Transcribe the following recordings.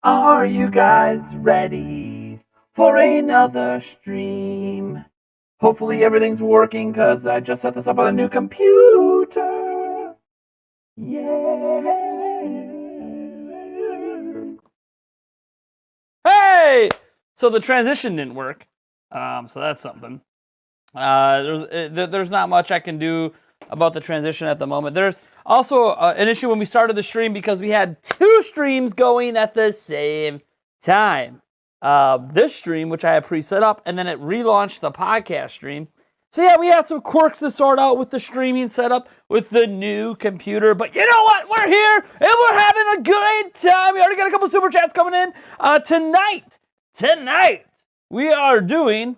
Are you guys ready for another stream? Hopefully everything's working because I just set this up on a new computer. Yeah. Hey! So the transition didn't work. So that's something. There's not much I can do about the transition at the moment. There's also an issue when we started the stream because we had two streams going at the same time. This stream, which I had pre-set up, and then it relaunched the podcast stream. So yeah, we had some quirks to sort out with the streaming setup with the new computer. But you know what? We're here, and we're having a great time. We already got a couple super chats coming in. Tonight, we are doing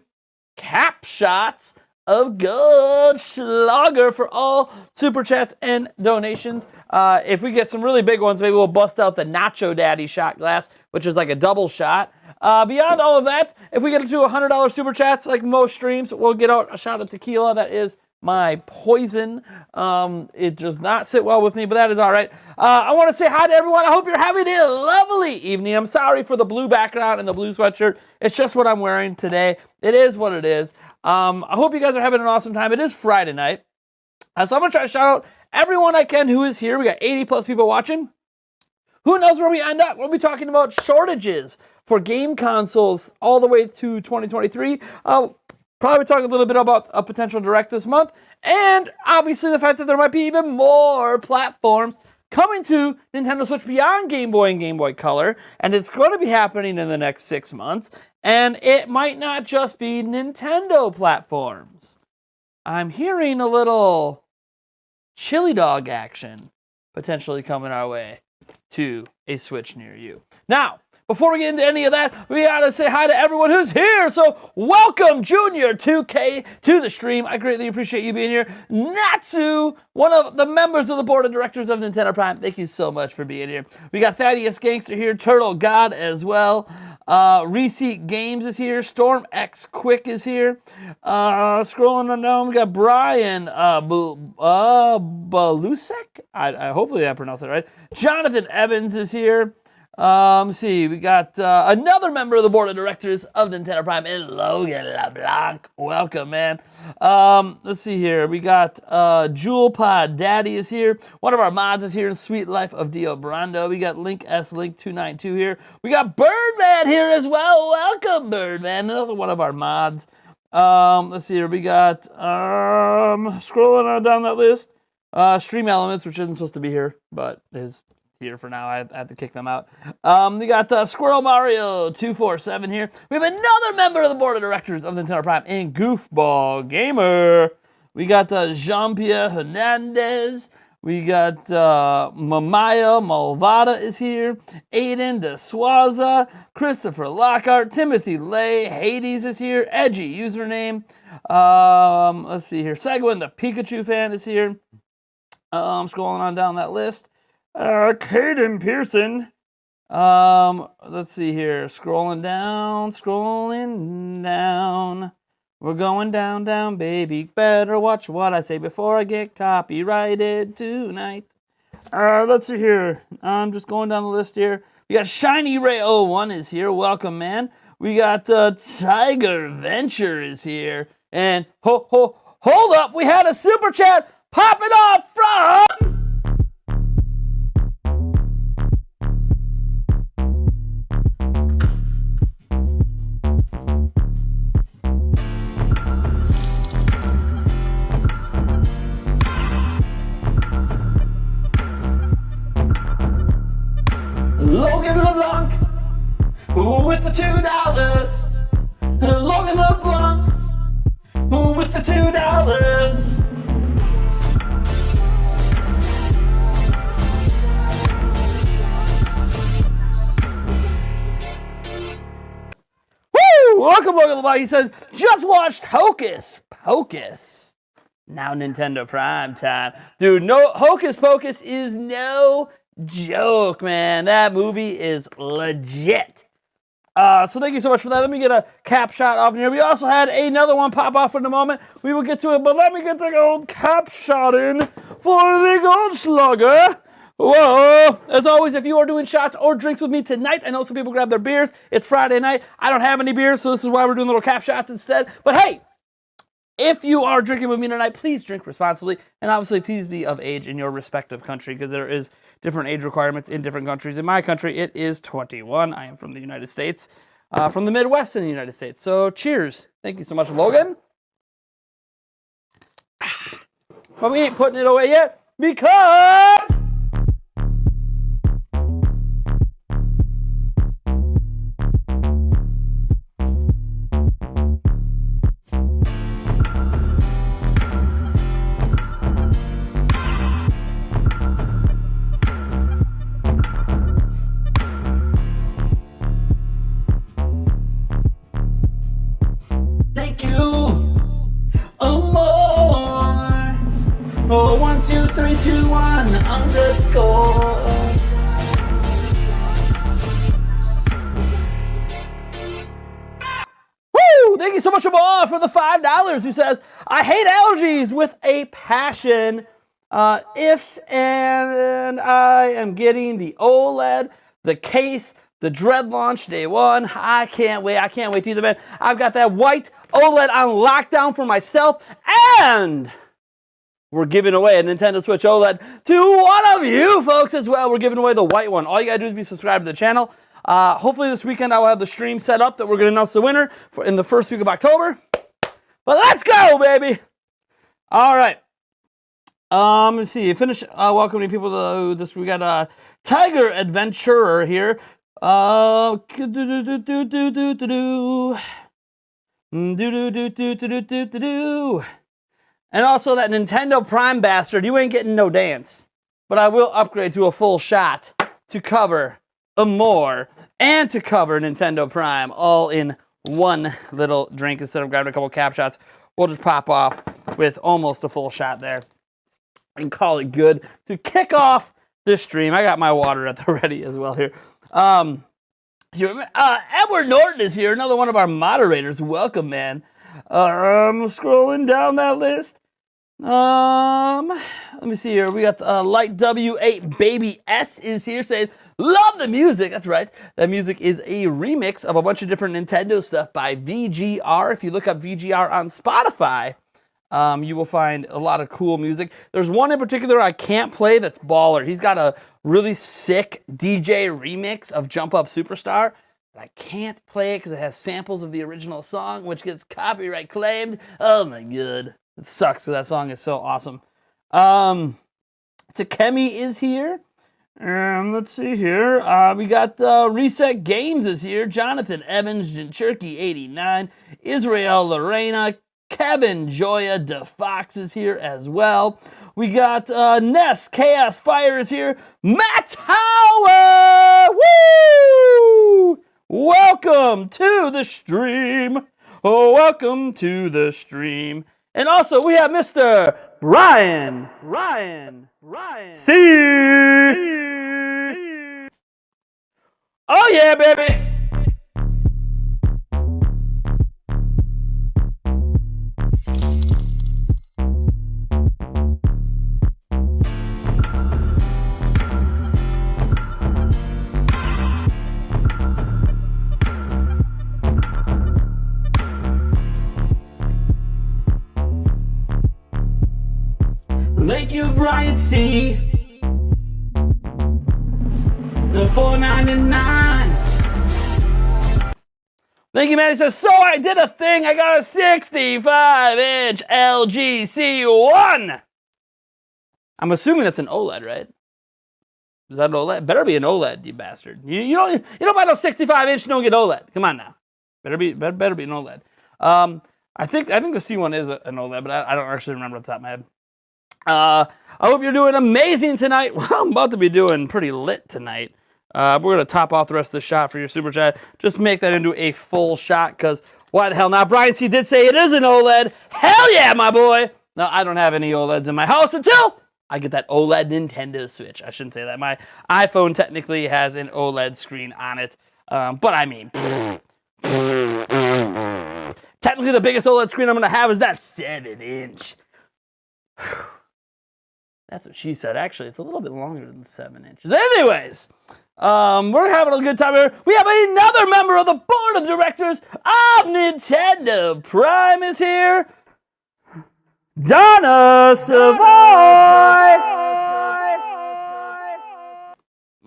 cap shots of Goldschlager for all super chats and donations. If we get some really big ones, maybe we'll bust out the Nacho Daddy shot glass, which is like a double shot. Beyond all of that, if we get to $100 super chats, like most streams, we'll get out a shot of tequila. That is my poison. It does not sit well with me, but that is all right. I want to say hi to everyone. I hope you're having a lovely evening. I'm sorry for the blue background and the blue sweatshirt. It's just what I'm wearing today. It is what it is. I hope you guys are having an awesome time. It is Friday night. So I'm going to try to shout out everyone I can who is here. We got 80 plus people watching. Who knows where we end up? We'll be talking about shortages for game consoles all the way to 2023. Probably talk a little bit about a potential direct this month. And obviously the fact that there might be even more platforms coming to Nintendo Switch beyond Game Boy and Game Boy Color. And it's going to be happening in the next 6 months. And it might not just be Nintendo platforms. I'm hearing a little chili dog action potentially coming our way to a Switch near you. Now, before we get into any of that, we gotta say hi to everyone who's here. So welcome Junior 2K to the stream. I greatly appreciate you being here. Natsu, one of the members of the board of directors of Nintendo Prime. Thank you so much for being here. We got Thaddeus Gangster here, Turtle God as well. Reseat Games is here. Storm X Quick is here. Scrolling on down, we got Brian Balusek. I hopefully I pronounced that right. Jonathan Evans is here. Let's see, we got another member of the board of directors of Nintendo Prime, and Logan LeBlanc. Welcome, man. Let's see here. We got Jewel Pod Daddy is here. One of our mods is here in Sweet Life of Dio Brando. We got Link S Link 292 here. We got Birdman here as well. Welcome, Birdman. Another one of our mods. Let's see here. We got scrolling on down that list. Stream Elements, which isn't supposed to be here, but is here for now. I have to kick them out. We got Squirrel Mario 247 here. We have another member of the board of directors of Nintendo Prime in Goofball Gamer. We got Jean-Pierre Hernandez. We got Mamaya Malvada is here. Aiden De Suaza. Christopher Lockhart. Timothy Lay. Hades is here. Edgy username. Let's see here. Seguin the Pikachu fan is here. Scrolling on down that list. Caden Pearson. Let's see here. Scrolling down. We're going down, baby. Better watch what I say before I get copyrighted tonight. Let's see here. I'm just going down the list here. We got Shiny Ray 01 is here. Welcome, man. We got Tiger Venture is here. And hold up. We had a super chat popping off from Logan LeBlanc with the $2. Logan LeBlanc with the $2. Woo! Welcome, Logan LeBlanc. He says, just watched Hocus Pocus. Now Nintendo Prime time. Dude, no Hocus Pocus is no joke, man. That movie is legit. So thank you so much for that. Let me get a cap shot off in here. We also had another one pop off in a moment. We will get to it, but let me get the old cap shot in for the Goldschlager Whoa! As always, if you are doing shots or drinks with me tonight, I know some people grab their beers. It's Friday night. I don't have any beers, so this is why we're doing little cap shots instead. But hey, if you are drinking with me tonight, please drink responsibly. And obviously, please be of age in your respective country, because there is different age requirements in different countries. In my country, it is 21. I am from the United States, from the Midwest in the United States. So cheers. Thank you so much, Logan. But we ain't putting it away yet, because... Thank you. Oh, 1, 2, 3, 2, 1 underscore. Woo! Thank you so much, Amar, for the $5. He says, I hate allergies with a passion. Ifs and I am getting the OLED, the case, the Dread launch day one. I can't wait. I can't wait either, man. I've got that white OLED on lockdown for myself, and we're giving away a Nintendo Switch OLED to one of you folks as well. We're giving away the white one. All you gotta do is be subscribed to the channel. Hopefully this weekend I will have the stream set up that we're gonna announce the winner in the first week of October. But let's go, baby. All right. Let's see. Finish welcoming people to this. We got Tiger Adventurer here. And also that Nintendo Prime bastard, you ain't getting no dance. But I will upgrade to a full shot to cover more and to cover Nintendo Prime all in one little drink instead of grabbing a couple cap shots. We'll just pop off with almost a full shot there and call it good to kick off this stream. I got my water at the ready as well here. Edward Norton is here, another one of our moderators. Welcome, man. I'm scrolling down that list. Let me see here. We got Light W8 Baby S is here saying, love the music. That's right. That music is a remix of a bunch of different Nintendo stuff by VGR. If you look up VGR on Spotify, you will find a lot of cool music. There's one in particular I can't play that's baller. He's got a really sick DJ remix of Jump Up Superstar. But I can't play it because it has samples of the original song, which gets copyright claimed. Oh my god. It sucks because that song is so awesome. Takemi is here. Let's see here. We got Reset Games is here. Jonathan Evans, Jinchurky 89, Israel Lorena, Kevin Joya DeFox is here as well. We got Ness Chaos Fire is here. Matt Howard! Woo! Welcome to the stream. Oh, welcome to the stream. And also we have Mr. Ryan. See. Oh yeah, baby. Thank you, Brian C. The $4.99. Thank you, man. He says, so I did a thing. I got a 65-inch LG C1. I'm assuming that's an OLED, right? Is that an OLED? Better be an OLED, you bastard. You don't buy no 65-inch, you don't get OLED. Come on now. Better be an OLED. I think the C1 is an OLED, but I don't actually remember off the top of my head. I hope you're doing amazing tonight. Well, I'm about to be doing pretty lit tonight. We're going to top off the rest of the shot for your super chat. Just make that into a full shot, because why the hell not? Brian C. did say it is an OLED. Hell yeah, my boy. No, I don't have any OLEDs in my house until I get that OLED Nintendo Switch. I shouldn't say that. My iPhone technically has an OLED screen on it. But I mean, technically the biggest OLED screen I'm going to have is that 7-inch. That's what she said. Actually, it's a little bit longer than 7 inches. Anyways, we're having a good time here. We have another member of the board of directors of Nintendo Prime is here. Donna Savoy!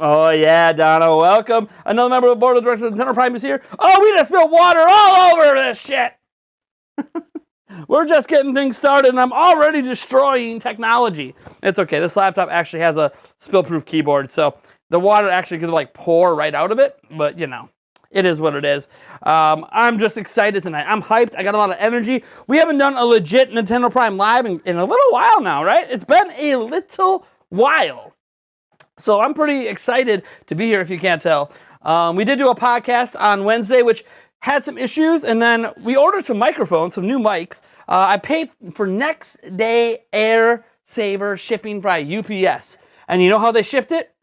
Oh, yeah, Donna, welcome. Another member of the board of directors of Nintendo Prime is here. Oh, we just spilled water all over this shit. We're just getting things started, and I'm already destroying technology. It's okay. This laptop actually has a spill-proof keyboard, so the water actually could, like, pour right out of it. But, you know, it is what it is. I'm just excited tonight. I'm hyped. I got a lot of energy. We haven't done a legit Nintendo Prime Live in a little while now, right? It's been a little while. So I'm pretty excited to be here, if you can't tell. We did do a podcast on Wednesday, which had some issues, and then we ordered some microphones, some new mics. I paid for next day air saver shipping by UPS. And you know how they shipped it?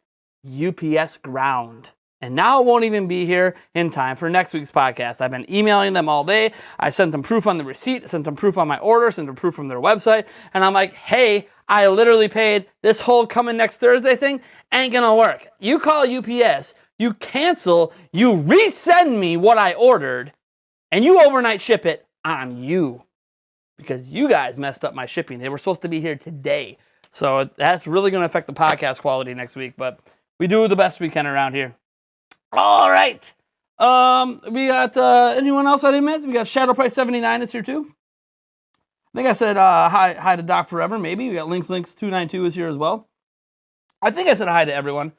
UPS ground. And now it won't even be here in time for next week's podcast. I've been emailing them all day. I sent them proof on the receipt, sent them proof on my order, sent them proof from their website. And I'm like, hey, I literally paid this whole coming next Thursday thing. Ain't gonna work. You call UPS, you cancel, you resend me what I ordered, and you overnight ship it on you. Because you guys messed up my shipping. They were supposed to be here today. So that's really going to affect the podcast quality next week. But we do the best we can around here. All right. We got anyone else I didn't miss? We got Shadow Price 79 is here too. I think I said hi to Doc Forever, maybe. We got Links 292 is here as well. I think I said hi to everyone.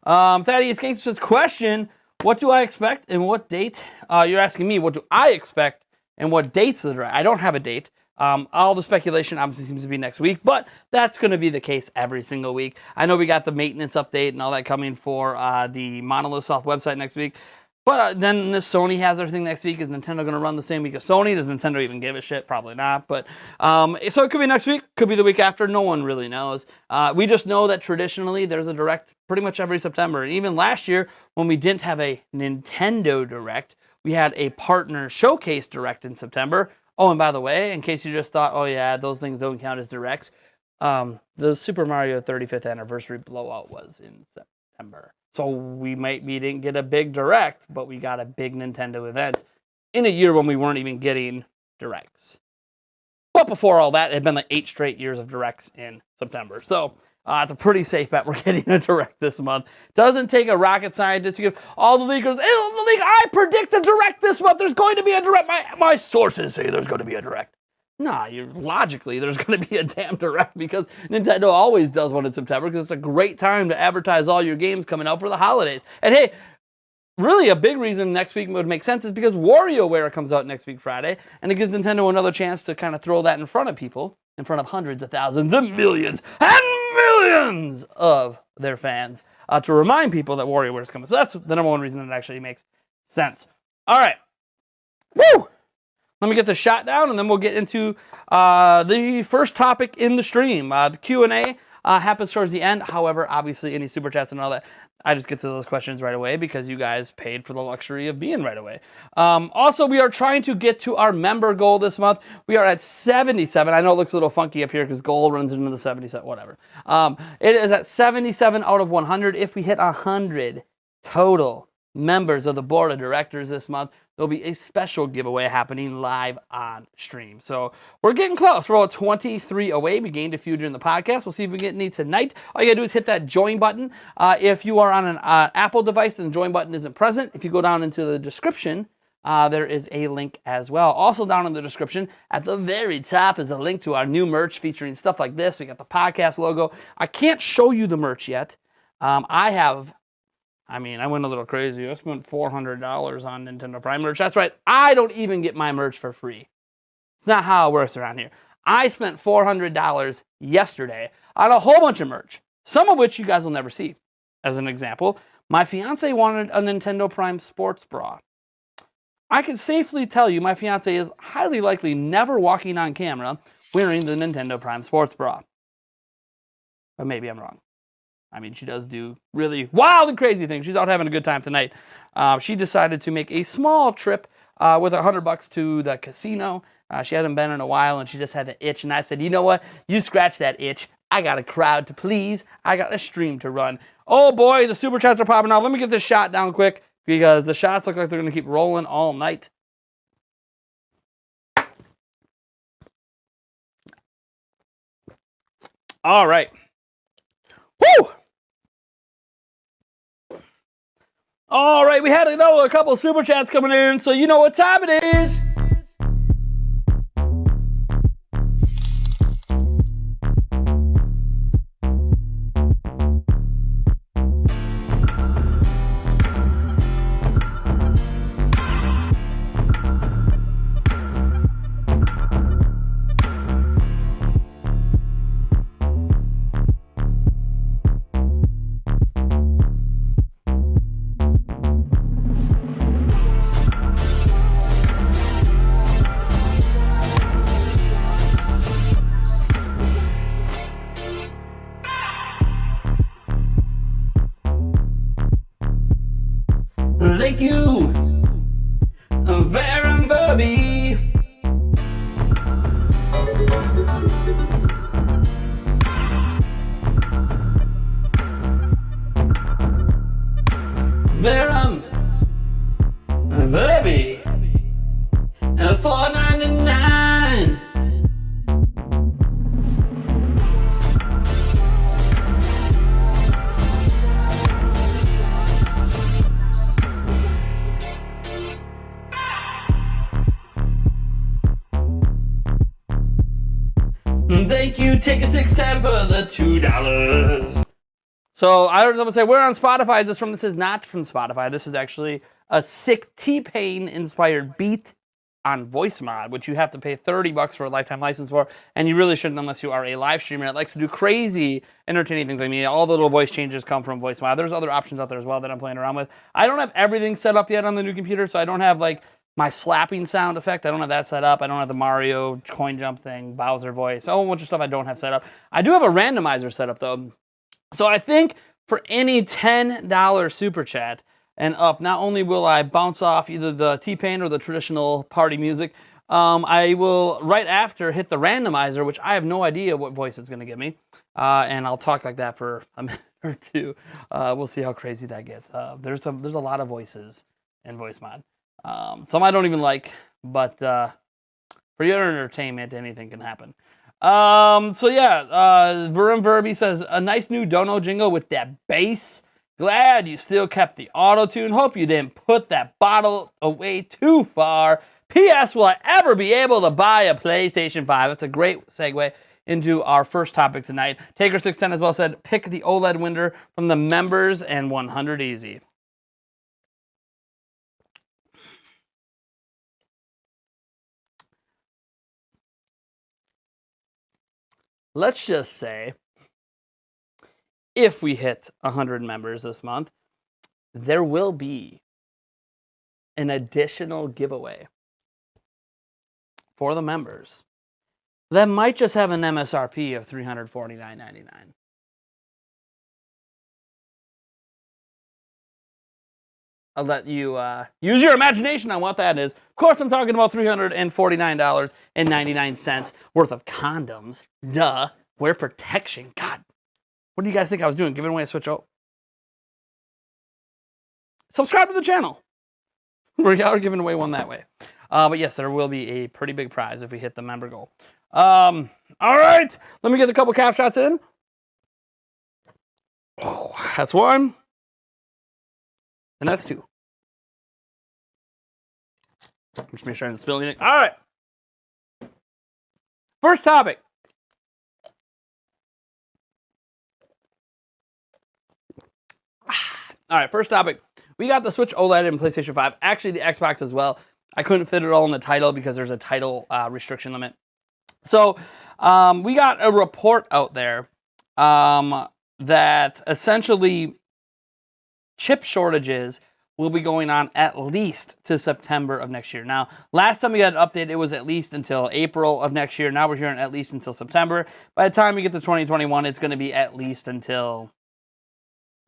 Thaddeus Gangster says, question, what do I expect and what date? You're asking me, what do I expect and what dates are there? I don't have a date. All the speculation obviously seems to be next week, but that's going to be the case every single week. I know we got the maintenance update and all that coming for the Monolith Soft website next week, but then this Sony has their thing next week. Is Nintendo going to run the same week as Sony? Does Nintendo even give a shit? Probably not, but so it could be next week, could be the week after. No one really knows. We just know that traditionally there's a Direct pretty much every September. And even last year when we didn't have a Nintendo Direct, we had a partner showcase Direct in September. Oh, and by the way, in case you just thought, oh yeah, those things don't count as directs, the Super Mario 35th anniversary blowout was in September. So we didn't get a big direct, but we got a big Nintendo event in a year when we weren't even getting directs. But before all that, it had been like 8 straight years of directs in September. So it's a pretty safe bet we're getting a direct this month. Doesn't take a rocket scientist to give all the leakers, I predict a direct this month. There's going to be a direct. My sources say there's going to be a direct. Nah, logically, there's going to be a damn direct because Nintendo always does one in September because it's a great time to advertise all your games coming out for the holidays. And hey, really a big reason next week would make sense is because WarioWare comes out next week Friday, and it gives Nintendo another chance to kind of throw that in front of people, in front of hundreds of thousands and millions of their fans, to remind people that WarioWare is coming. So that's the number one reason that actually makes sense. All right. Woo! Let me get the shot down, and then we'll get into the first topic in the stream. The Q&A happens towards the end. However, obviously, any super chats and all that, I just get to those questions right away because you guys paid for the luxury of being right away. Also, we are trying to get to our member goal this month. We are at 77. I know it looks a little funky up here because goal runs into the 77, whatever. It is at 77 out of 100. If we hit 100 total members of the board of directors this month, there'll be a special giveaway happening live on stream. So we're getting close. We're all 23 away. We gained a few during the podcast. We'll see if we get any tonight. All you gotta do is hit that join button. If you are on an Apple device and the join button isn't present, if you go down into the description, there is a link as well. Also down in the description, at the very top is a link to our new merch featuring stuff like this. We got the podcast logo. I can't show you the merch yet. I went a little crazy. I spent $400 on Nintendo Prime merch. That's right. I don't even get my merch for free. It's not how it works around here. I spent $400 yesterday on a whole bunch of merch, some of which you guys will never see. As an example, my fiance wanted a Nintendo Prime sports bra. I can safely tell you my fiance is highly likely never walking on camera wearing the Nintendo Prime sports bra. But maybe I'm wrong. I mean, she does do really wild and crazy things. She's out having a good time tonight. She decided to make a small trip with $100 to the casino. She hadn't been in a while, and she just had the itch. And I said, you know what? You scratch that itch. I got a crowd to please. I got a stream to run. Oh boy, the super chats are popping off. Let me get this shot down quick because the shots look like they're going to keep rolling all night. All right. Woo! All right, we had a couple of super chats coming in, so you know what time it is. Thank you, Baron Bubby. Baron Bubby. $4.99. Thank you, Take a 610 for the $2. So I was going to say, we're on Spotify. This is not from Spotify. This is actually a sick T-Pain inspired beat on voice mod, which you have to pay $30 for a lifetime license for, and you really shouldn't unless you are a live streamer that likes to do crazy, entertaining things like me. All the little voice changes come from voice mod. There's other options out there as well that I'm playing around with. I don't have everything set up yet on the new computer, so I don't have like my slapping sound effect. I don't have that set up. I don't have the Mario coin jump thing, Bowser voice, a whole bunch of stuff I don't have set up. I do have a randomizer set up though. So I think for any $10 super chat and up, not only will I bounce off either the T-Pain or the traditional party music, I will right after hit the randomizer, which I have no idea what voice it's going to give me, and I'll talk like that for a minute or two. We'll see how crazy that gets. There's a lot of voices in voice mod. Some I don't even like, but for your entertainment, anything can happen. So yeah, Verum Verby says, a nice new Dono jingle with that bass. Glad you still kept the auto-tune. Hope you didn't put that bottle away too far. P.S. Will I ever be able to buy a PlayStation 5? That's a great segue into our first topic tonight. Taker610 as well said, pick the OLED window from the members and 100 easy. Let's just say, if we hit 100 members this month, there will be an additional giveaway for the members that might just have an MSRP of $349.99. I'll let you use your imagination on what that is. Of course, I'm talking about $349.99 worth of condoms. Duh. Wear protection. God. What do you guys think I was doing? Giving away a Switch? Oh. Subscribe to the channel. We are giving away one that way. But yes, there will be a pretty big prize if we hit the member goal. All right. Let me get a couple cap shots in. Oh, that's one. And that's two. Just make sure I didn't spill anything. All right. First topic. All right, first topic. We got the Switch OLED and PlayStation 5. Actually, the Xbox as well. I couldn't fit it all in the title because there's a title restriction limit. So we got a report out there that essentially chip shortages will be going on at least to September of next year. Now, last time we got an update, it was at least until April of next year. Now we're hearing at least until September. By the time we get to 2021, it's going to be at least until,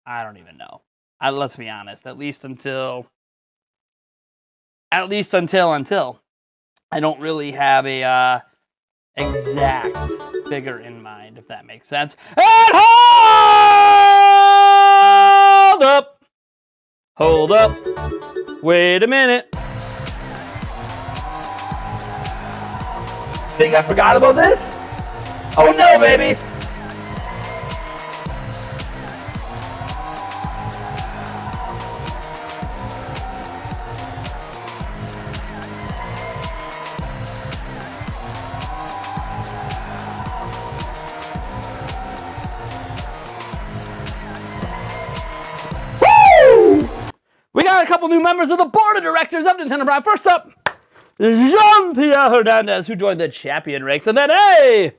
I don't even know. Let's be honest, at least until. I don't really have a exact bigger in mind, if that makes sense. And hold up, wait a minute. Think I forgot about this? Oh no, baby! We got a couple new members of the board of directors of Nintendo Prime. First up, Jean-Pierre Hernandez, who joined the champion ranks. And then, hey,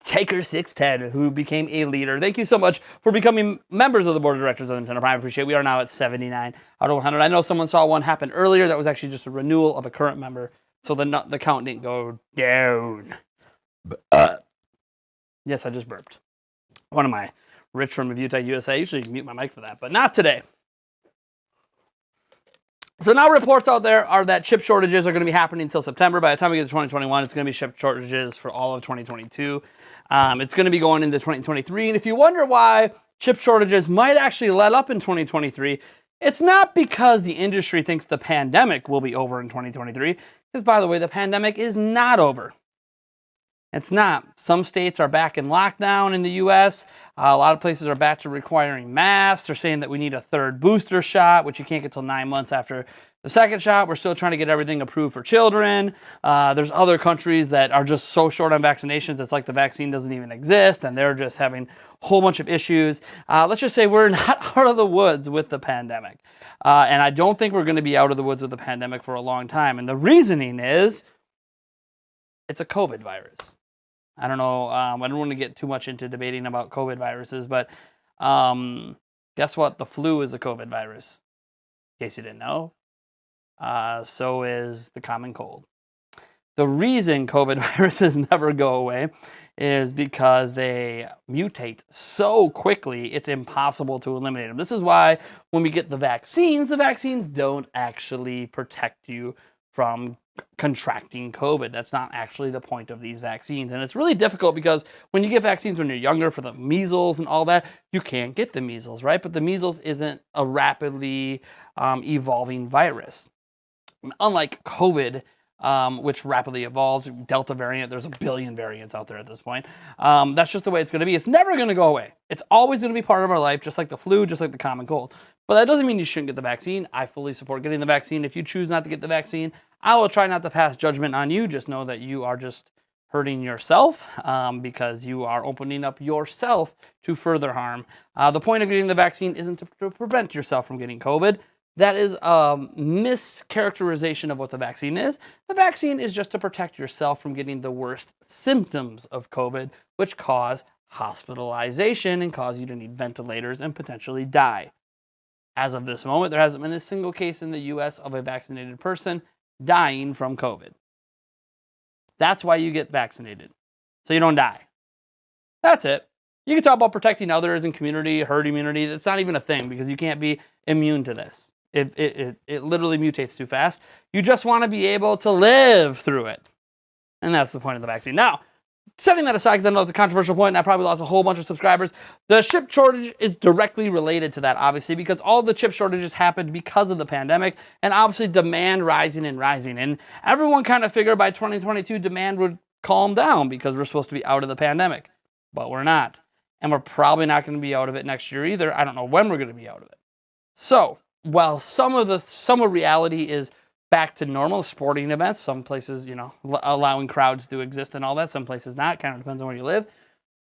Taker610, who became a leader. Thank you so much for becoming members of the board of directors of Nintendo Prime. I appreciate it. We are now at 79 out of 100. I know someone saw one happen earlier. That was actually just a renewal of a current member. So the count didn't go down. Yes, I just burped. One of my Rich from Utah, USA. I usually mute my mic for that, but not today. So now reports out there are that chip shortages are going to be happening until September. By the time we get to 2021, it's going to be chip shortages for all of 2022. It's going to be going into 2023. And if you wonder why chip shortages might actually let up in 2023, it's not because the industry thinks the pandemic will be over in 2023. Because, by the way, the pandemic is not over. It's not. Some states are back in lockdown in the U.S. A lot of places are back to requiring masks. They're saying that we need a third booster shot, which you can't get till 9 months after the second shot. We're still trying to get everything approved for children. There's other countries that are just so short on vaccinations, it's like the vaccine doesn't even exist, and they're just having a whole bunch of issues. Let's just say we're not out of the woods with the pandemic. And I don't think we're going to be out of the woods with the pandemic for a long time. And the reasoning is it's a COVID virus. I don't know. I don't want to get too much into debating about COVID viruses, but guess what? The flu is a COVID virus, in case you didn't know. So is the common cold. The reason COVID viruses never go away is because they mutate so quickly, it's impossible to eliminate them. This is why when we get the vaccines don't actually protect you from contracting COVID. That's not actually the point of these vaccines. And it's really difficult because when you get vaccines when you're younger for the measles and all that, you can't get the measles, right? But the measles isn't a rapidly evolving virus. Unlike COVID, which rapidly evolves, Delta variant, there's a billion variants out there at this point. That's just the way it's going to be. It's never going to go away. It's always going to be part of our life, just like the flu, just like the common cold. But that doesn't mean you shouldn't get the vaccine. I fully support getting the vaccine. If you choose not to get the vaccine, I will try not to pass judgment on you. Just know that you are just hurting yourself because you are opening up yourself to further harm. The point of getting the vaccine isn't to prevent yourself from getting COVID. That is a mischaracterization of what the vaccine is. The vaccine is just to protect yourself from getting the worst symptoms of COVID, which cause hospitalization and cause you to need ventilators and potentially die. As of this moment, there hasn't been a single case in the U.S. of a vaccinated person dying from COVID. That's why you get vaccinated, so you don't die. That's it. You can talk about protecting others and community, herd immunity. That's not even a thing because you can't be immune to this. It literally mutates too fast. You just want to be able to live through it. And that's the point of the vaccine. Now, setting that aside, because I know it's a controversial point, and I probably lost a whole bunch of subscribers, the chip shortage is directly related to that, obviously, because all the chip shortages happened because of the pandemic, and obviously demand rising and rising. And everyone kind of figured by 2022 demand would calm down because we're supposed to be out of the pandemic. But we're not. And we're probably not going to be out of it next year either. I don't know when we're going to be out of it. So, while some of reality is back to normal, sporting events, some places, allowing crowds to exist and all that, some places not, kind of depends on where you live.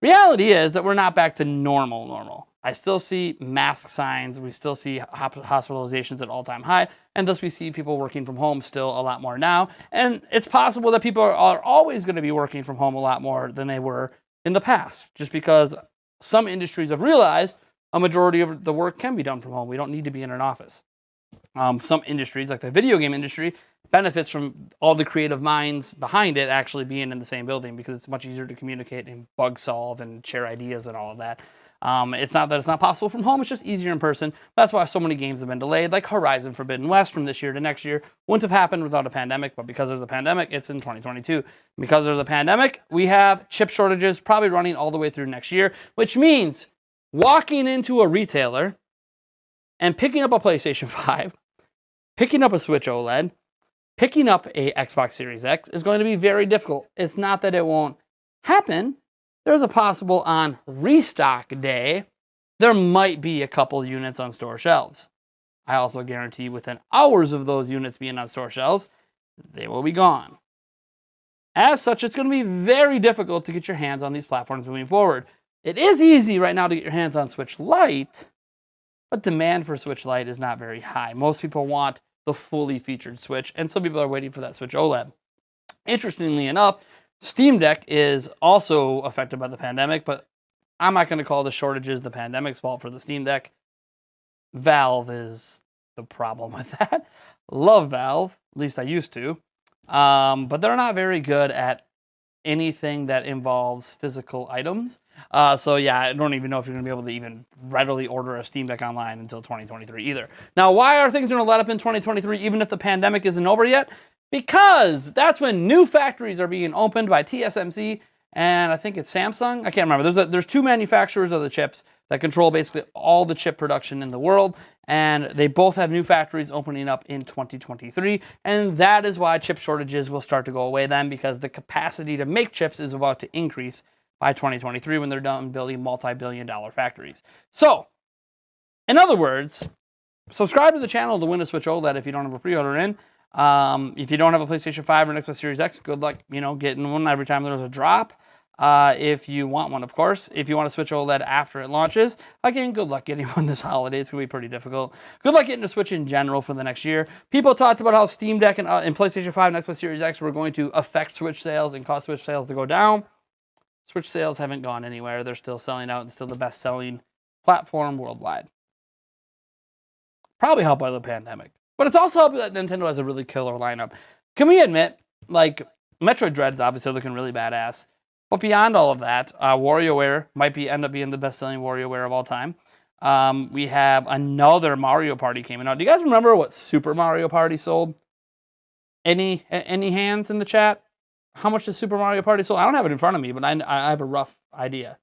Reality is that we're not back to normal. I still see mask signs, we still see hospitalizations at all-time high, and thus we see people working from home still a lot more now. And it's possible that people are always going to be working from home a lot more than they were in the past, just because some industries have realized a majority of the work can be done from home. We don't need to be in an office. Some industries, like the video game industry, benefits from all the creative minds behind it actually being in the same building because it's much easier to communicate and bug solve and share ideas and all of that. It's not that it's not possible from home, it's just easier in person. That's why so many games have been delayed, like Horizon Forbidden West from this year to next year. Wouldn't have happened without a pandemic, but because there's a pandemic, it's in 2022. Because there's a pandemic, we have chip shortages probably running all the way through next year, which means walking into a retailer and picking up a PlayStation 5, picking up a Switch OLED, picking up a Xbox Series X is going to be very difficult. It's not that it won't happen. There's a possible on restock day, there might be a couple units on store shelves. I also guarantee within hours of those units being on store shelves, they will be gone. As such, it's going to be very difficult to get your hands on these platforms moving forward. It is easy right now to get your hands on Switch Lite, but demand for Switch Lite is not very high. Most people want the fully featured Switch, and some people are waiting for that Switch OLED. Interestingly enough, Steam Deck is also affected by the pandemic, but I'm not going to call the shortages the pandemic's fault for the Steam Deck. Valve is the problem with that. Love Valve, at least I used to, but they're not very good at anything that involves physical items. So yeah, I don't even know if you're going to be able to even readily order a Steam Deck online until 2023 either. Now, why are things going to let up in 2023 even if the pandemic isn't over yet? Because that's when new factories are being opened by TSMC and I think it's Samsung. I can't remember. There's two manufacturers of the chips that control basically all the chip production in the world, and they both have new factories opening up in 2023, and that is why chip shortages will start to go away then, because the capacity to make chips is about to increase by 2023 when they're done building multi-billion-dollar factories. So, in other words, subscribe to the channel to win a Switch OLED if you don't have a pre-order in. If you don't have a PlayStation 5 or an Xbox Series X, good luck, getting one every time there's a drop. If you want one, of course. If you want to Switch OLED after it launches, again, good luck getting one this holiday. It's going to be pretty difficult. Good luck getting a Switch in general for the next year. People talked about how Steam Deck and PlayStation 5 and Xbox Series X were going to affect Switch sales and cause Switch sales to go down. Switch sales haven't gone anywhere. They're still selling out and still the best-selling platform worldwide. Probably helped by the pandemic. But it's also helped that Nintendo has a really killer lineup. Can we admit, Metroid Dread's obviously looking really badass. But beyond all of that, WarioWare might end up being the best-selling WarioWare of all time. We have another Mario Party coming out. Do you guys remember what Super Mario Party sold? Any hands in the chat? How much does Super Mario Party sold? I don't have it in front of me, but I have a rough idea.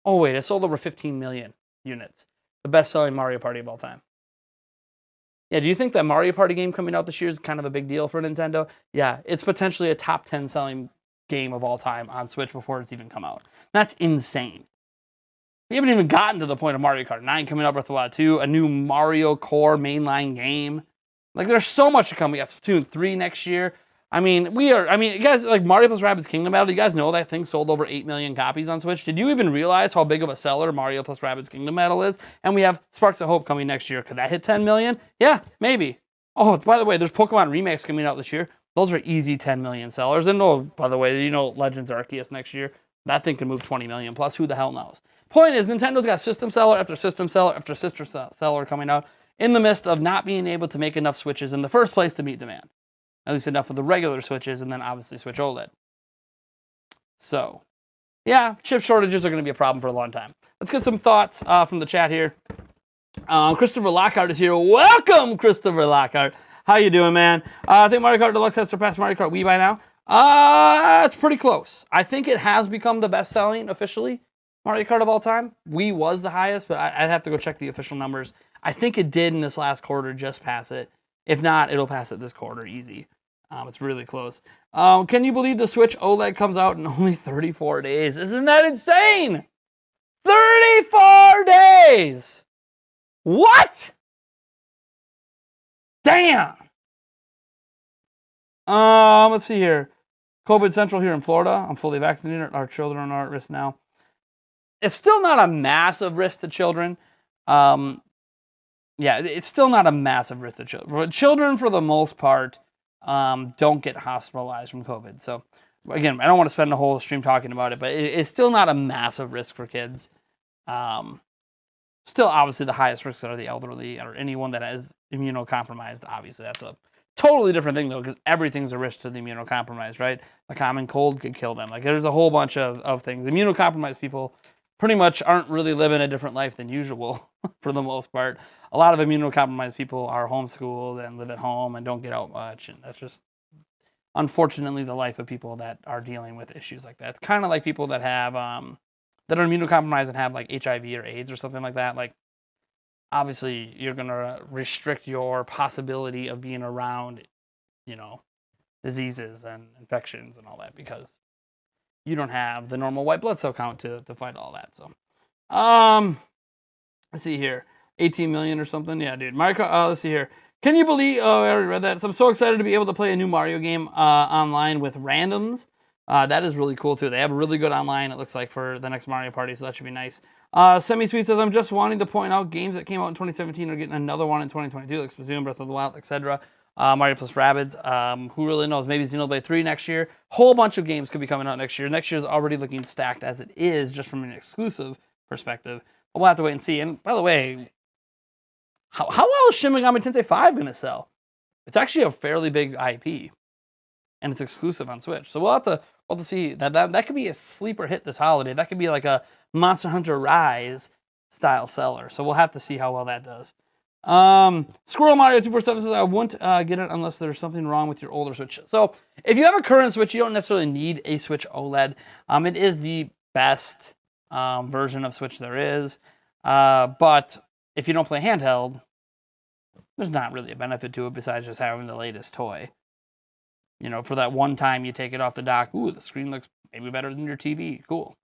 Oh, wait, it sold over 15 million units. The best-selling Mario Party of all time. Yeah, do you think that Mario Party game coming out this year is kind of a big deal for Nintendo? Yeah, it's potentially a top 10 selling game of all time on Switch before it's even come out. That's insane. We haven't even gotten to the point of Mario Kart 9 coming up, Breath of the Wild 2, a new Mario Core mainline game. There's so much to come. We got Splatoon 3 next year. You guys, Mario plus Rabbids Kingdom Battle, do you guys know that thing sold over 8 million copies on Switch? Did you even realize how big of a seller Mario plus Rabbids Kingdom Battle is? And we have Sparks of Hope coming next year. Could that hit 10 million? Yeah, maybe. Oh, by the way, there's Pokemon Remakes coming out this year. Those are easy 10 million sellers. And oh, by the way, Legends Arceus next year. That thing can move 20 million plus. Who the hell knows? Point is, Nintendo's got system seller after system seller after system seller coming out in the midst of not being able to make enough Switches in the first place to meet demand. At least enough of the regular Switches, and then obviously Switch OLED. So, yeah, chip shortages are going to be a problem for a long time. Let's get some thoughts from the chat here. Christopher Lockhart is here. Welcome, Christopher Lockhart. How you doing, man? I think Mario Kart Deluxe has surpassed Mario Kart Wii by now. It's pretty close. I think it has become the best-selling, officially, Mario Kart of all time. Wii was the highest, but I'd have to go check the official numbers. I think it did in this last quarter just pass it. If not, it'll pass it this quarter easy. It's really close. Can you believe the Switch OLED comes out in only 34 days? Isn't that insane? 34 days! What? Damn! Let's see here. COVID Central here in Florida. I'm fully vaccinated. Our children are at risk now. It's still not a massive risk to children. Yeah, it's still not a massive risk to children. But children, for the most part, don't get hospitalized from COVID. So, again, I don't want to spend the whole stream talking about it, but it's still not a massive risk for kids. Still, obviously, the highest risks are the elderly or anyone that is immunocompromised. Obviously, that's a totally different thing, though, because everything's a risk to the immunocompromised, right? A common cold could kill them. There's a whole bunch of things. Immunocompromised people pretty much aren't really living a different life than usual for the most part. A lot of immunocompromised people are homeschooled and live at home and don't get out much, and that's just unfortunately the life of people that are dealing with issues like that. It's kind of like people that have that are immunocompromised and have like HIV or AIDS or something like that. Like, obviously, you're gonna restrict your possibility of being around, diseases and infections and all that because you don't have the normal white blood cell count to fight all that. So, let's see here, 18 million or something. Yeah, dude. Mario. Let's see here. Can you believe? Oh, I already read that. So I'm so excited to be able to play a new Mario game online with randoms. That is really cool too. They have a really good online, it looks like, for the next Mario Party, so that should be nice. Semi-Sweet says, I'm just wanting to point out games that came out in 2017 are getting another one in 2022, like Splatoon, Breath of the Wild, etc. Mario plus Rabbids. Who really knows? Maybe Xenoblade 3 next year. Whole bunch of games could be coming out next year. Next year is already looking stacked as it is, just from an exclusive perspective. But we'll have to wait and see. And by the way, how well is Shin Megami Tensei 5 going to sell? It's actually a fairly big IP, and it's exclusive on Switch. So we'll have to see. That could be a sleeper hit this holiday. That could be like a Monster Hunter Rise style seller. So we'll have to see how well that does. Squirrel Mario 247 says, I won't get it unless there's something wrong with your older Switch. So if you have a current Switch, you don't necessarily need a Switch OLED. It is the best version of Switch there is. But if you don't play handheld, there's not really a benefit to it besides just having the latest toy. For that one time you take it off the dock, ooh, the screen looks maybe better than your TV. Cool.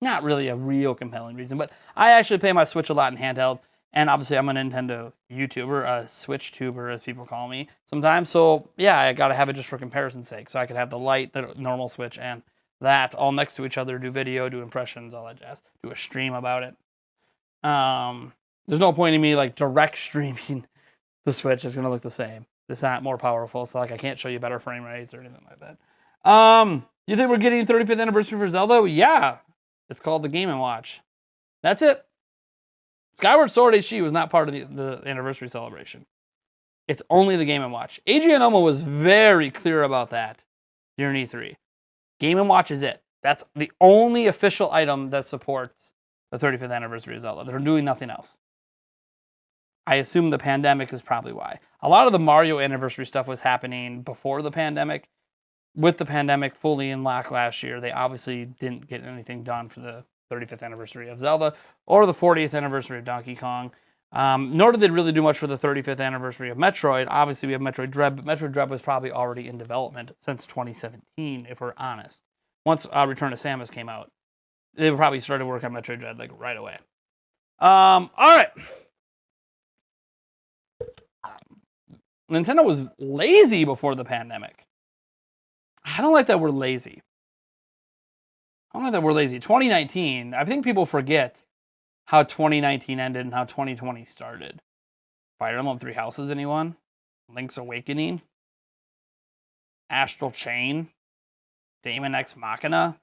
Not really a real compelling reason, but I actually play my Switch a lot in handheld, and obviously I'm a Nintendo YouTuber, a Switch tuber as people call me sometimes. So yeah, I gotta have it just for comparison's sake, so I could have the light, the normal Switch, and that all next to each other, do video, do impressions, all that jazz, do a stream about it. There's no point in me like direct streaming the Switch. It's gonna look the same. It's not more powerful, so like I can't show you better frame rates or anything like that. You think we're getting 35th anniversary for Zelda? Yeah. It's called the Game & Watch. That's it. Skyward Sword HD was not part of the anniversary celebration. It's only the Game & Watch. AJ Onoma was very clear about that during E3. Game & Watch is it. That's the only official item that supports the 35th anniversary of Zelda. They're doing nothing else. I assume the pandemic is probably why. A lot of the Mario anniversary stuff was happening before the pandemic. With the pandemic fully in lock last year, they obviously didn't get anything done for the 35th anniversary of Zelda or the 40th anniversary of Donkey Kong. Nor did they really do much for the 35th anniversary of Metroid. Obviously, we have Metroid Dread, but Metroid Dread was probably already in development since 2017, if we're honest. Once Return to Samus came out, they probably started work on Metroid Dread like right away. All right. Nintendo was lazy before the pandemic. I don't like that we're lazy. 2019, I think people forget how 2019 ended and how 2020 started. Fire Emblem Three Houses, anyone? Link's Awakening? Astral Chain? Daemon X Machina?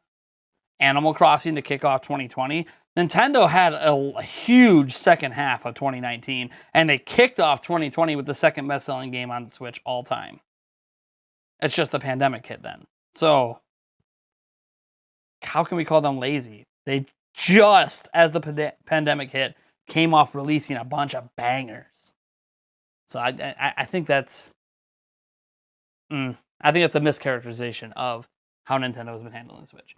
Animal Crossing to kick off 2020. Nintendo had a huge second half of 2019, and they kicked off 2020 with the second best-selling game on the Switch all time. It's just the pandemic hit then. So, how can we call them lazy? They just, as the pandemic hit, came off releasing a bunch of bangers. So I think that's, a mischaracterization of how Nintendo has been handling the Switch.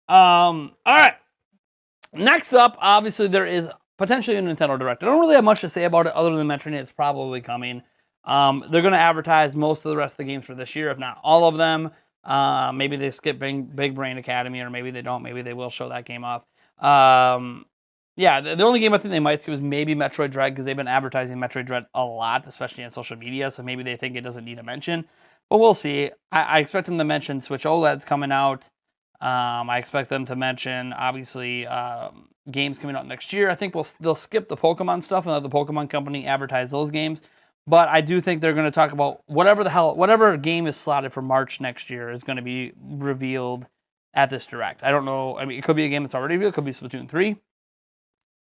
All right. Next up, obviously, there is potentially a Nintendo Direct. I don't really have much to say about it other than mentioning it's probably coming. They're going to advertise most of the rest of the games for this year, if not all of them. Maybe they skip Big Brain Academy, or maybe they don't. Maybe they will show that game off. The only game I think they might skip is maybe Metroid Dread, because they've been advertising Metroid Dread a lot, especially on social media, so maybe they think it doesn't need a mention. But we'll see. I expect them to mention Switch OLED's coming out. I expect them to mention, obviously, games coming out next year. I think they'll skip the Pokemon stuff and let the Pokemon Company advertise those games. But I do think they're going to talk about whatever game is slotted for March next year is going to be revealed at this Direct. I don't know. I mean, it could be a game that's already revealed. It could be Splatoon 3.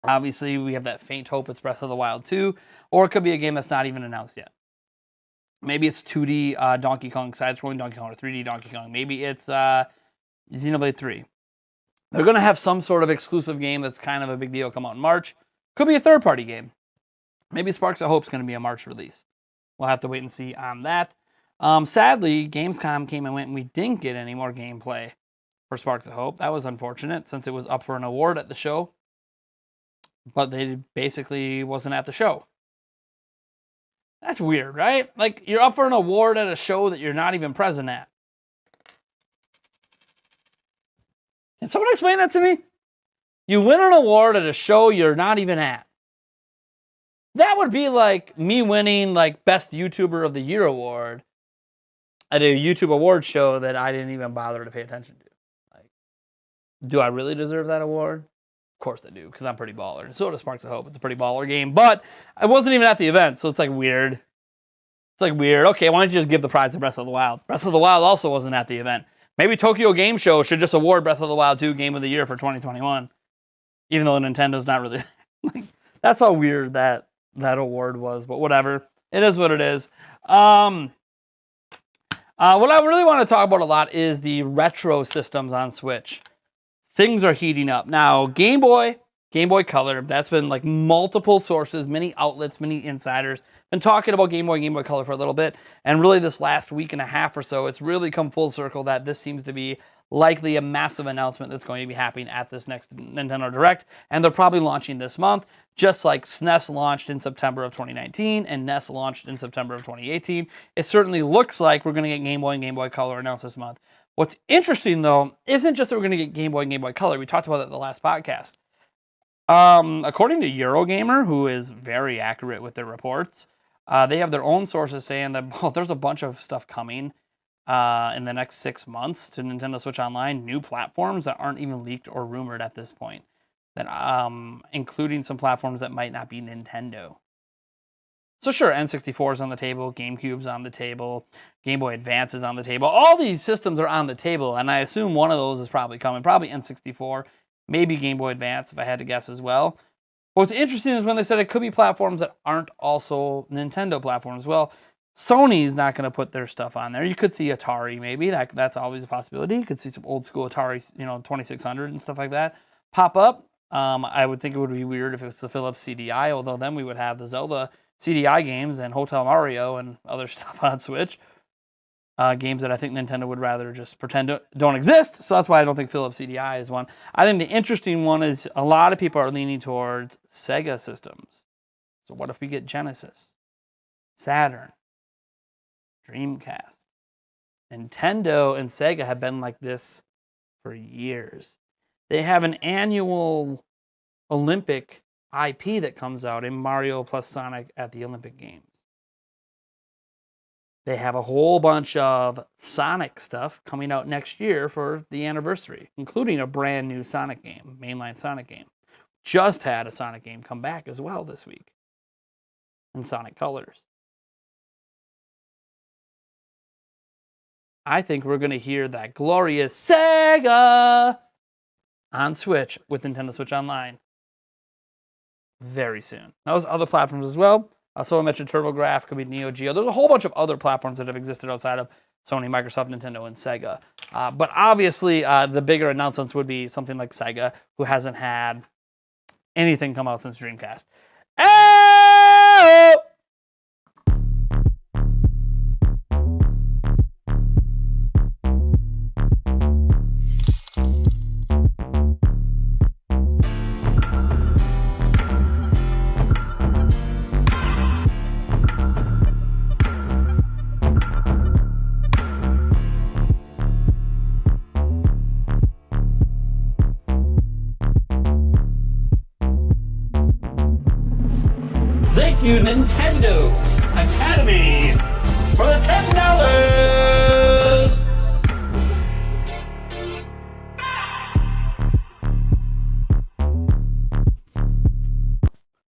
Obviously, we have that faint hope it's Breath of the Wild 2. Or it could be a game that's not even announced yet. Maybe it's 2D Donkey Kong, side-scrolling Donkey Kong, or 3D Donkey Kong. Maybe it's Xenoblade 3. They're going to have some sort of exclusive game that's kind of a big deal come out in March. Could be a third-party game. Maybe Sparks of Hope's going to be a March release. We'll have to wait and see on that. Sadly, Gamescom came and went, and we didn't get any more gameplay for Sparks of Hope. That was unfortunate, since it was up for an award at the show. But they basically wasn't at the show. That's weird, right? Like, you're up for an award at a show that you're not even present at. Can someone explain that to me? You win an award at a show you're not even at. That would be like me winning like Best YouTuber of the Year award at a YouTube award show that I didn't even bother to pay attention to. Like, do I really deserve that award? Of course I do, because I'm pretty baller. And so does Sparks of Hope. It's a pretty baller game, but I wasn't even at the event, so it's like weird. It's like weird. Okay, why don't you just give the prize to Breath of the Wild? Breath of the Wild also wasn't at the event. Maybe Tokyo Game Show should just award Breath of the Wild 2 Game of the Year for 2021. Even though Nintendo's not really... like, that's how weird that award was, but whatever. It is what it is. What I really want to talk about a lot is the retro systems on Switch. Things are heating up. Now, Game Boy Color, that's been like multiple sources, many outlets, many insiders, been talking about Game Boy Color for a little bit, and really this last week and a half or so, it's really come full circle that this seems to be likely a massive announcement that's going to be happening at this next Nintendo Direct, and they're probably launching this month, just like SNES launched in September of 2019 and NES launched in September of 2018. It certainly looks like we're going to get Game Boy and Game Boy Color announced this month. What's interesting, though, isn't just that we're going to get Game Boy and Game Boy Color. We talked about that in the last podcast. According to Eurogamer, who is very accurate with their reports, they have their own sources saying that there's a bunch of stuff coming in the next 6 months to Nintendo Switch Online, new platforms that aren't even leaked or rumored at this point, that including some platforms that might not be Nintendo. So sure, N64 is on the table, GameCube's on the table, Game Boy Advance is on the table. All these systems are on the table, and I assume one of those is probably coming, probably N64, maybe Game Boy Advance, if I had to guess as well. What's interesting is when they said it could be platforms that aren't also Nintendo platforms. Well, Sony's not going to put their stuff on there. You could see Atari, maybe. That's always a possibility. You could see some old school Atari, 2600 and stuff like that pop up. I would think it would be weird if it was the Philips CDI, although then we would have the Zelda CDI games and Hotel Mario and other stuff on Switch. Games that I think Nintendo would rather just pretend don't exist. So that's why I don't think Philips CDI is one. I think the interesting one is a lot of people are leaning towards Sega systems. So what if we get Genesis, Saturn, Dreamcast? Nintendo and Sega have been like this for years. They have an annual Olympic IP that comes out in Mario plus Sonic at the Olympic Games. They have a whole bunch of Sonic stuff coming out next year for the anniversary, including a brand new Sonic game, mainline Sonic game. Just had a Sonic game come back as well this week in Sonic Colors. I think we're going to hear that glorious Sega on Switch with Nintendo Switch Online very soon. Now, there's other platforms as well. So I mentioned TurboGrafx, could be Neo Geo. There's a whole bunch of other platforms that have existed outside of Sony, Microsoft, Nintendo, and Sega. But obviously, the bigger announcements would be something like Sega, who hasn't had anything come out since Dreamcast. Oh! Thank you, Nintendo Academy, for the $10.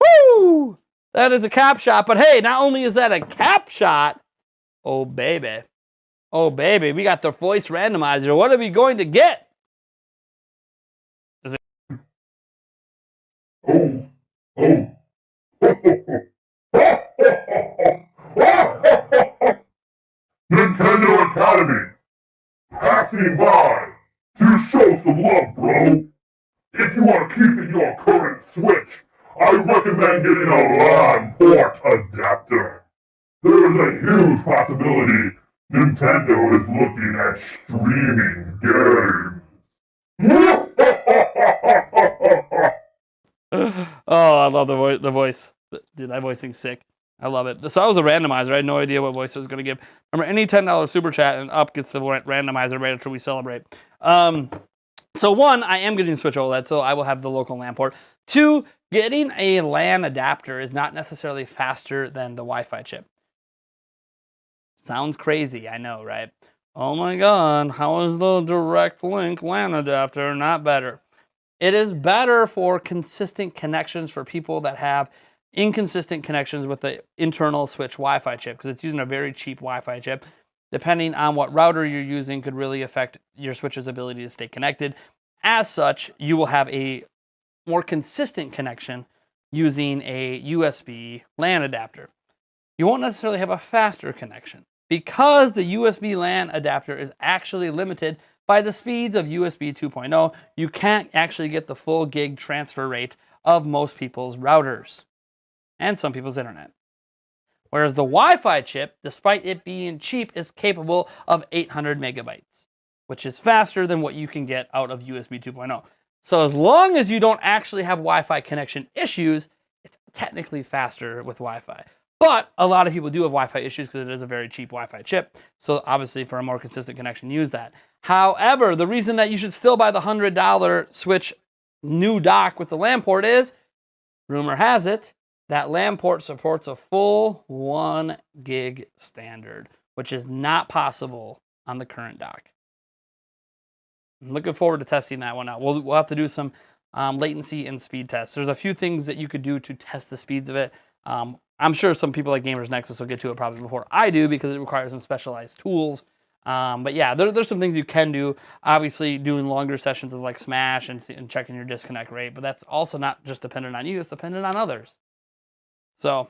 Woo! That is a cap shot, but hey, not only is that a cap shot, oh baby, we got the voice randomizer. What are we going to get? Is it? Nintendo Academy, passing by to show some love, bro. If you want to keep in your current Switch, I recommend getting a LAN port adapter. There is a huge possibility Nintendo is looking at streaming games. Oh, I love the voice. Dude, that voice thing's sick. I love it. So I was a randomizer. I had no idea what voice I was going to give. Remember, any $10 super chat and up gets the randomizer right after we celebrate. So one, I am getting a Switch OLED, so I will have the local LAN port. Two, getting a LAN adapter is not necessarily faster than the Wi-Fi chip. Sounds crazy, I know, right? Oh my God, how is the direct link LAN adapter not better? It is better for consistent connections for people that have inconsistent connections with the internal Switch Wi-Fi chip, because it's using a very cheap Wi-Fi chip. Depending on what router you're using could really affect your Switch's ability to stay connected. As such, you will have a more consistent connection using a USB LAN adapter. You won't necessarily have a faster connection because the USB LAN adapter is actually limited by the speeds of USB 2.0. You can't actually get the full gig transfer rate of most people's routers and some people's internet. Whereas the Wi-Fi chip, despite it being cheap, is capable of 800 megabytes, which is faster than what you can get out of USB 2.0. So as long as you don't actually have Wi-Fi connection issues, it's technically faster with Wi-Fi. But a lot of people do have Wi-Fi issues because it is a very cheap Wi-Fi chip. So obviously for a more consistent connection, use that. However, the reason that you should still buy the $100 Switch new dock with the LAN port is, rumor has it, that LAN port supports a full 1 gig standard, which is not possible on the current dock. I'm looking forward to testing that one out. We'll have to do some latency and speed tests. There's a few things that you could do to test the speeds of it. I'm sure some people like Gamers Nexus will get to it probably before I do because it requires some specialized tools. But yeah, there's some things you can do. Obviously, doing longer sessions of like Smash and checking your disconnect rate, but that's also not just dependent on you; it's dependent on others. So,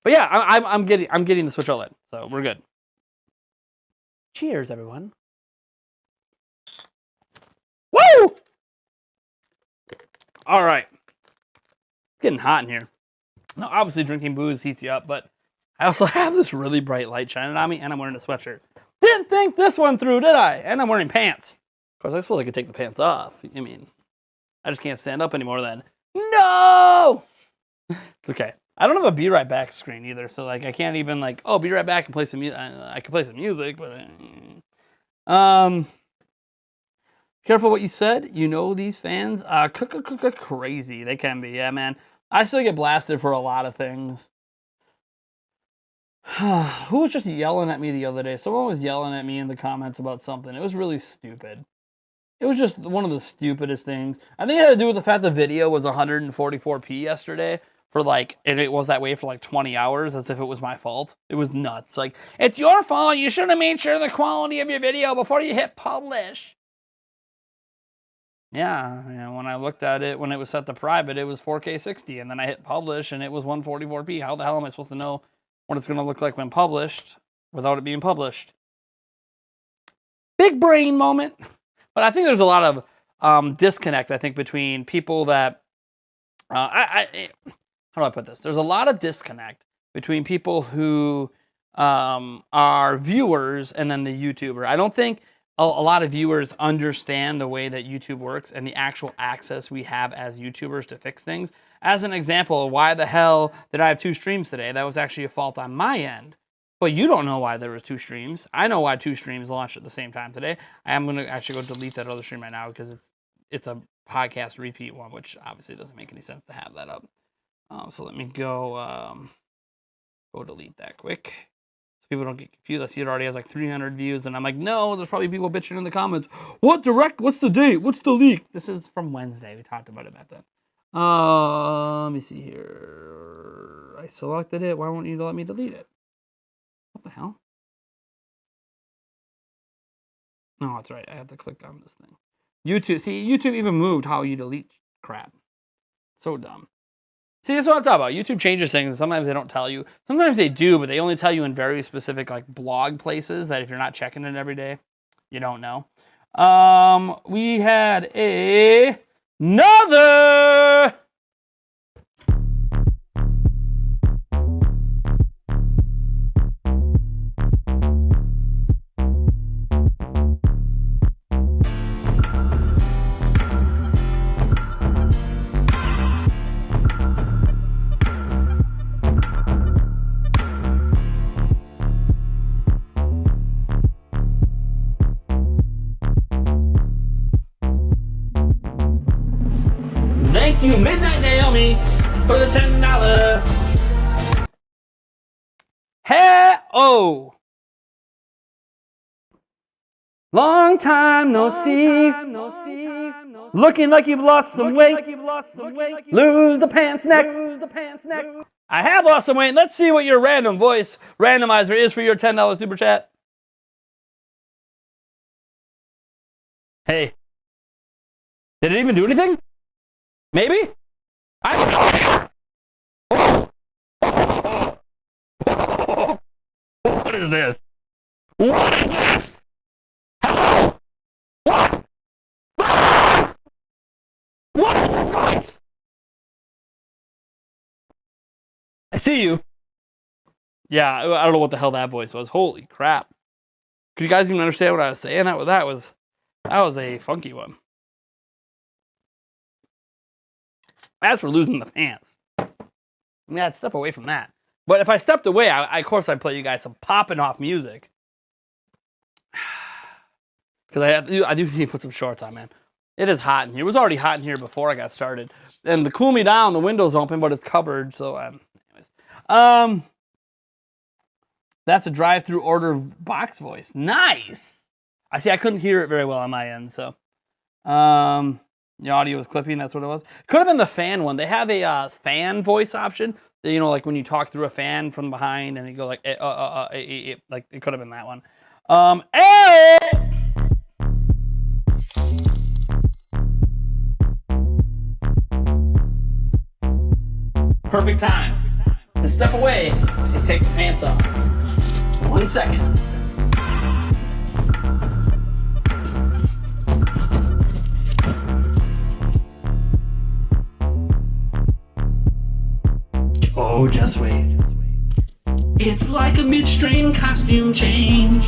but yeah, I'm getting the Switch OLED, so we're good. Cheers, everyone. Woo! All right, it's getting hot in here. Now, obviously, drinking booze heats you up, but I also have this really bright light shining on me, and I'm wearing a sweatshirt. Didn't think this one through, did I? And I'm wearing pants. Of course, I suppose I could take the pants off. I mean, I just can't stand up anymore then. No! It's okay. I don't have a Be Right Back screen either, so like I can't even like, oh, be right back and play some music. I can play some music, but careful what you said. You know these fans crazy. They can be, yeah, man. I still get blasted for a lot of things. Who was just yelling at me the other day? Someone was yelling at me in the comments about something. It was really stupid. It was just one of the stupidest things. I think it had to do with the fact the video was 144p yesterday for like, and it was that way for like 20 hours as if it was my fault. It was nuts. Like, it's your fault. You should have made sure the quality of your video before you hit publish. Yeah, when I looked at it, when it was set to private, it was 4K 60, and then I hit publish, and it was 144p. How the hell am I supposed to know what it's going to look like when published without it being published? Big brain moment. But I think there's a lot of disconnect, I think, between people that... how do I put this? There's a lot of disconnect between people who are viewers and then the YouTuber. I don't think a lot of viewers understand the way that YouTube works and the actual access we have as YouTubers to fix things. As an example, why the hell did I have 2 streams today? That was actually a fault on my end. But you don't know why there was 2 streams. I know why 2 streams launched at the same time today. I am going to actually go delete that other stream right now because it's a podcast repeat one, which obviously doesn't make any sense to have that up. So let me go delete that quick. So people don't get confused. I see it already has like 300 views, and I'm like, no, there's probably people bitching in the comments. What's the date? What's the leak? This is from Wednesday. We talked about it back then. Let me see here. I selected it. Why won't you let me delete it? What the hell? No, that's right. I have to click on this thing. YouTube. See, YouTube even moved how you delete crap. So dumb. See, that's what I'm talking about. YouTube changes things, and sometimes they don't tell you. Sometimes they do, but they only tell you in very specific like blog places that if you're not checking it every day, you don't know. We had another. Thank you, Midnight Naomi, for the $10. Hey-oh! Long time no see. Looking like you've lost some weight. Lose the pants neck. I have lost some weight. Let's see what your random voice randomizer is for your $10 super chat. Hey. Did it even do anything? Maybe? What is this? What is this? Hello? What? What is this voice? I see you. Yeah, I don't know what the hell that voice was. Holy crap. Could you guys even understand what I was saying? That was a funky one. As for losing the pants, yeah, I'd step away from that. But if I stepped away, of course I'd play you guys some popping off music. Because I do need to put some shorts on, man. It is hot in here. It was already hot in here before I got started. And to cool me down, the window's open, but it's covered. So, anyways. That's a drive-through order box voice. Nice! I couldn't hear it very well on my end, so. The audio was clipping, that's what it was. Could have been the fan one. They have a fan voice option. You know, like when you talk through a fan from behind and you go like, like it could have been that one. Perfect time to step away and take the pants off. 1 second. Oh, just wait. It's like a midstream costume change.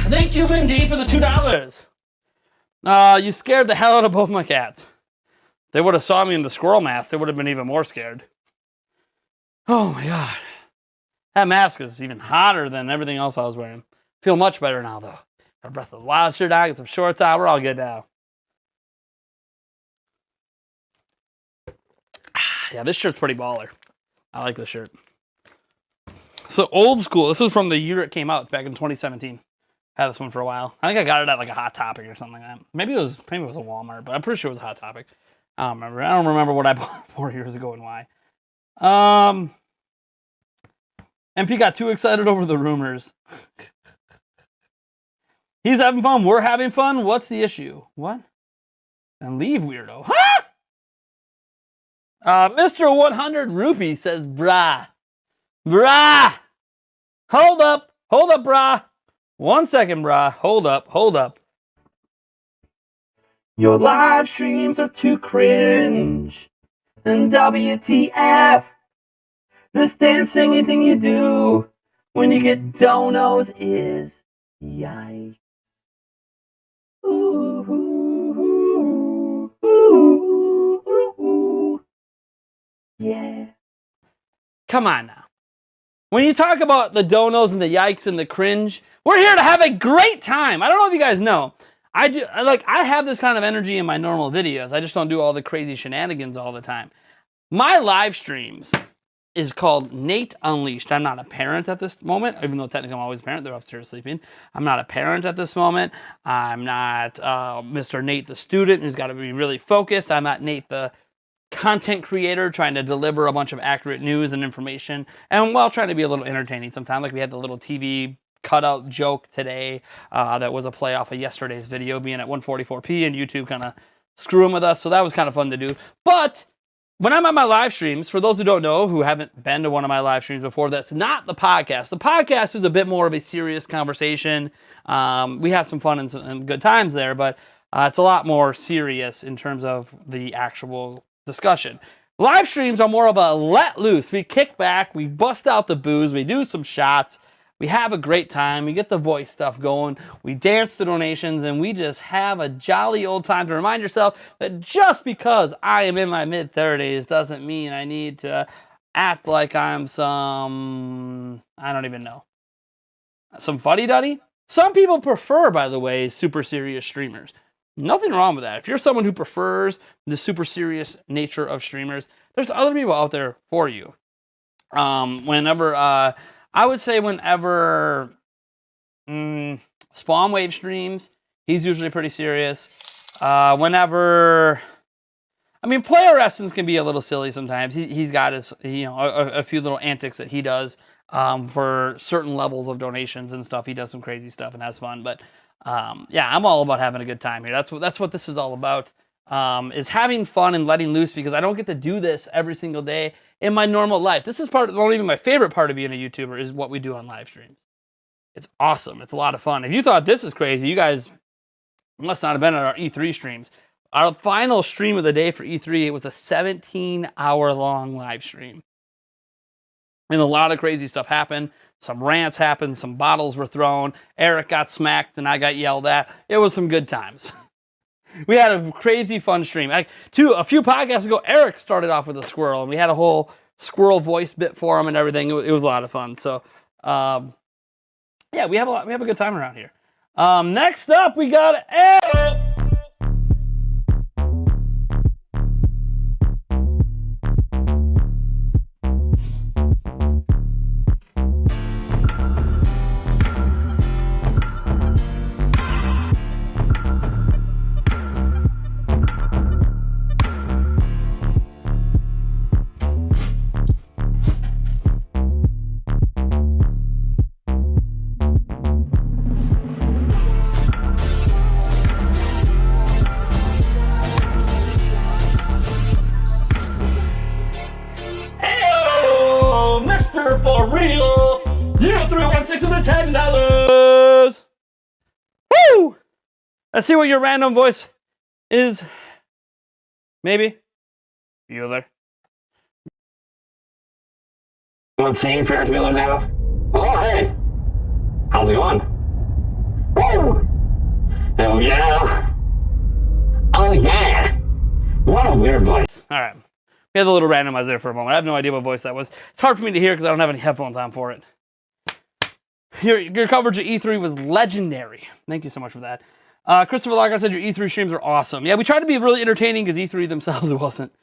Thank you, Lindy, for the $2. You scared the hell out of both my cats. They would have saw me in the squirrel mask, they would have been even more scared. Oh my god. That mask is even hotter than everything else I was wearing. Feel much better now, though. Got a Breath of the Wild shirt on, get some shorts on, we're all good now. Yeah, this shirt's pretty baller. I like this shirt. So old school. This was from the year it came out, back in 2017. Had this one for a while. I think I got it at like a Hot Topic or something like that. Maybe it was a Walmart, but I'm pretty sure it was a Hot Topic. I don't remember. I don't remember what I bought 4 years ago and why. MP got too excited over the rumors. He's having fun. We're having fun. What's the issue? What? And leave, weirdo. Huh? Mr. 100 Rupee says, brah. Brah. Hold up, brah. 1 second, brah. Hold up. Your live streams are too cringe. And WTF. This dance singing thing you do when you get donos is yikes. Ooh, ooh, ooh, ooh, ooh. Yeah. Come on now. When you talk about the donos and the yikes and the cringe, we're here to have a great time. I don't know if you guys know. I have this kind of energy in my normal videos. I just don't do all the crazy shenanigans all the time. My live streams is called Nate Unleashed. I'm not a parent at this moment, even though technically I'm always a parent. They're upstairs sleeping. I'm not a parent at this moment. I'm not Mr. Nate the student who's got to be really focused. I'm not Nate the content creator trying to deliver a bunch of accurate news and information, and while trying to be a little entertaining sometimes. Like we had the little TV cutout joke today that was a play off of yesterday's video being at 144p and YouTube kind of screwing with us, so that was kind of fun to do. But when I'm on my live streams, for those who don't know, who haven't been to one of my live streams before, that's not the podcast. The podcast is a bit more of a serious conversation. We have some fun and good times there, but it's a lot more serious in terms of the actual discussion. Live streams are more of a let loose. We kick back, we bust out the booze, we do some shots, we have a great time, we get the voice stuff going, we dance to donations, and we just have a jolly old time to remind yourself that just because I am in my mid-30s doesn't mean I need to act like I'm some, I don't even know, some fuddy-duddy. Some people prefer, by the way, super serious streamers. Nothing wrong with that. If you're someone who prefers the super serious nature of streamers, there's other people out there for you. I would say whenever Spawn Wave streams, he's usually pretty serious. Player Essence can be a little silly sometimes. He's got his, a few little antics that he does for certain levels of donations and stuff. He does some crazy stuff and has fun, but I'm all about having a good time here. That's what this is all about, is having fun and letting loose, because I don't get to do this every single day in my normal life. This is not even my favorite part of being a YouTuber, is what we do on live streams. It's awesome. It's a lot of fun. If you thought this is crazy, you guys must not have been at our E3 streams. Our final stream of the day for E3, it was a 17-hour-long live stream. And a lot of crazy stuff happened. Some rants happened. Some bottles were thrown. Eric got smacked and I got yelled at. It was some good times. We had a crazy fun stream. A few podcasts ago, Eric started off with a squirrel, and we had a whole squirrel voice bit for him and everything. It was a lot of fun. So, we have a good time around here. Next up, we got Eric. For real, 0316 with the $10. Woo! Let's see what your random voice is. Maybe Bueller. You want to sing Ferris Bueller now? Oh, hey! How's it going? Woo! Oh, yeah! Oh, yeah! What a weird voice. All right. We had a little randomizer there for a moment. I have no idea what voice that was. It's hard for me to hear because I don't have any headphones on for it. Your coverage of E3 was legendary. Thank you so much for that. Christopher Locker said your E3 streams are awesome. Yeah, we tried to be really entertaining because E3 themselves wasn't.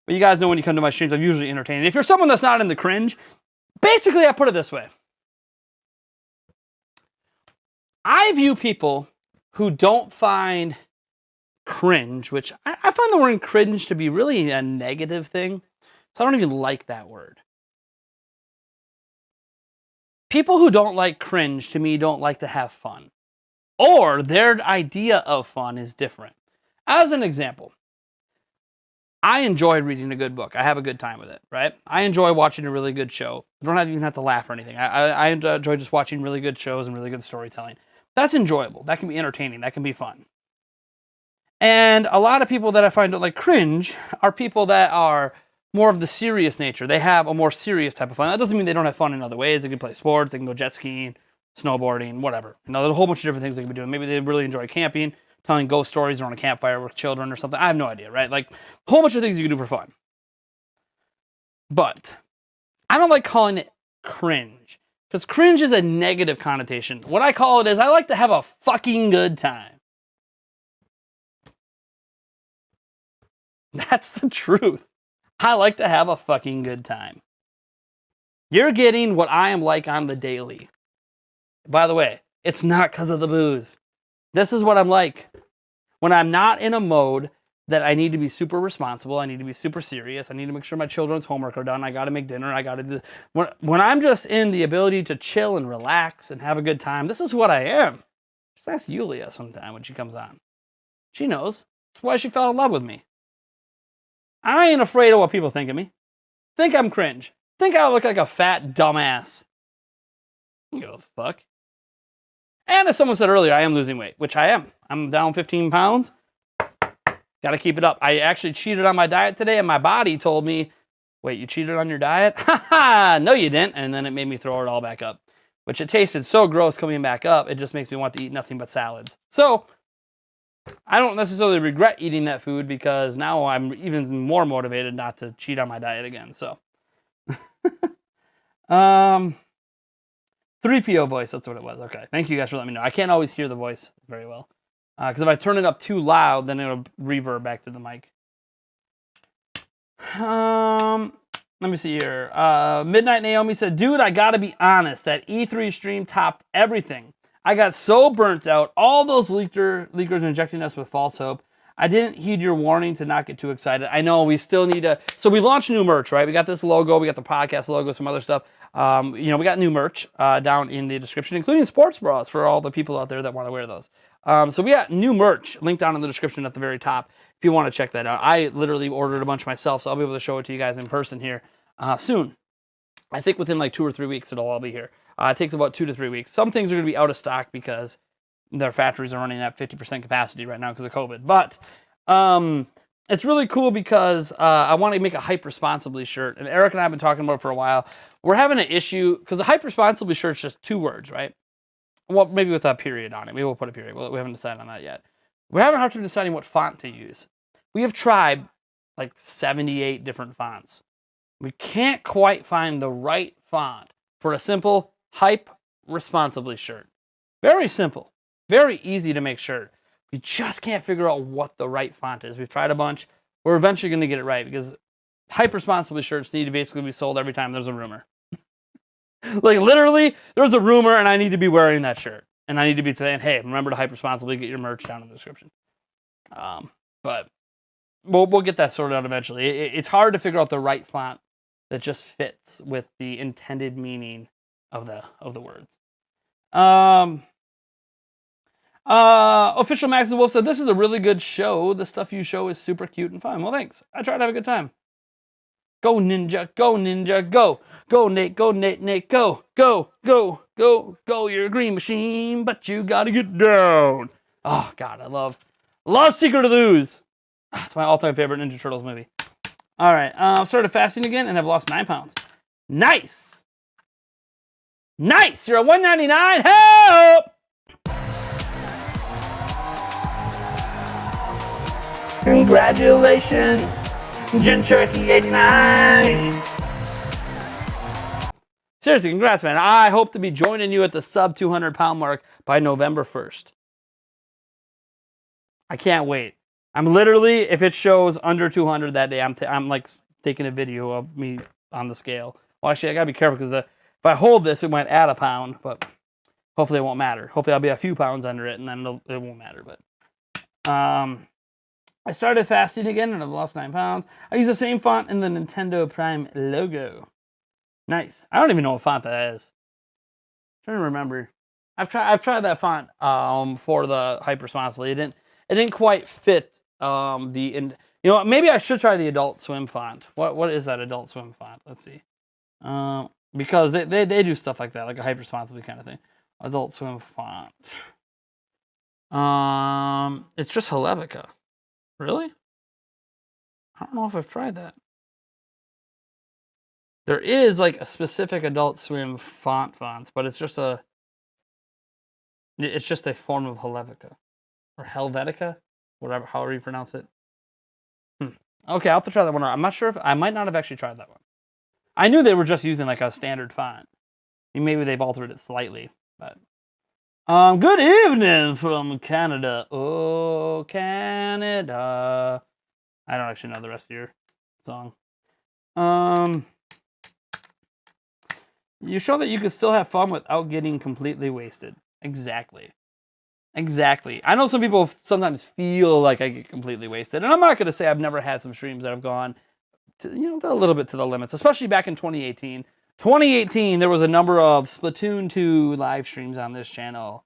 But you guys know when you come to my streams, I'm usually entertaining. If you're someone that's not in the cringe, basically I put it this way. I view people who don't find cringe, which I find the word cringe to be really a negative thing. So I don't even like that word. People who don't like cringe, to me, don't like to have fun. Or their idea of fun is different. As an example, I enjoy reading a good book. I have a good time with it, right? I enjoy watching a really good show. I don't even have to laugh or anything. I enjoy just watching really good shows and really good storytelling. That's enjoyable. That can be entertaining. That can be fun. And a lot of people that I find don't like cringe are people that are more of the serious nature. They have a more serious type of fun. That doesn't mean they don't have fun in other ways. They can play sports. They can go jet skiing, snowboarding, whatever. You know, there's a whole bunch of different things they can be doing. Maybe they really enjoy camping, telling ghost stories around a campfire with children or something. I have no idea, right? Like, a whole bunch of things you can do for fun. But I don't like calling it cringe, because cringe is a negative connotation. What I call it is I like to have a fucking good time. That's the truth. I like to have a fucking good time. You're getting what I am like on the daily. By the way, it's not because of the booze. This is what I'm like. When I'm not in a mode that I need to be super responsible, I need to be super serious, I need to make sure my children's homework are done, I got to make dinner, I got to do... When I'm just in the ability to chill and relax and have a good time, this is what I am. Just ask Yulia sometime when she comes on. She knows. That's why she fell in love with me. I ain't afraid of what people think of me. Think I'm cringe. Think I look like a fat dumbass. I don't give a fuck. And as someone said earlier, I am losing weight, which I am. I'm down 15 pounds. Got to keep it up. I actually cheated on my diet today, and my body told me, wait, you cheated on your diet? Ha ha! No, you didn't. And then it made me throw it all back up, which it tasted so gross coming back up, it just makes me want to eat nothing but salads. So I don't necessarily regret eating that food, because now I'm even more motivated not to cheat on my diet again. So, 3PO voice, that's what it was. Okay, thank you guys for letting me know. I can't always hear the voice very well, because if I turn it up too loud, then it'll reverb back through the mic. Let me see here. Midnight Naomi said, dude, I gotta be honest, that E3 stream topped everything. I got so burnt out. All those leakers injecting us with false hope. I didn't heed your warning to not get too excited. I know we still need to... So we launched new merch, right? We got this logo. We got the podcast logo, some other stuff. We got new merch down in the description, including sports bras for all the people out there that want to wear those. So we got new merch linked down in the description at the very top if you want to check that out. I literally ordered a bunch myself, so I'll be able to show it to you guys in person here soon. I think within like 2 or 3 weeks it'll all be here. It takes about 2 to 3 weeks. Some things are going to be out of stock because their factories are running at 50% capacity right now because of COVID. But it's really cool because I want to make a Hype Responsibly shirt. And Eric and I have been talking about it for a while. We're having an issue because the Hype Responsibly shirt is just 2 words, right? Well, maybe with a period on it. Maybe we'll put a period. We haven't decided on that yet. We're having a hard time deciding what font to use. We have tried like 78 different fonts. We can't quite find the right font for a simple Hype Responsibly shirt. Very simple. Very easy to make shirt. We just can't figure out what the right font is. We've tried a bunch. We're eventually going to get it right because Hype Responsibly shirts need to basically be sold every time there's a rumor. Like literally, there's a rumor and I need to be wearing that shirt. And I need to be saying, hey, remember to Hype Responsibly, get your merch down in the description. But we'll get that sorted out eventually. It's hard to figure out the right font that just fits with the intended meaning of the words. Official Max the Wolf said, this is a really good show. The stuff you show is super cute and fun. Well, thanks. I try to have a good time. Go Ninja, go Ninja, go. Go Nate, go Nate, Nate, go. Go, go, go, go. You're a green machine, but you gotta get down. Oh, God, I love Secret of the Ooze. It's my all-time favorite Ninja Turtles movie. All right, I've started fasting again and have lost 9 pounds. Nice. Nice. You're at 199. Help! Congratulations, Gin Turkey 89. Seriously, congrats, man. I hope to be joining you at the sub 200 pound mark by November 1st. I can't wait. I'm literally, if it shows under 200 that day, I'm like taking a video of me on the scale. Well, actually, I gotta be careful because if I hold this, it might add a pound, but Hopefully it won't matter. Hopefully I'll be a few pounds under it, and then it won't matter. But I started fasting again, and I've lost 9 pounds. I use the same font in the Nintendo Prime logo. Nice. I don't even know what font that is. I'm trying to remember. I've tried that font for the Hypersponsibility. It didn't quite fit you know what, maybe I should try the Adult Swim font. What is that Adult Swim font? Let's see. Because they do stuff like that, like a Hypersponsibility kind of thing. Adult Swim font. It's just Helvetica. Really? I don't know if I've tried that. There is like a specific Adult Swim fonts, but it's just a form of Helvetica or Helvetica, however you pronounce it. Okay, I'll have to try that one out. I'm not sure if I might not have actually tried that one. I knew they were just using like a standard font. Maybe they've altered it slightly, but good evening from Canada. Oh, Canada. I don't actually know the rest of your song. You show that you can still have fun without getting completely wasted. Exactly. I know some people sometimes feel like I get completely wasted, and I'm not going to say I've never had some streams that have gone to, a little bit to the limits, especially back in 2018. 2018, there was a number of Splatoon 2 live streams on this channel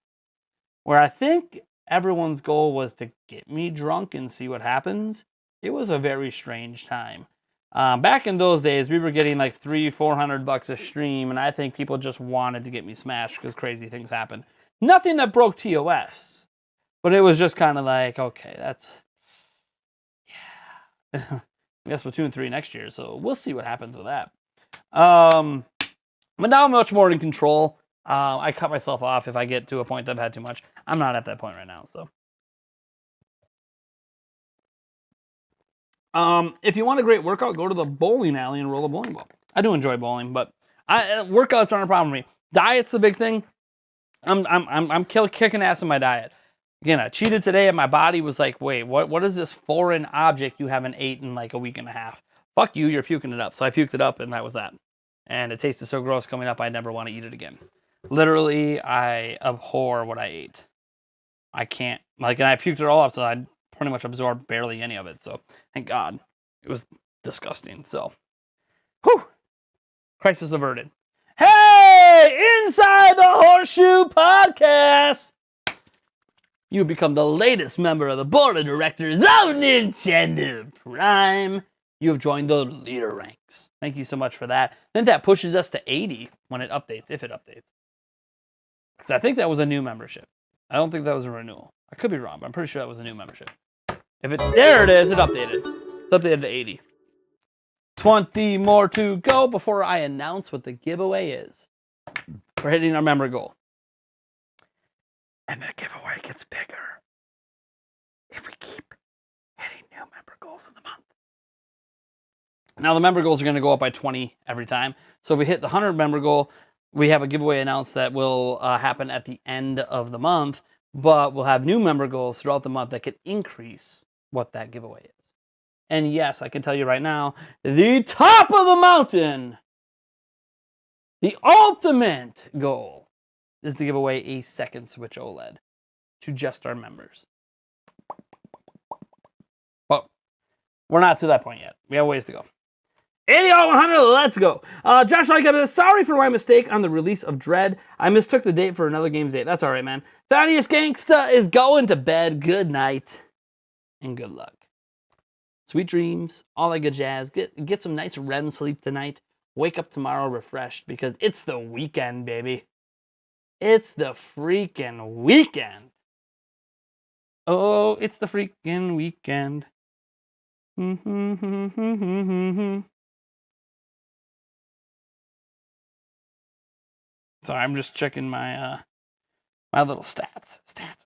where I think everyone's goal was to get me drunk and see what happens. It was a very strange time. Back in those days, we were getting like $300-400 a stream, and I think people just wanted to get me smashed because crazy things happened. Nothing that broke TOS, but it was just kind of like, okay, that's, yeah. I guess Splatoon 3 next year, so we'll see what happens with that. But now I'm much more in control. I cut myself off if I get to a point that I've had too much. I'm not at that point right now, so. If you want a great workout, go to the bowling alley and roll a bowling ball. I do enjoy bowling, but workouts aren't a problem for me. Diet's the big thing. I'm kicking ass in my diet. Again, I cheated today and my body was like, wait, what is this foreign object you haven't ate in like a week and a half? Fuck you, you're puking it up. So I puked it up and that was that. And it tasted so gross coming up, I never want to eat it again. Literally, I abhor what I ate. I can't, and I puked it all up, so I pretty much absorbed barely any of it. So thank God. It was disgusting. So, whew, crisis averted. Hey, inside the Horseshoe Podcast, you become the latest member of the board of directors of Nintendo Prime. You have joined the leader ranks. Thank you so much for that. Then that pushes us to 80 when it updates, if it updates. Because I think that was a new membership. I don't think that was a renewal. I could be wrong, but I'm pretty sure that was a new membership. There it is, it updated. It's updated to 80. 20 more to go before I announce what the giveaway is for hitting our member goal. And the giveaway gets bigger if we keep hitting new member goals in the month. Now the member goals are going to go up by 20 every time. So if we hit the 100 member goal, we have a giveaway announced that will happen at the end of the month, but we'll have new member goals throughout the month that could increase what that giveaway is. And yes, I can tell you right now, the top of the mountain, the ultimate goal, is to give away a second Switch OLED to just our members. But we're not to that point yet. We have ways to go. 80 out of 100, let's go. Josh Lycka, sorry for my mistake on the release of Dread. I mistook the date for another game's date. That's all right, man. Thaddeus Gangsta is going to bed. Good night and good luck. Sweet dreams, all that good jazz. Get some nice REM sleep tonight. Wake up tomorrow refreshed because it's the weekend, baby. It's the freaking weekend. Oh, it's the freaking weekend. Sorry, I'm just checking my my little stats. Stats.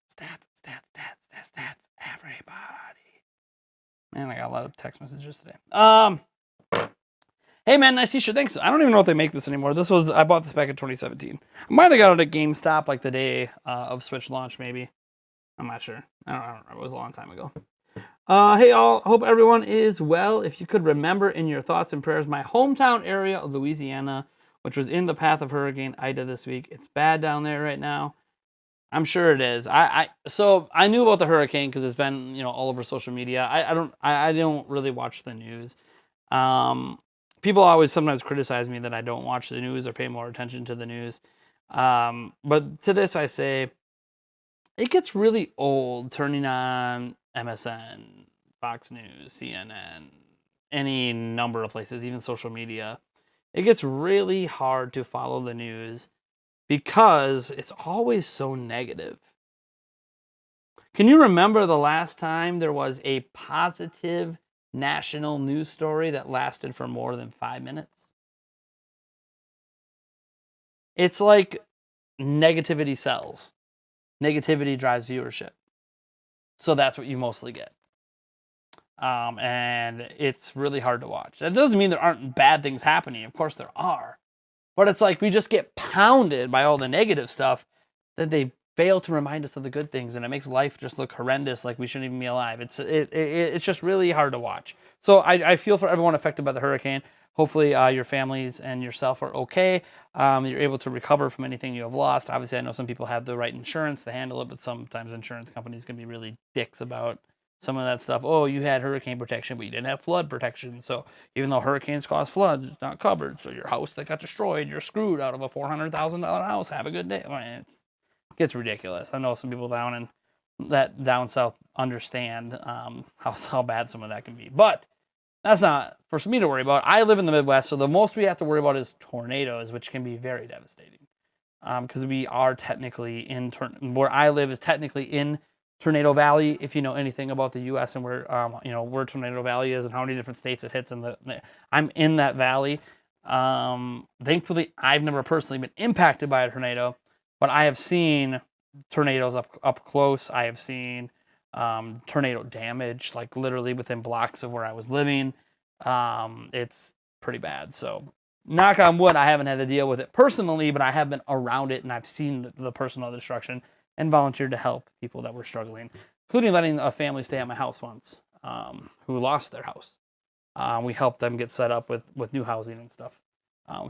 Everybody. Man, I got a lot of text messages today. Hey man, nice t-shirt. Thanks. I don't even know if they make this anymore. I bought this back in 2017. I might have got it at GameStop like the day of Switch launch, maybe. I'm not sure. I don't know. It was a long time ago. Hey all, hope everyone is well. If you could remember in your thoughts and prayers my hometown area of Louisiana, which was in the path of Hurricane Ida this week. It's bad down there right now. I'm sure it is. So I knew about the hurricane because it's been, all over social media. I don't really watch the news. People always sometimes criticize me that I don't watch the news or pay more attention to the news. But to this I say, it gets really old turning on MSN, Fox News, CNN, any number of places, even social media. It gets really hard to follow the news because it's always so negative. Can you remember the last time there was a positive national news story that lasted for more than 5 minutes? It's like negativity sells. Negativity drives viewership. So that's what you mostly get. And it's really hard to watch. That doesn't mean there aren't bad things happening. Of course there are. But it's like we just get pounded by all the negative stuff that they fail to remind us of the good things, and it makes life just look horrendous, like we shouldn't even be alive. It's just really hard to watch. So I feel for everyone affected by the hurricane. Hopefully your families and yourself are okay. You're able to recover from anything you have lost. Obviously, I know some people have the right insurance to handle it, but sometimes insurance companies can be really dicks about some of that stuff. Oh, you had hurricane protection, but you didn't have flood protection. So even though hurricanes cause floods, it's not covered. So your house that got destroyed, you're screwed out of a $400,000 house. Have a good day. It gets ridiculous. I know some people down south understand how bad some of that can be. But that's not for me to worry about. I live in the Midwest, so the most we have to worry about is tornadoes, which can be very devastating. Because we are technically where I live is technically in Tornado Valley. If you know anything about the U.S. and where where Tornado Valley is and how many different states it hits, I'm in that valley. Thankfully, I've never personally been impacted by a tornado, but I have seen tornadoes up close. I have seen tornado damage, like literally within blocks of where I was living. It's pretty bad. So knock on wood, I haven't had to deal with it personally, but I have been around it and I've seen the personal destruction and volunteered to help people that were struggling, including letting a family stay at my house once who lost their house. We helped them get set up with new housing and stuff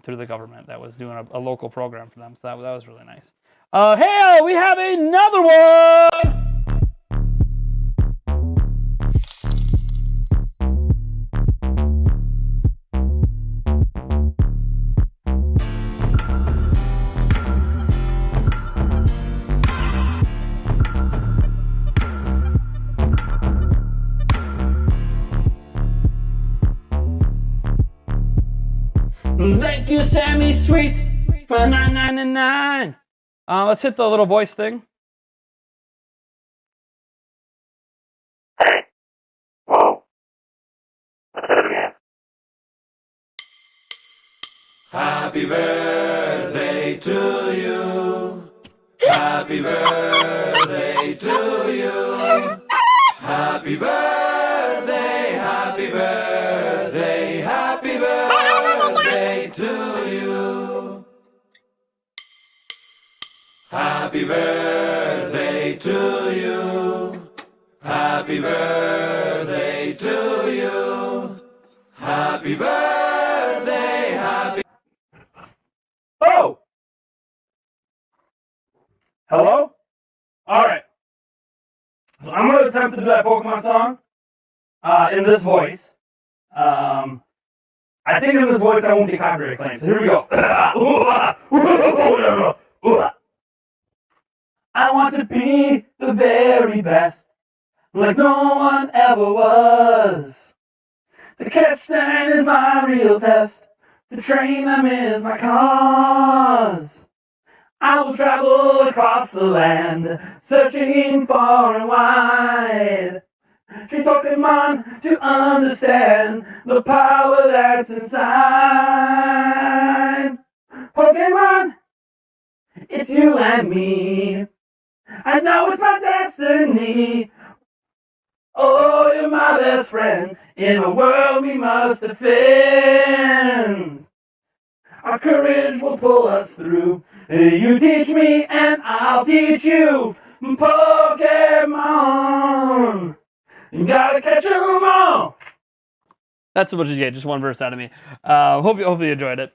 through the government that was doing a local program for them. So that was really nice. Hey, we have another one! Thank you, Sammy Sweet, for $9.99. Let's hit the little voice thing. Hey. Whoa. Let's do it again. Happy birthday to you. Happy birthday to you. Happy birthday, happy birthday, happy birthday to you. Happy birthday to you. Happy birthday to you. Happy birthday, happy. Oh! Hello? Alright. So I'm going to attempt to do that Pokemon song in this voice. I think in this voice I won't get copyright claims. So here we go. I want to be the very best, like no one ever was. To catch them is my real test. To train them is my cause. I will travel across the land, searching far and wide. Train Pokemon to understand the power that's inside. Pokemon, it's you and me. I know it's my destiny. Oh, you're my best friend in a world we must defend. Our courage will pull us through. You teach me and I'll teach you. Pokemon, you gotta catch 'em all. That's what you get. Just one verse out of me. Hopefully you enjoyed it.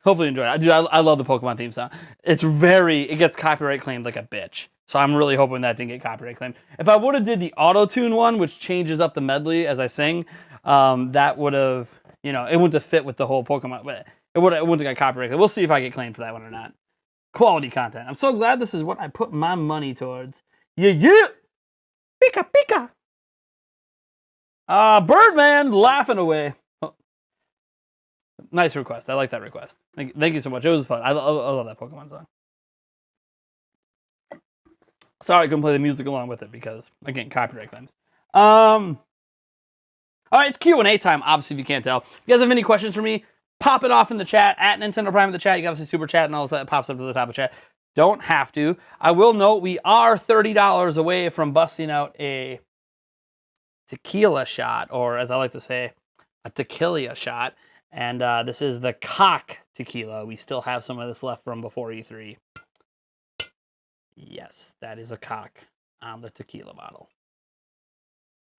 Hopefully you enjoy it. Dude, I love the Pokemon theme song. It gets copyright claimed like a bitch. So I'm really hoping that didn't get copyright claimed. If I would have did the auto-tune one, which changes up the medley as I sing, that would have, it wouldn't have fit with the whole Pokemon. But it wouldn't have got copyrighted. We'll see if I get claimed for that one or not. Quality content. I'm so glad this is what I put my money towards. Yeah. Pika, pika. Birdman laughing away. Oh. Nice request. I like that request. Thank you so much. It was fun. I love that Pokemon song. Sorry I couldn't play the music along with it because, again, copyright claims. All right, it's Q&A time, obviously, if you can't tell. If you guys have any questions for me, pop it off in the chat, at Nintendo Prime in the chat. You can obviously super chat and all that pops up to the top of the chat. Don't have to. I will note we are $30 away from busting out a tequila shot, or as I like to say, a tequila shot. And this is the Cock tequila. We still have some of this left from before E3. Yes, that is a cock on the tequila bottle.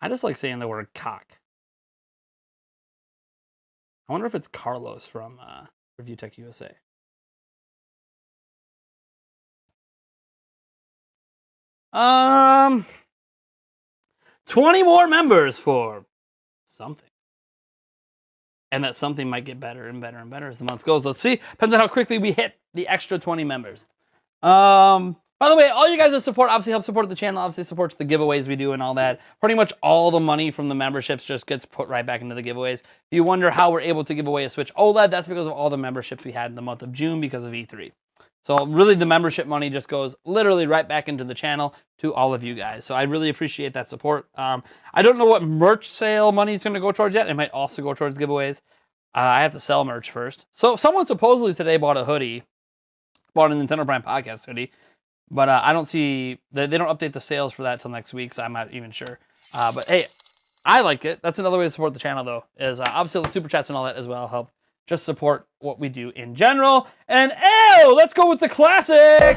I just like saying the word cock. I wonder if it's Carlos from Review Tech USA. Um, 20 more members for something. And that something might get better and better and better as the month goes. Let's see. Depends on how quickly we hit the extra 20 members. By the way, all you guys that support obviously help support the channel, obviously supports the giveaways we do and all that. Pretty much all the money from the memberships just gets put right back into the giveaways. If you wonder how we're able to give away a Switch OLED, that's because of all the memberships we had in the month of June because of E3. So really the membership money just goes literally right back into the channel to all of you guys. So I really appreciate that support. I don't know what merch sale money is going to go towards yet. It might also go towards giveaways. I have to sell merch first. So someone supposedly today bought a hoodie, bought a Nintendo Prime Podcast hoodie. But I don't see, they don't update the sales for that till next week, so I'm not even sure. But hey, I like it. That's another way to support the channel, though, is obviously the super chats and all that as well help just support what we do in general. And let's go with the classic!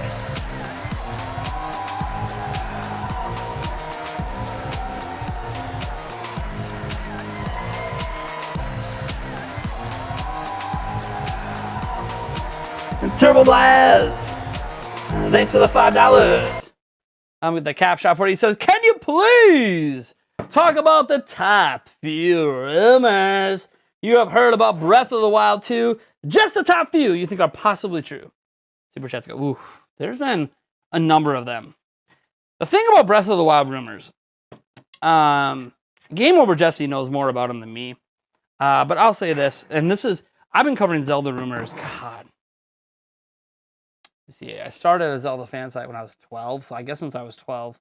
And Turbo Blast! Thanks for the $5. I'm with the cap shop where he says, can you please talk about the top few rumors you have heard about Breath of the Wild 2? Just the top few you think are possibly true. Super chats go, ooh, there's been a number of them. The thing about Breath of the Wild rumors, Game Over Jesse knows more about them than me. But I'll say this, and I've been covering Zelda rumors, God. See, I started a Zelda fan site when I was 12, so I guess since I was 12.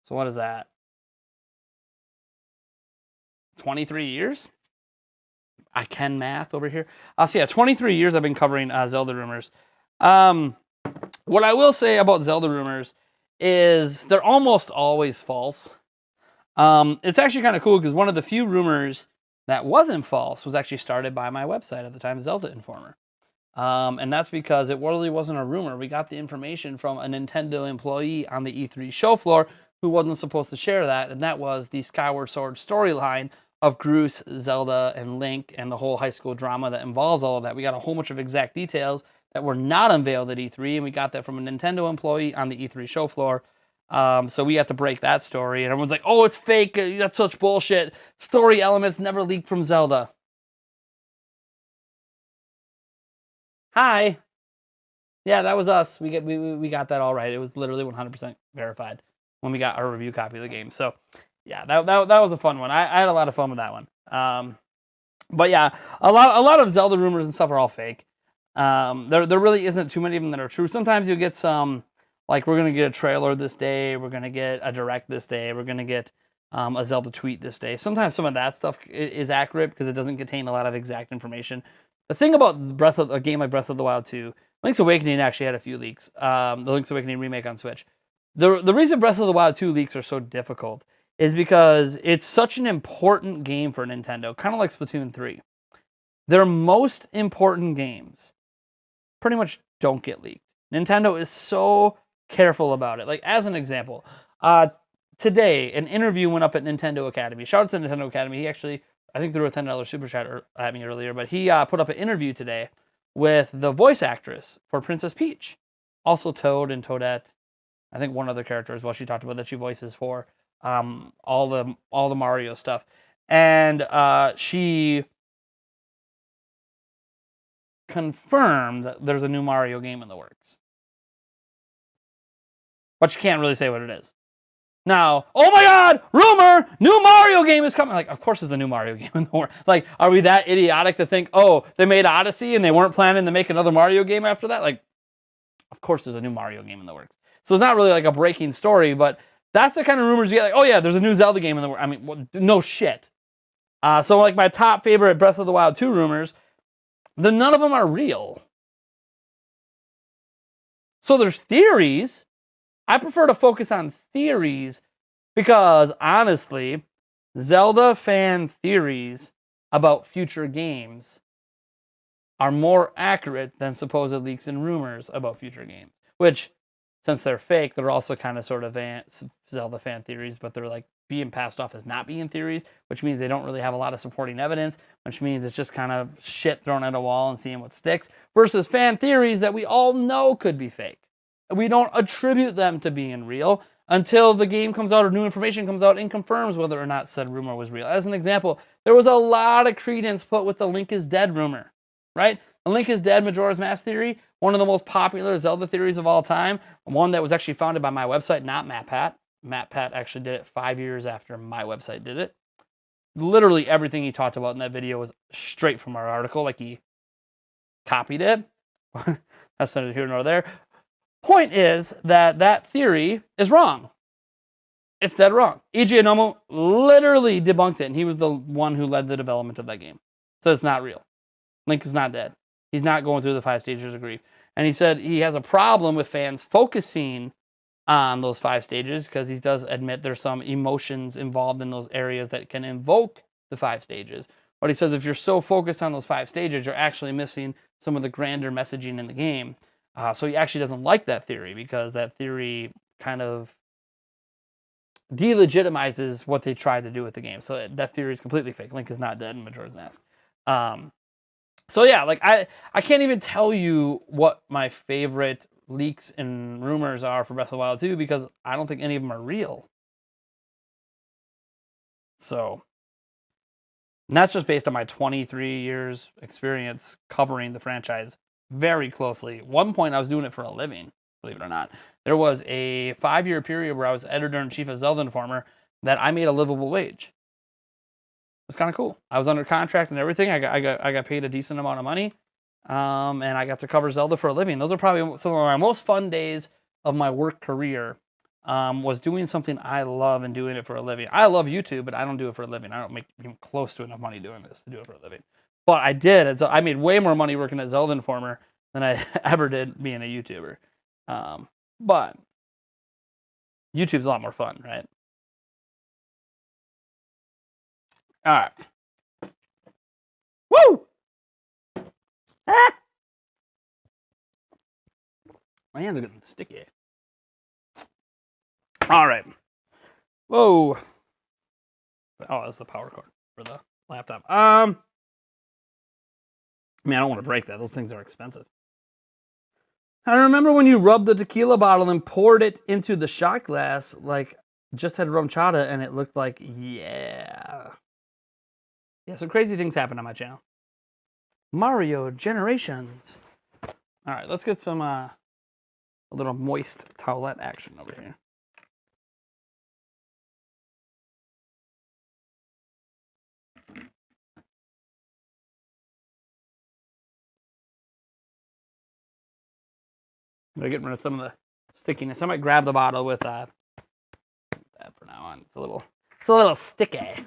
So what is that? 23 years? I can math over here. So yeah, 23 years I've been covering Zelda rumors. What I will say about Zelda rumors is they're almost always false. It's actually kind of cool because one of the few rumors that wasn't false was actually started by my website at the time, Zelda Informer. And that's because it really wasn't a rumor. We got the information from a Nintendo employee on the E3 show floor who wasn't supposed to share that, and that was the Skyward Sword storyline of Groose, Zelda, and Link, and the whole high school drama that involves all of that. We got a whole bunch of exact details that were not unveiled at E3, and we got that from a Nintendo employee on the E3 show floor. So we had to break that story, and everyone's like, oh, it's fake, that's such bullshit. Story elements never leaked from Zelda. Hi. Yeah, that was us. We got that all right. It was literally 100% verified when we got our review copy of the game. So, yeah, that was a fun one. I had a lot of fun with that one. But yeah, a lot of Zelda rumors and stuff are all fake. There really isn't too many of them that are true. Sometimes you get some, like, we're gonna get a trailer this day, we're gonna get a direct this day, we're gonna get a Zelda tweet this day. Sometimes some of that stuff is accurate because it doesn't contain a lot of exact information. The thing about a game like Breath of the Wild 2, Link's Awakening actually had a few leaks. The Link's Awakening remake on Switch. The reason Breath of the Wild 2 leaks are so difficult is because it's such an important game for Nintendo, kind of like Splatoon 3. Their most important games pretty much don't get leaked. Nintendo is so careful about it. Like, as an example, today, an interview went up at Nintendo Academy. Shout out to Nintendo Academy. He actually, I think, threw a $10 super chat at me earlier, but he put up an interview today with the voice actress for Princess Peach. Also Toad and Toadette. I think one other character as well she talked about that she voices for all the Mario stuff. And she confirmed that there's a new Mario game in the works. But you can't really say what it is. Now, oh my god, rumor, new Mario game is coming. Like, of course there's a new Mario game in the works. Like, are we that idiotic to think, oh, they made Odyssey and they weren't planning to make another Mario game after that? Like, of course there's a new Mario game in the works. So it's not really like a breaking story, but that's the kind of rumors you get. Like, oh yeah, there's a new Zelda game in the works. I mean, well, no shit. So like my top favorite Breath of the Wild 2 rumors, none of them are real. So there's theories. I prefer to focus on theories because honestly, Zelda fan theories about future games are more accurate than supposed leaks and rumors about future games. Which, since they're fake, they're also kind of sort of Zelda fan theories, but they're like being passed off as not being theories, which means they don't really have a lot of supporting evidence, which means it's just kind of shit thrown at a wall and seeing what sticks, versus fan theories that we all know could be fake. We don't attribute them to being real until the game comes out or new information comes out and confirms whether or not said rumor was real. As an example, there was a lot of credence put with the Link is Dead rumor, right? The Link is Dead Majora's Mask theory, one of the most popular Zelda theories of all time, one that was actually founded by my website, not MatPat. MatPat actually did it 5 years after my website did it. Literally everything he talked about in that video was straight from our article, like he copied it. That's neither here nor there. Point is that theory is wrong. It's dead wrong. Eiji Anomu literally debunked it, and he was the one who led the development of that game. So it's not real. Link is not dead. He's not going through the 5 stages of grief. And he said he has a problem with fans focusing on those 5 stages because he does admit there's some emotions involved in those areas that can invoke the 5 stages. But he says if you're so focused on those 5 stages, you're actually missing some of the grander messaging in the game. So he actually doesn't like that theory because that theory kind of delegitimizes what they tried to do with the game. So that theory is completely fake. Link is not dead in Majora's Mask. So yeah, like I can't even tell you what my favorite leaks and rumors are for Breath of the Wild 2 because I don't think any of them are real. So, and that's just based on my 23 years experience covering the franchise very closely. At one point I was doing it for a living, believe it or not. There was a 5-year period where I was editor-in-chief of Zelda Informer that I made a livable wage. It was kind of cool. I was under contract and everything. I got paid a decent amount of money, and I got to cover Zelda for a living. Those are probably some of my most fun days of my work career. Was doing something I love and doing it for a living. I love YouTube, but I don't do it for a living. I don't make even close to enough money doing this to do it for a living. But I did, and so I made way more money working at Zelda Informer than I ever did being a YouTuber. But YouTube's a lot more fun, right? All right. Woo! Ah! My hands are getting sticky. All right. Whoa. Oh, that's the power cord for the laptop. I mean, I don't want to break that. Those things are expensive. I remember when you rubbed the tequila bottle and poured it into the shot glass, like just had rum chata, and it looked like, yeah, some crazy things happen on my channel. Mario Generations. All right, let's get some a little moist towelette action over here. They're getting rid of some of the stickiness. I might grab the bottle with that for now on. It's a little sticky.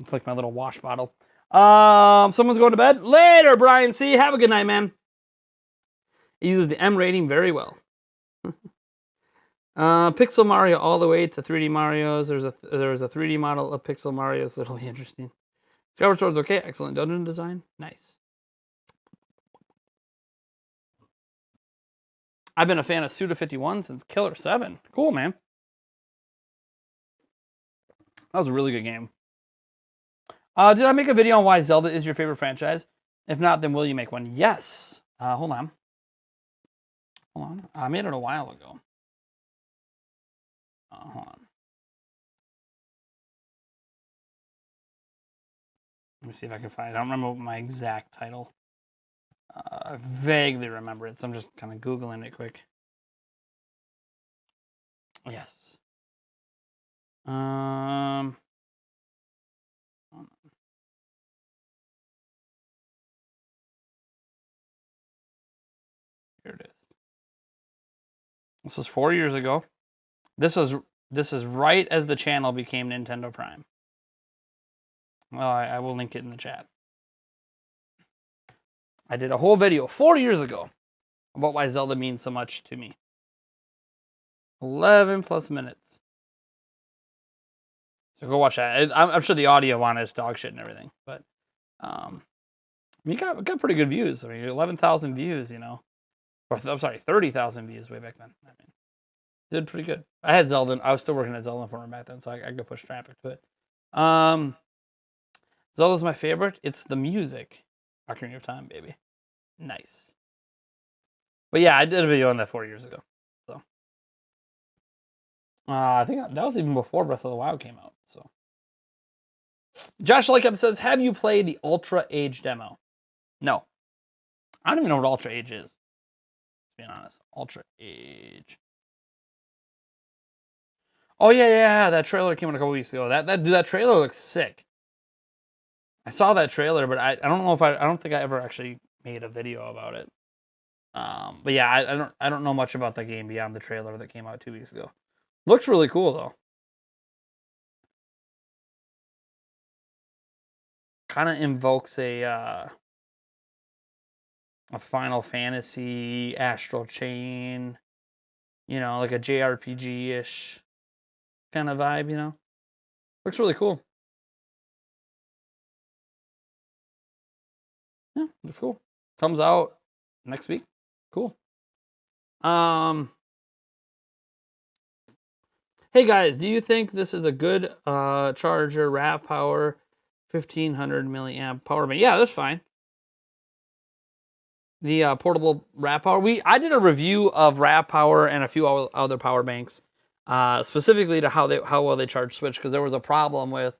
It's like my little wash bottle. Someone's going to bed. Later, Brian C. Have a good night, man. It uses the M rating very well. Pixel Mario all the way to 3D Mario's. There's a 3D model of Pixel Mario, so it'll be interesting. Skyward Sword's okay. Excellent dungeon design. Nice. I've been a fan of Suda51 since Killer 7. Cool, man. That was a really good game. Did I make a video on why Zelda is your favorite franchise? If not, then will you make one? Yes. Hold on. I made it a while ago. Hold on. Let me see if I can find it. I don't remember my exact title. I vaguely remember it, so I'm just kind of Googling it quick. Yes. Here it is. This was 4 years ago. This is right as the channel became Nintendo Prime. Well, I will link it in the chat. I did a whole video 4 years ago about why Zelda means so much to me. 11 plus minutes. So go watch that. I'm sure the audio on it is dog shit and everything, but we got pretty good views. I mean, 11,000 views, you know. Or, I'm sorry, 30,000 views way back then. I mean, did pretty good. I had Zelda. I was still working at Zelda for back then, so I could push traffic to it. Zelda's my favorite. It's the music. Ocarina of Time, baby. Nice. But yeah, I did a video on that 4 years ago. So I think that was even before Breath of the Wild came out. So Josh Likeup says, have you played the Ultra Age demo? No. I don't even know what Ultra Age is. To be honest. Ultra Age. Oh yeah, that trailer came out a couple weeks ago. That trailer looks sick. I saw that trailer, but I don't know if I don't think I ever actually made a video about it. But yeah, I don't know much about the game beyond the trailer that came out 2 weeks ago. Looks really cool though. Kind of invokes a Final Fantasy Astral Chain, you know, like a JRPG-ish kind of vibe, you know. Looks really cool. Yeah, looks cool. Comes out next week. Cool. Hey guys, do you think this is a good charger, RAV power, 1500 milliamp power bank? Yeah, that's fine. The portable RAV power. I did a review of RAV power and a few other power banks, specifically to how well they charge Switch, because there was a problem with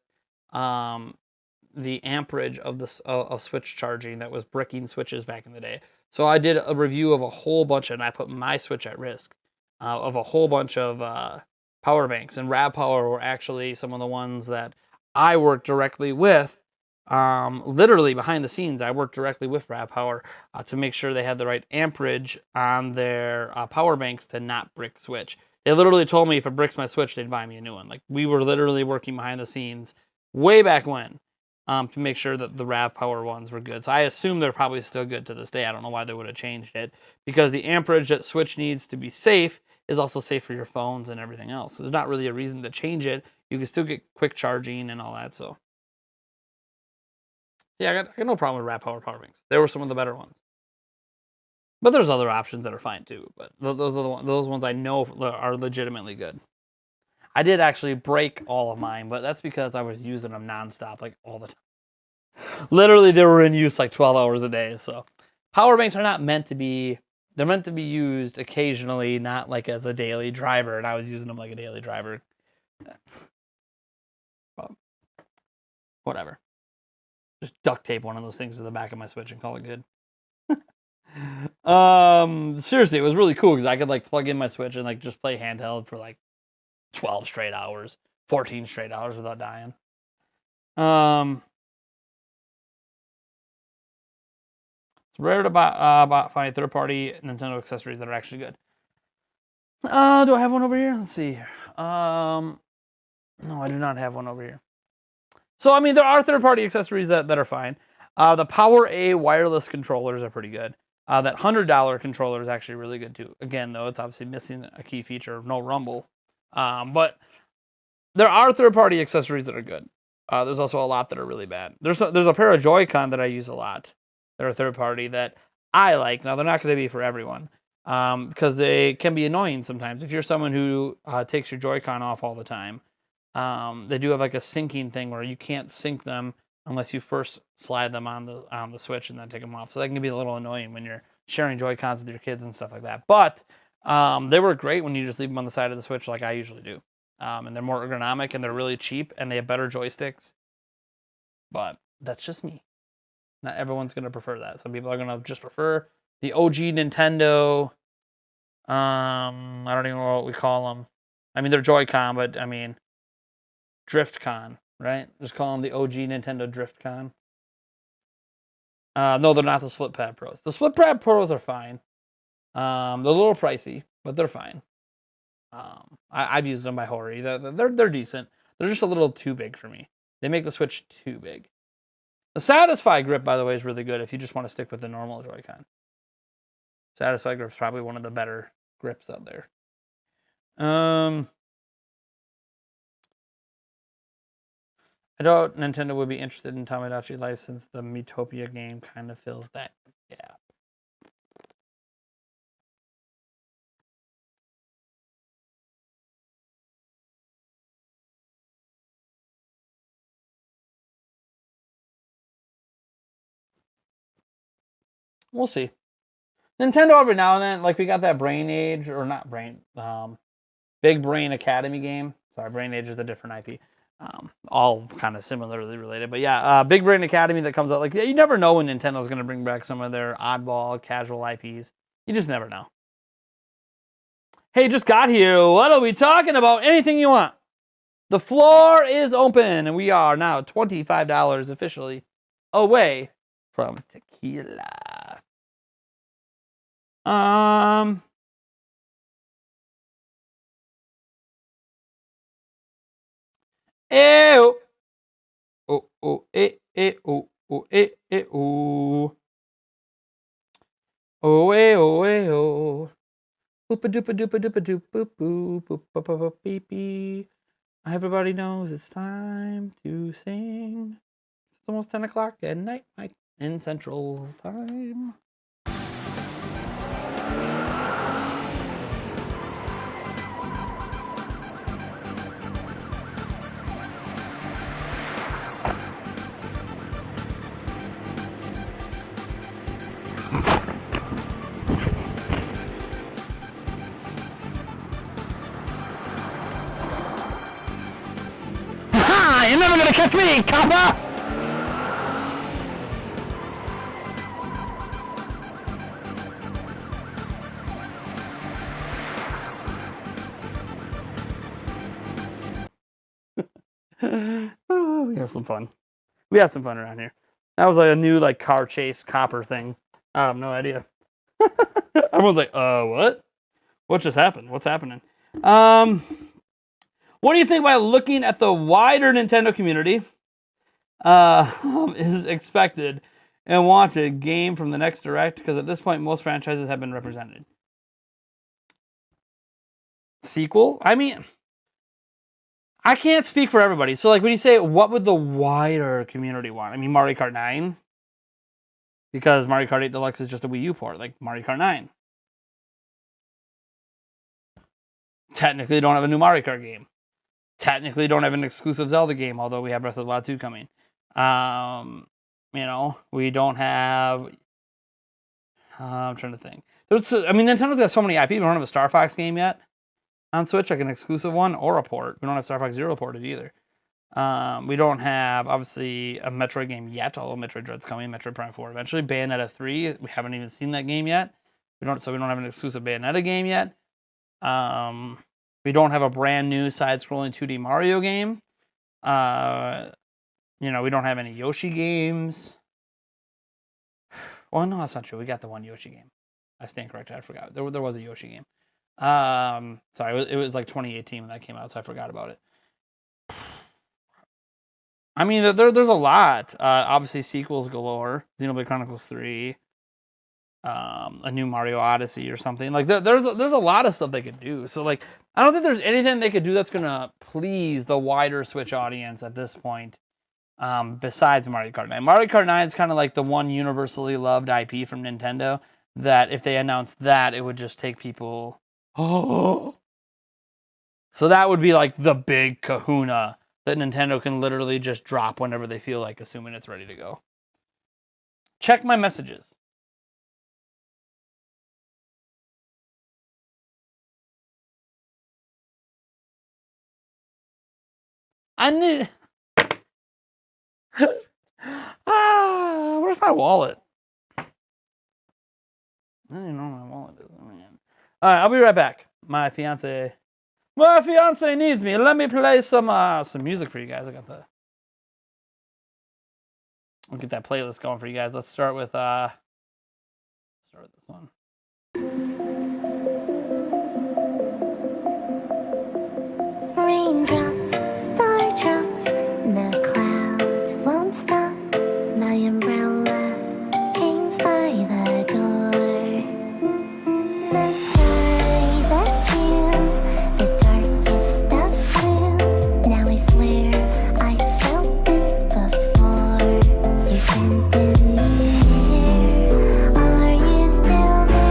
the amperage of Switch charging that was bricking Switches back in the day. So I did a review of a whole bunch, and I put my Switch at risk of a whole bunch of power banks. And RAV power were actually some of the ones that I worked directly with. Literally behind the scenes, I worked directly with RAV power to make sure they had the right amperage on their power banks to not brick Switch. They literally told me if it bricks my Switch, they'd buy me a new one. Like, we were literally working behind the scenes way back when to make sure that the RAV power ones were good. So I assume they're probably still good to this day. I don't know why they would have changed it, because the amperage that Switch needs to be safe is also safe for your phones and everything else. So there's not really a reason to change it. You can still get quick charging and all that. So yeah, I got no problem with RAV power banks. They were some of the better ones. But there's other options that are fine too. But those are those ones I know are legitimately good. I did actually break all of mine, but that's because I was using them nonstop, like all the time. Literally, they were in use like 12 hours a day. So power banks are not meant to be. They're meant to be used occasionally, not like as a daily driver. And I was using them like a daily driver. Well, whatever. Just duct tape one of those things to the back of my Switch and call it good. Seriously, it was really cool because I could like plug in my Switch and like just play handheld for like 12 straight hours, 14 straight hours without dying. It's rare to find third-party Nintendo accessories that are actually good. Do I have one over here? Let's see. No, I do not have one over here. So, I mean, there are third-party accessories that are fine. The Power A wireless controllers are pretty good. That $100 controller is actually really good, too. Again, though, it's obviously missing a key feature of no rumble. But there are third-party accessories that are good. There's also a lot that are really bad. There's a pair of Joy-Con that I use a lot. They're a third-party that I like. Now, they're not going to be for everyone because they can be annoying sometimes. If you're someone who takes your Joy-Con off all the time, they do have like a syncing thing where you can't sync them unless you first slide them on the Switch and then take them off. So that can be a little annoying when you're sharing Joy-Cons with your kids and stuff like that. But they work great when you just leave them on the side of the Switch like I usually do. And they're more ergonomic and they're really cheap and they have better joysticks. But that's just me. Not everyone's going to prefer that. Some people are going to just prefer the OG Nintendo. I don't even know what we call them. I mean, they're Joy-Con, but I mean, Drift-Con, right? Just call them the OG Nintendo Drift-Con. No, they're not the Split Pad Pros. The Split Pad Pros are fine. They're a little pricey, but they're fine. I've used them by Hori. They're decent. They're just a little too big for me. They make the Switch too big. The Satisfy grip, by the way, is really good if you just want to stick with the normal Joy-Con. Satisfy grip is probably one of the better grips out there. I doubt Nintendo would be interested in Tamagotchi Life since the Miitopia game kind of fills that gap. We'll see. Nintendo every now and then, like we got that Brain Age, or not Brain, Big Brain Academy game. Sorry, Brain Age is a different IP. All kind of similarly related. But yeah, Big Brain Academy that comes out. Like, you never know when Nintendo's going to bring back some of their oddball, casual IPs. You just never know. Hey, just got here. What are we talking about? Anything you want. The floor is open, and we are now $25 officially away from tequila. Ew. Oh, oh, oh, oh, oh. Oh, oh. Oopa doopa doopa doopa doopa boop boop beep beep. Everybody knows it's time to sing. It's almost 10 o'clock at night in Central Time. You're never gonna catch me, copper! Oh, we have some fun. We have some fun around here. That was like a new car chase copper thing. I have no idea. Everyone's like, what? What just happened? What's happening? What do you think by looking at the wider Nintendo community is expected and wanted game from the next Direct? Because at this point, most franchises have been represented. Sequel? I mean, I can't speak for everybody. So, when you say, what would the wider community want? I mean, Mario Kart 9. Because Mario Kart 8 Deluxe is just a Wii U port, like Mario Kart 9. Technically, don't have a new Mario Kart game. Technically, don't have an exclusive Zelda game, although we have Breath of the Wild 2 coming. We don't have... I'm trying to think. Nintendo's got so many IP. We don't have a Star Fox game yet on Switch, like an exclusive one, or a port. We don't have Star Fox Zero ported either. We don't have, obviously, a Metroid game yet, although Metroid Dread's coming, Metroid Prime 4 eventually. Bayonetta 3, we haven't even seen that game yet. We don't have an exclusive Bayonetta game yet. We don't have a brand new side-scrolling 2D Mario game. We don't have any Yoshi games. Well, no, that's not true. We got the one Yoshi game. I stand corrected. I forgot. There was a Yoshi game. Sorry, it was like 2018 when that came out, so I forgot about it. I mean, there's a lot. Obviously, sequels galore. Xenoblade Chronicles 3. A new Mario Odyssey or something. There's a lot of stuff they could do. So, I don't think there's anything they could do that's going to please the wider Switch audience at this point, besides Mario Kart 9. Mario Kart 9 is kind of like the one universally loved IP from Nintendo that if they announced that, it would just take people... Oh! So that would be like the big kahuna that Nintendo can literally just drop whenever they feel like, assuming it's ready to go. Check my messages. I need... where's my wallet? I don't even know where my wallet is. Oh, man. All right, I'll be right back. My fiance needs me. Let me play some music for you guys. I'll get that playlist going for you guys. Let's start with this one. Raindrops, star drops, the clouds won't stop. My umbrella hangs by the door. The skies are blue, the darkest of blue. Now I swear I felt this before. You sent me here. Are you still there?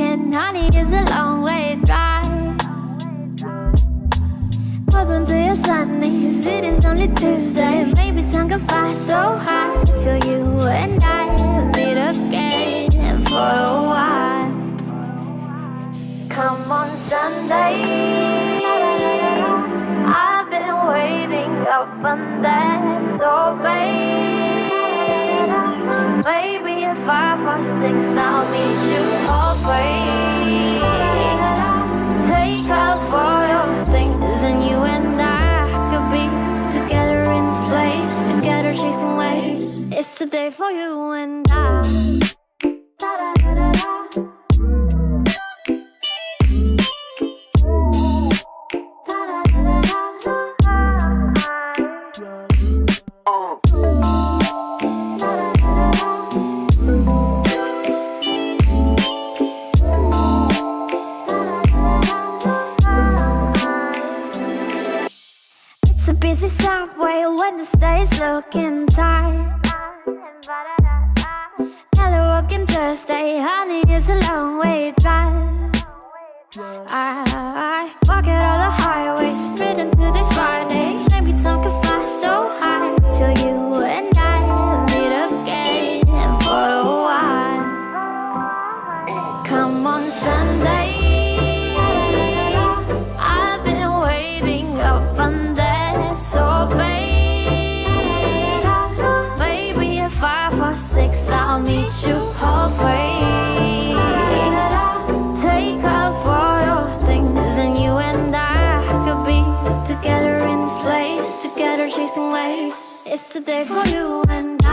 looking, honey, it's a long way drive. Welcome to your Sunday, 'cause it is only Tuesday. Maybe time can fly so high till you and I meet again for a while. Come on Sunday, I've been waiting up on that, so babe, maybe at 5 or 6 I'll meet you halfway. Take off all your things and you and I could be together in this place, together chasing waves. It's the day for you and I. Da-da-da-da-da. It's a busy subway when the stage looking tight. Hello, working Thursday, honey, it's a long way drive. I walk it all the highways, speeding through these Fridays. Maybe time can fly so high till you and I meet again for a while. Come on Sunday, I've been waiting up on that, so babe, maybe at 5 or 6 I'll meet you halfway. Take off all your things and you and I could be together in this place, together chasing waves. It's the day for you and I.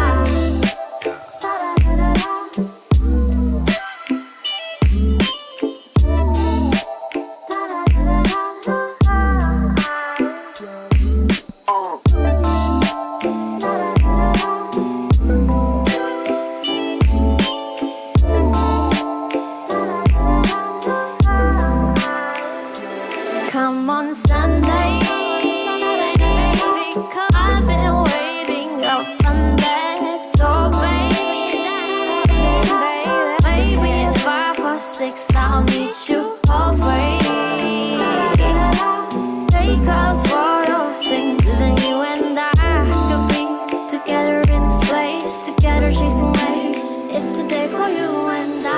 Come on Sunday, I've been waiting up on that, so babe, maybe at 5 or 6 I'll meet you halfway. Take off all your things and you and I could be together in this place, together chasing waves. It's the day for you and I.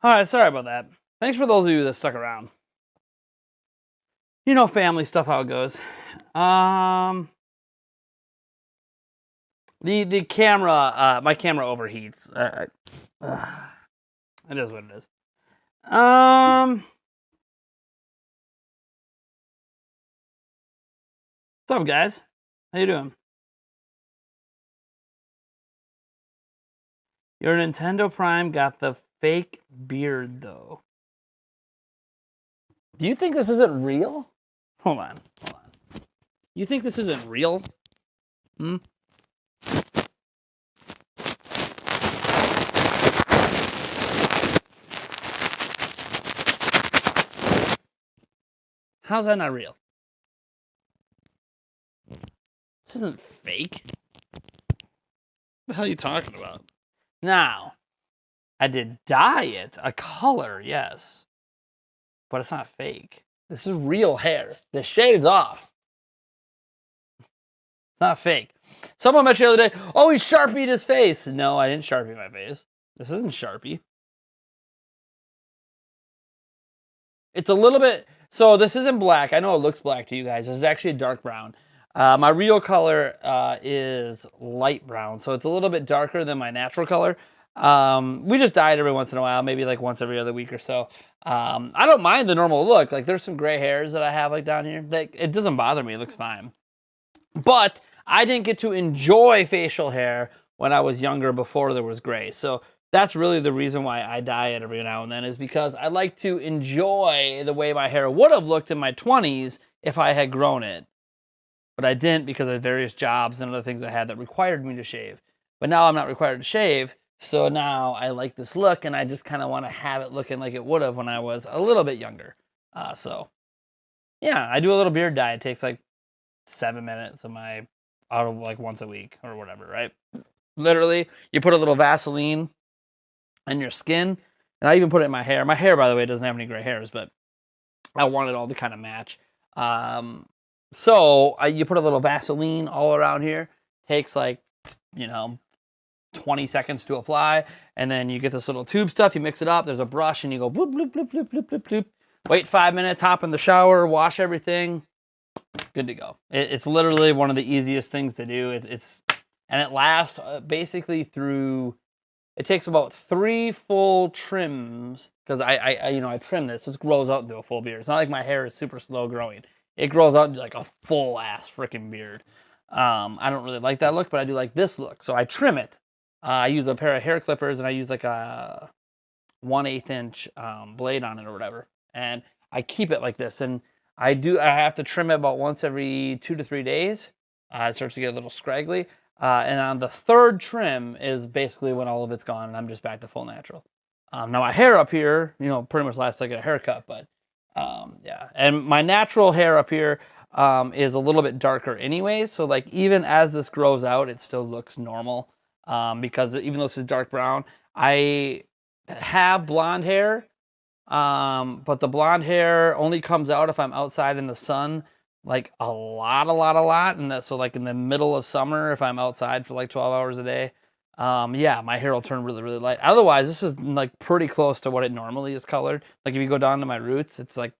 All right, sorry about that. Thanks for those of you that stuck around. You know, family stuff, how it goes. The camera, my camera overheats. It is what it is. What's up, guys? How you doing? Your Nintendo Prime got the fake beard, though. Do you think this isn't real? Hold on. You think this isn't real? How's that not real? This isn't fake. What the hell are you talking about? Now, I did dye it a color, yes. But it's not fake. This is real hair. The shade's off. It's not fake. Someone mentioned the other day, oh, he Sharpied his face. No, I didn't Sharpie my face. This isn't Sharpie. It's a little bit... So this isn't black. I know it looks black to you guys. This is actually a dark brown. My real color is light brown. So it's a little bit darker than my natural color. We just dye it every once in a while. Maybe like once every other week or so. I don't mind the normal look. Like there's some gray hairs that I have like down here. Like, it doesn't bother me. It looks fine. But I didn't get to enjoy facial hair when I was younger before there was gray. So that's really the reason why I dye it every now and then, is because I like to enjoy the way my hair would have looked in my 20s if I had grown it. But I didn't because of various jobs and other things I had that required me to shave. But now I'm not required to shave, so now I like this look, and I just kind of want to have it looking like it would have when I was a little bit younger. So, yeah, I do a little beard dye. It takes like 7 minutes of my, out of like once a week or whatever, right? Literally, you put a little Vaseline on your skin, and I even put it in my hair. My hair, by the way, doesn't have any gray hairs, but I want it all to kind of match. So you put a little Vaseline all around here. Takes like, 20 seconds to apply, and then you get this little tube stuff. You mix it up. There's a brush, and you go bloop, bloop, bloop, bloop, bloop, bloop, bloop. Wait 5 minutes, hop in the shower, wash everything. Good to go. It's literally one of the easiest things to do. And it lasts basically through. It takes about 3 full trims, because I trim this. This grows out into a full beard. It's not like my hair is super slow growing. It grows out into like a full ass freaking beard. I don't really like that look, but I do like this look. So I trim it. I use a pair of hair clippers, and I use like a 1/8 inch blade on it or whatever. And I keep it like this. And I have to trim it about once every 2 to 3 days. It starts to get a little scraggly. And on the 3rd trim is basically when all of it's gone, and I'm just back to full natural. Now my hair up here, pretty much lasts like a haircut, but yeah. And my natural hair up here is a little bit darker anyways. So like even as this grows out, it still looks normal because even though this is dark brown, I have blonde hair, but the blonde hair only comes out if I'm outside in the sun. Like a lot, and that's so like in the middle of summer, if I'm outside for like 12 hours a day, yeah, my hair will turn really, really light. Otherwise, this is like pretty close to what it normally is colored. Like if you go down to my roots, it's like.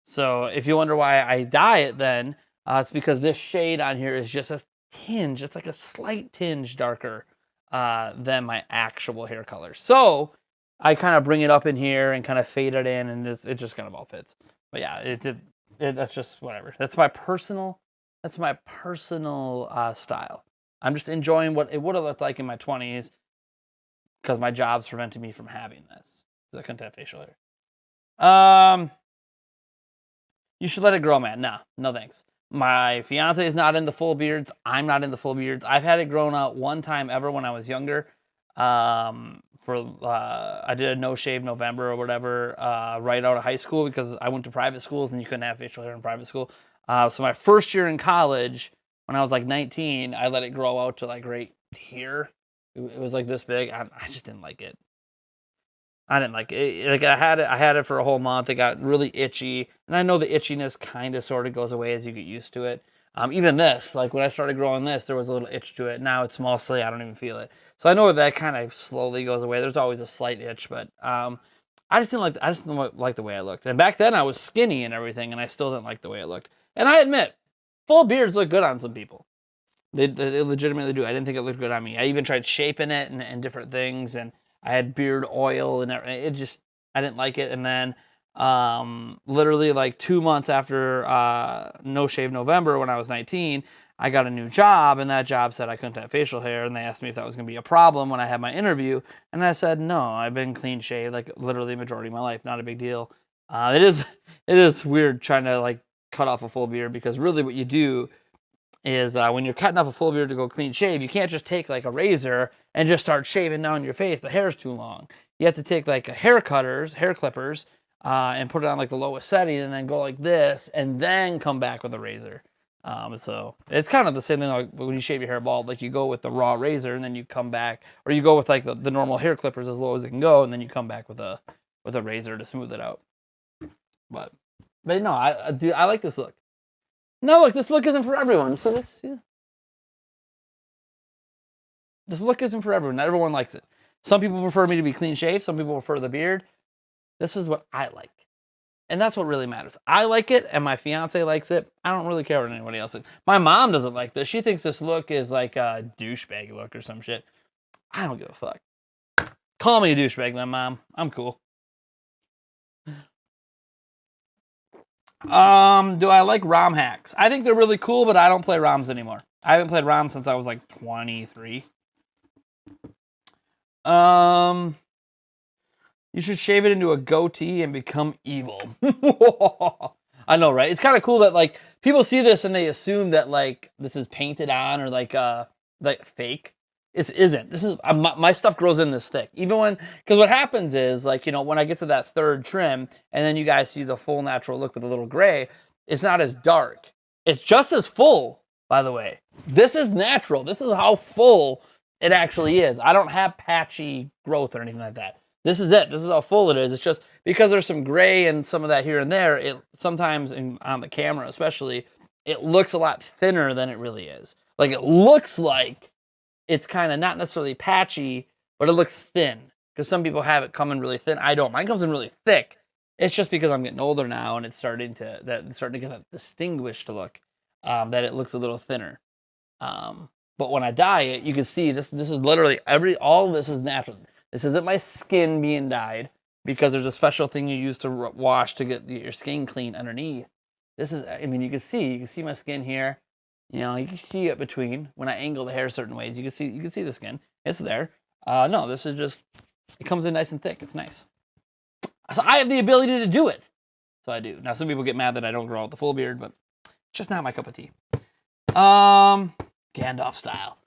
So if you wonder why I dye it, then it's because this shade on here is just a tinge. It's like a slight tinge darker than my actual hair color. So I kind of bring it up in here and kind of fade it in, and it just kind of all fits. But yeah, that's just whatever. That's my personal style. I'm just enjoying what it would have looked like in my 20s because my job's prevented me from having this. Because I couldn't have facial hair. You should let it grow, man. No thanks. My fiance is not into full beards. I'm not into full beards. I've had it grown out one time ever when I was younger. I did a no shave November or whatever right out of high school because I went to private schools and you couldn't have facial hair in private school. So my first year in college, when I was like 19, I let it grow out to like right here. It was like this big. I just didn't like it. I didn't like it. Like I had it for a whole month. It got really itchy, and I know the itchiness kind of sort of goes away as you get used to it. Even this, like when I started growing this, there was a little itch to it. Now it's mostly, I don't even feel it. So I know that kind of slowly goes away. There's always a slight itch, but I just didn't like the way I looked. And back then I was skinny and everything, and I still didn't like the way it looked. And I admit, full beards look good on some people. They legitimately do. I didn't think it looked good on me. I even tried shaping it and different things, and I had beard oil and everything. I didn't like it. And then literally like 2 months after No Shave November, when I was 19, I got a new job, and that job said I couldn't have facial hair, and they asked me if that was going to be a problem when I had my interview, and I said no, I've been clean shaved like literally the majority of my life, not a big deal. It is weird trying to like cut off a full beard, because really what you do is when you're cutting off a full beard to go clean shave, you can't just take like a razor and just start shaving down your face. The hair's too long. You have to take like hair clippers, and put it on like the lowest setting, and then go like this, and then come back with a razor. So it's kind of the same thing like when you shave your hair bald. Like you go with the raw razor, and then you come back, or you go with like the normal hair clippers as low as it can go, and then you come back with a razor to smooth it out. But no, I like this look. No, look, this look isn't for everyone. So this look isn't for everyone. Not everyone likes it. Some people prefer me to be clean shaved. Some people prefer the beard. This is what I like. And that's what really matters. I like it, and my fiance likes it. I don't really care what anybody else thinks. My mom doesn't like this. She thinks this look is like a douchebag look or some shit. I don't give a fuck. Call me a douchebag then, Mom. I'm cool. Do I like ROM hacks? I think they're really cool, but I don't play ROMs anymore. I haven't played ROMs since I was like 23. You should shave it into a goatee and become evil. I know, right? It's kind of cool that like people see this and they assume that like this is painted on or like fake. It isn't. This is my stuff grows in this thick. Even because what happens is like, you know, when I get to that third trim and then you guys see the full natural look with a little gray, it's not as dark. It's just as full, by the way. This is natural. This is how full it actually is. I don't have patchy growth or anything like that. This is it. This is how full it is. It's just because there's some gray and some of that here and there, it sometimes on the camera especially, it looks a lot thinner than it really is. Like it looks like it's kind of not necessarily patchy, but it looks thin. Because some people have it coming really thin. I don't. Mine comes in really thick. It's just because I'm getting older now and it's starting to get that distinguished look, that it looks a little thinner. But when I dye it, you can see this is literally all of this is natural. This isn't my skin being dyed, because there's a special thing you use to wash to get your skin clean underneath. This is, I mean, you can see my skin here. You know, you can see it between when I angle the hair certain ways. You can see the skin. It's there. No, this is just, it comes in nice and thick. It's nice. So I have the ability to do it. So I do. Now some people get mad that I don't grow out the full beard, but it's just not my cup of tea. Gandalf style.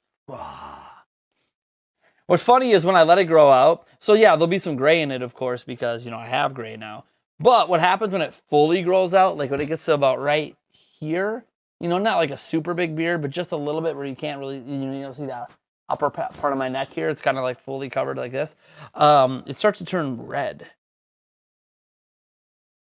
What's funny is when I let it grow out, so yeah, there'll be some gray in it, of course, because, you know, I have gray now. But what happens when it fully grows out, like when it gets to about right here, you know, not like a super big beard, but just a little bit where you can't really, you know, you don't see that upper part of my neck here. It's kind of like fully covered like this. It starts to turn red.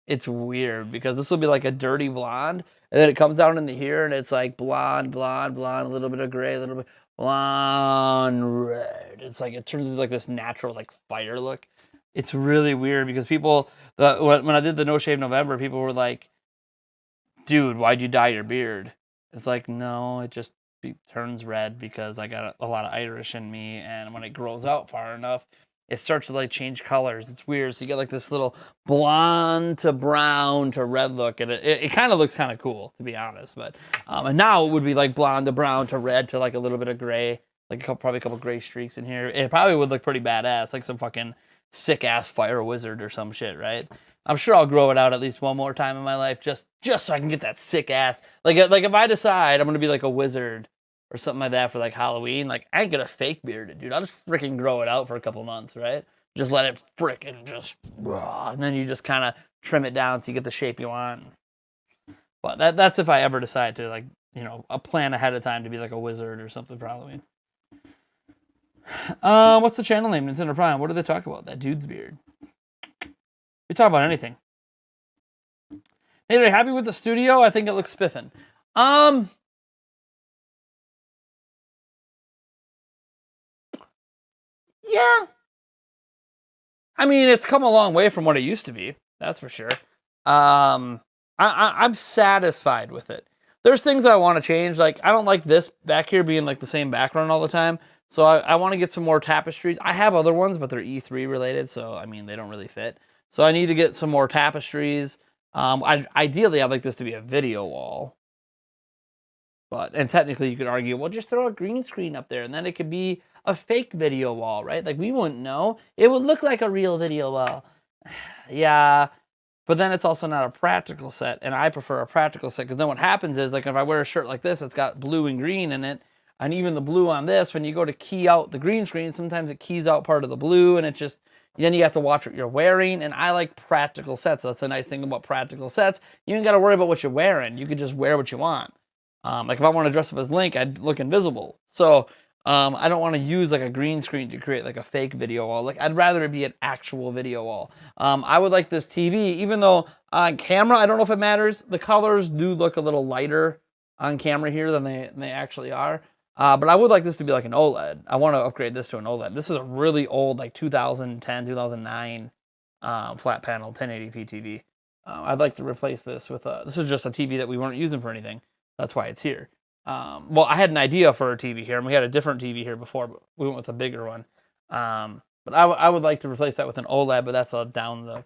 It's weird because this will be like a dirty blonde, and then it comes down into here, and it's like blonde, a little bit of gray, a little bit blonde, red. It's like it turns into like this natural like fire look. It's really weird because people, when I did the No Shave November, people were like, "Dude, why'd you dye your beard?" It's like, no, it just turns red because I got a lot of Irish in me, and when it grows out far enough, it starts to like change colors. It's weird. So you get like this little blonde to brown to red look, and it kind of looks kind of cool, to be honest. But and now it would be like blonde to brown to red to like a little bit of gray, like probably a couple gray streaks in here. It probably would look pretty badass, like some fucking sick ass fire wizard or some shit, right? I'm sure I'll grow it out at least one more time in my life, just so I can get that sick ass. Like if I decide I'm gonna be like a wizard or something like that for like Halloween, like I ain't gonna fake beard it, dude. I'll just freaking grow it out for a couple months, right? Just let it freaking just, and then you just kind of trim it down so you get the shape you want. But that's if I ever decide to, like, you know, a plan ahead of time to be like a wizard or something for Halloween. What's the channel name? Nintendo Prime. What do they talk about? That dude's beard. We talk about anything. Anyway, happy with the studio? I think it looks spiffing. Yeah. I mean, it's come a long way from what it used to be. That's for sure. I'm satisfied with it. There's things I want to change. Like, I don't like this back here being like the same background all the time. So I want to get some more tapestries. I have other ones, but they're E3 related. So, I mean, they don't really fit. So I need to get some more tapestries. Ideally, I'd like this to be a video wall. And technically you could argue, well, just throw a green screen up there and then it could be a fake video wall, right? Like, we wouldn't know. It would look like a real video wall. Yeah, but then it's also not a practical set, and I prefer a practical set, because then what happens is, like, if I wear a shirt like this, it's got blue and green in it, and even the blue on this, when you go to key out the green screen, sometimes it keys out part of the blue, and it just, then you have to watch what you're wearing, and I like practical sets. That's a nice thing about practical sets. You ain't got to worry about what you're wearing. You can just wear what you want. Like, if I want to dress up as Link, I'd look invisible. So, I don't want to use like a green screen to create like a fake video wall. Like, I'd rather it be an actual video wall. I would like this TV, even though on camera, I don't know if it matters. The colors do look a little lighter on camera here than they actually are. But I would like this to be like an OLED. I want to upgrade this to an OLED. This is a really old, like 2010, 2009 flat panel 1080p TV. I'd like to replace this with this is just a TV that we weren't using for anything. That's why it's here. Well, I had an idea for a TV here, and we had a different TV here before, but we went with a bigger one. But I would like to replace that with an OLED, but that's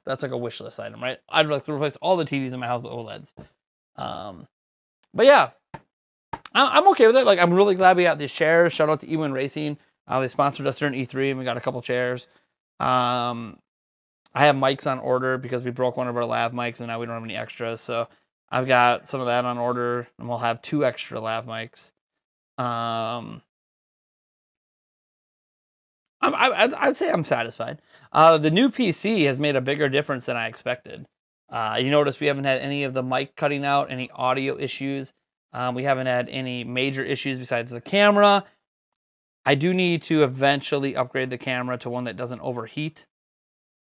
that's like a wish list item, right? I'd like to replace all the TVs in my house with OLEDs. But yeah, I'm okay with it. Like, I'm really glad we got these chairs. Shout out to Ewin Racing. They sponsored us during E3, and we got a couple chairs. I have mics on order because we broke one of our lav mics, and now we don't have any extras, so I've got some of that on order, and we'll have 2 extra lav mics. I'd say I'm satisfied. The new PC has made a bigger difference than I expected. You notice we haven't had any of the mic cutting out, any audio issues. We haven't had any major issues besides the camera. I do need to eventually upgrade the camera to one that doesn't overheat.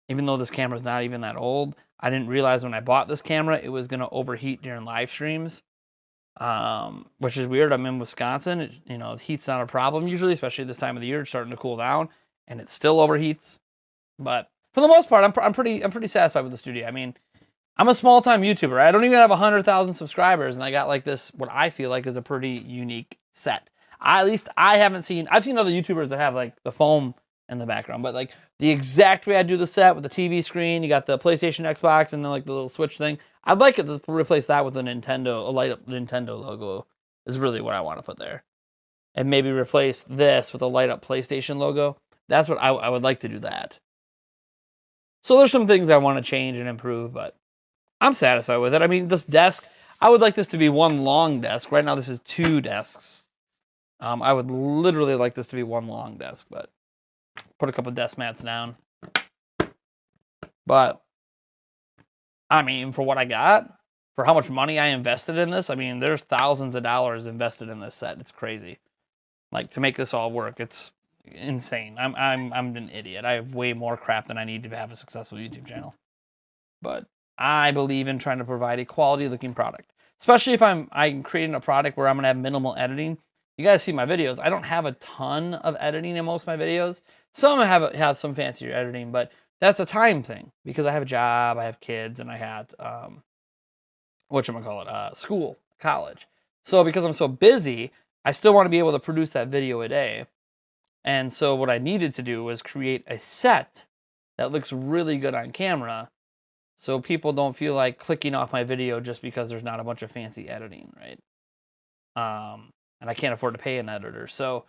Even though this camera's not even that old, I didn't realize when I bought this camera it was going to overheat during live streams, which is weird. I'm in Wisconsin. Heat's not a problem usually, especially this time of the year. It's starting to cool down, and it still overheats. But for the most part, I'm pretty satisfied with the studio. I mean, I'm a small-time YouTuber. I don't even have 100,000 subscribers, and I got like this, what I feel like is a pretty unique set. At least I've seen other YouTubers that have like the foam in the background, but like the exact way I do the set with the TV screen, you got the PlayStation, Xbox, and then like the little Switch thing. I'd like it to replace that with a light up Nintendo logo is really what I want to put there, and maybe replace this with a light up PlayStation logo. That's what I would like to do that. So there's some things I want to change and improve, but I'm satisfied with it. I mean, this desk, I would like this to be one long desk. Right now, this is 2 desks. I would literally like this to be one long desk, but put a couple desk mats down. But, I mean, for what I got, for how much money I invested in this, I mean, there's thousands of dollars invested in this set. It's crazy. Like, to make this all work, it's insane. I'm an idiot. I have way more crap than I need to have a successful YouTube channel. But I believe in trying to provide a quality-looking product, especially if I'm creating a product where I'm going to have minimal editing. You guys see my videos. I don't have a ton of editing in most of my videos. Some have some fancier editing, but that's a time thing because I have a job, I have kids, and I had school, college. So because I'm so busy, I still want to be able to produce that video a day. And so what I needed to do was create a set that looks really good on camera, so people don't feel like clicking off my video just because there's not a bunch of fancy editing, right? And I can't afford to pay an editor. So,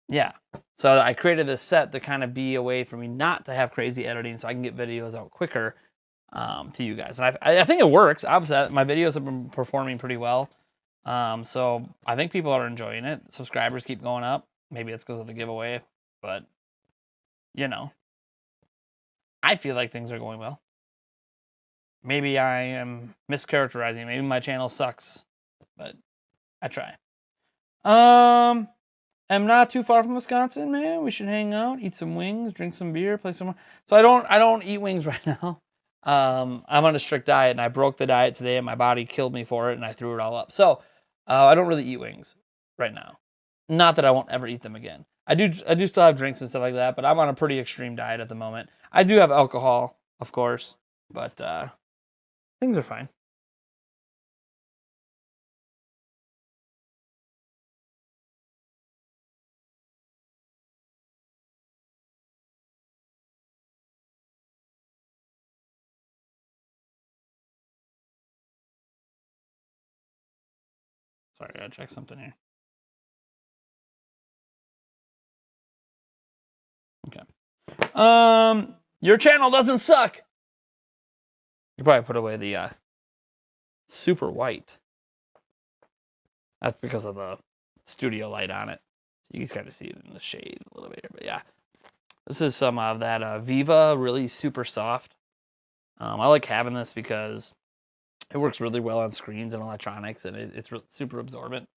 yeah. So I created this set to kind of be a way for me not to have crazy editing so I can get videos out quicker to you guys. And I think it works. Obviously, my videos have been performing pretty well. So I think people are enjoying it. Subscribers keep going up. Maybe it's because of the giveaway. But, I feel like things are going well. Maybe I am mischaracterizing. Maybe my channel sucks. But I try. I'm not too far from Wisconsin, man. We should hang out, eat some wings, drink some beer, play some more. So I don't eat wings right now. I'm on a strict diet, and I broke the diet today, and my body killed me for it, and I threw it all up. So I don't really eat wings right now. Not that I won't ever eat them again. I do still have drinks and stuff like that, but I'm on a pretty extreme diet at the moment. I do have alcohol, of course, but things are fine. Sorry, I gotta check something here. Okay. Your channel doesn't suck. You probably put away the super white. That's because of the studio light on it. So you can kind of see it in the shade a little bit here. But yeah, this is some of that Viva, really super soft. I like having this because it works really well on screens and electronics, and it's super absorbent.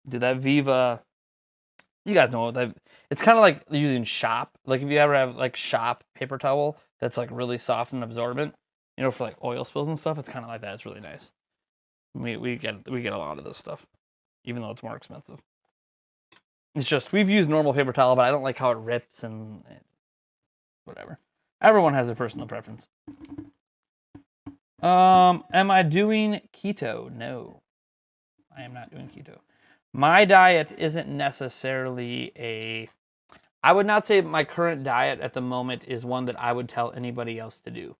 Dude, that Viva, you guys know that it's kind of like using Shop. Like if you ever have like Shop paper towel that's like really soft and absorbent, you know, for like oil spills and stuff. It's kind of like that. It's really nice. We get a lot of this stuff, even though it's more expensive. It's just we've used normal paper towel, but I don't like how it rips and whatever. Everyone has a personal preference. Am I doing keto? No, I am not doing keto. My diet isn't necessarily I would not say my current diet at the moment is one that I would tell anybody else to do.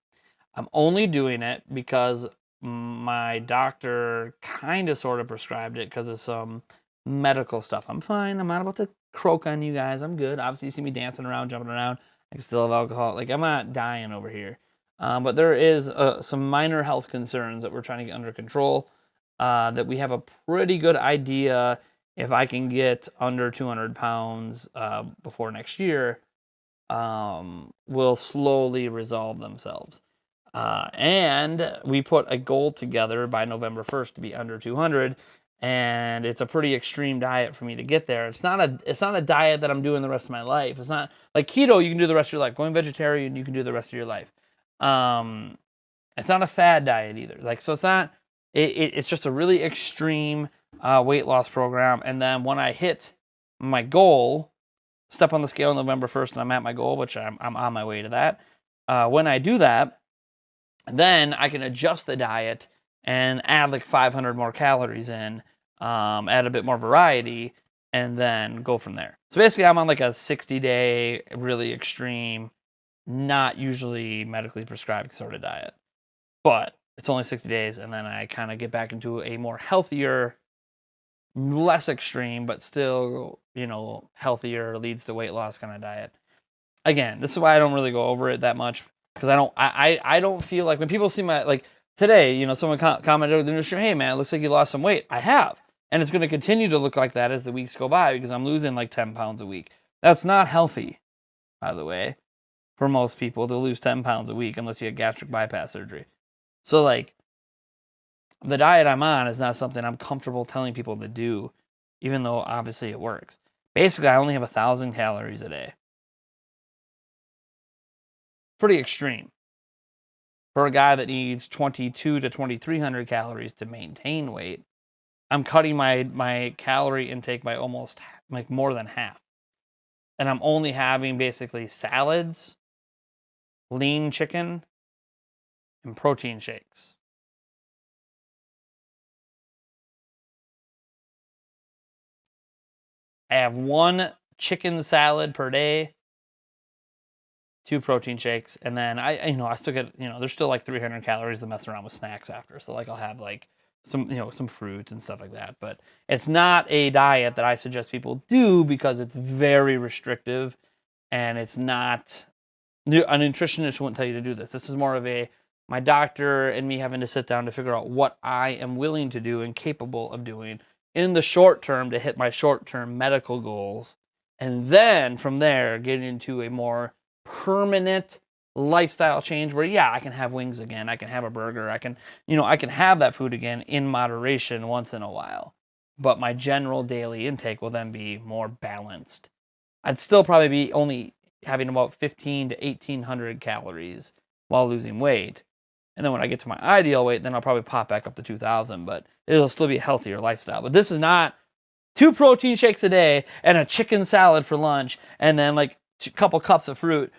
I'm only doing it because my doctor kind of sort of prescribed it because of some medical stuff. I'm fine. I'm not about to croak on you guys. I'm good. Obviously, you see me dancing around, jumping around. I can still have alcohol. Like, I'm not dying over here. But there is some minor health concerns that we're trying to get under control. That we have a pretty good idea if I can get under 200 pounds before next year, will slowly resolve themselves. And we put a goal together by November 1st to be under 200, and it's a pretty extreme diet for me to get there. It's not a diet that I'm doing the rest of my life. It's not like keto. You can do the rest of your life. Going vegetarian, you can do the rest of your life. It's not a fad diet either. Like, so it's not. It's just a really extreme weight loss program. And then when I hit my goal, step on the scale on November 1st, and I'm at my goal, which I'm on my way to that. When I do that, then I can adjust the diet and add like 500 more calories in, add a bit more variety, and then go from there. So basically, I'm on like a 60-day, really extreme, not usually medically prescribed sort of diet. But it's only 60 days, and then I kind of get back into a more healthier, less extreme, but still, you know, healthier, leads to weight loss kind of diet. Again, this is why I don't really go over it that much, because I don't feel like when people see my, like today, you know, someone commented in the stream, hey man, it looks like you lost some weight. I have. And it's going to continue to look like that as the weeks go by because I'm losing like 10 pounds a week. That's not healthy, by the way, for most people to lose 10 pounds a week unless you have gastric bypass surgery. So, like, the diet I'm on is not something I'm comfortable telling people to do, even though obviously it works. Basically, I only have 1,000 calories a day. Pretty extreme. For a guy that needs 2,200 to 2,300 calories to maintain weight, I'm cutting my calorie intake by almost, like, more than half. And I'm only having basically salads, lean chicken, and protein shakes. I have 1 chicken salad per day, 2 protein shakes, and then I still get, there's still like 300 calories to mess around with snacks after. So like I'll have like some fruit and stuff like that. But it's not a diet that I suggest people do because it's very restrictive, and it's not, a nutritionist wouldn't tell you to do this. This is more of my doctor and me having to sit down to figure out what I am willing to do and capable of doing in the short term to hit my short-term medical goals. And then from there, get into a more permanent lifestyle change where, yeah, I can have wings again. I can have a burger. I can have that food again in moderation once in a while. But my general daily intake will then be more balanced. I'd still probably be only having about 1,500 to 1,800 calories while losing weight. And then when I get to my ideal weight, then I'll probably pop back up to 2,000, but it'll still be a healthier lifestyle. But this is not 2 protein shakes a day and a chicken salad for lunch and then like a couple cups of fruit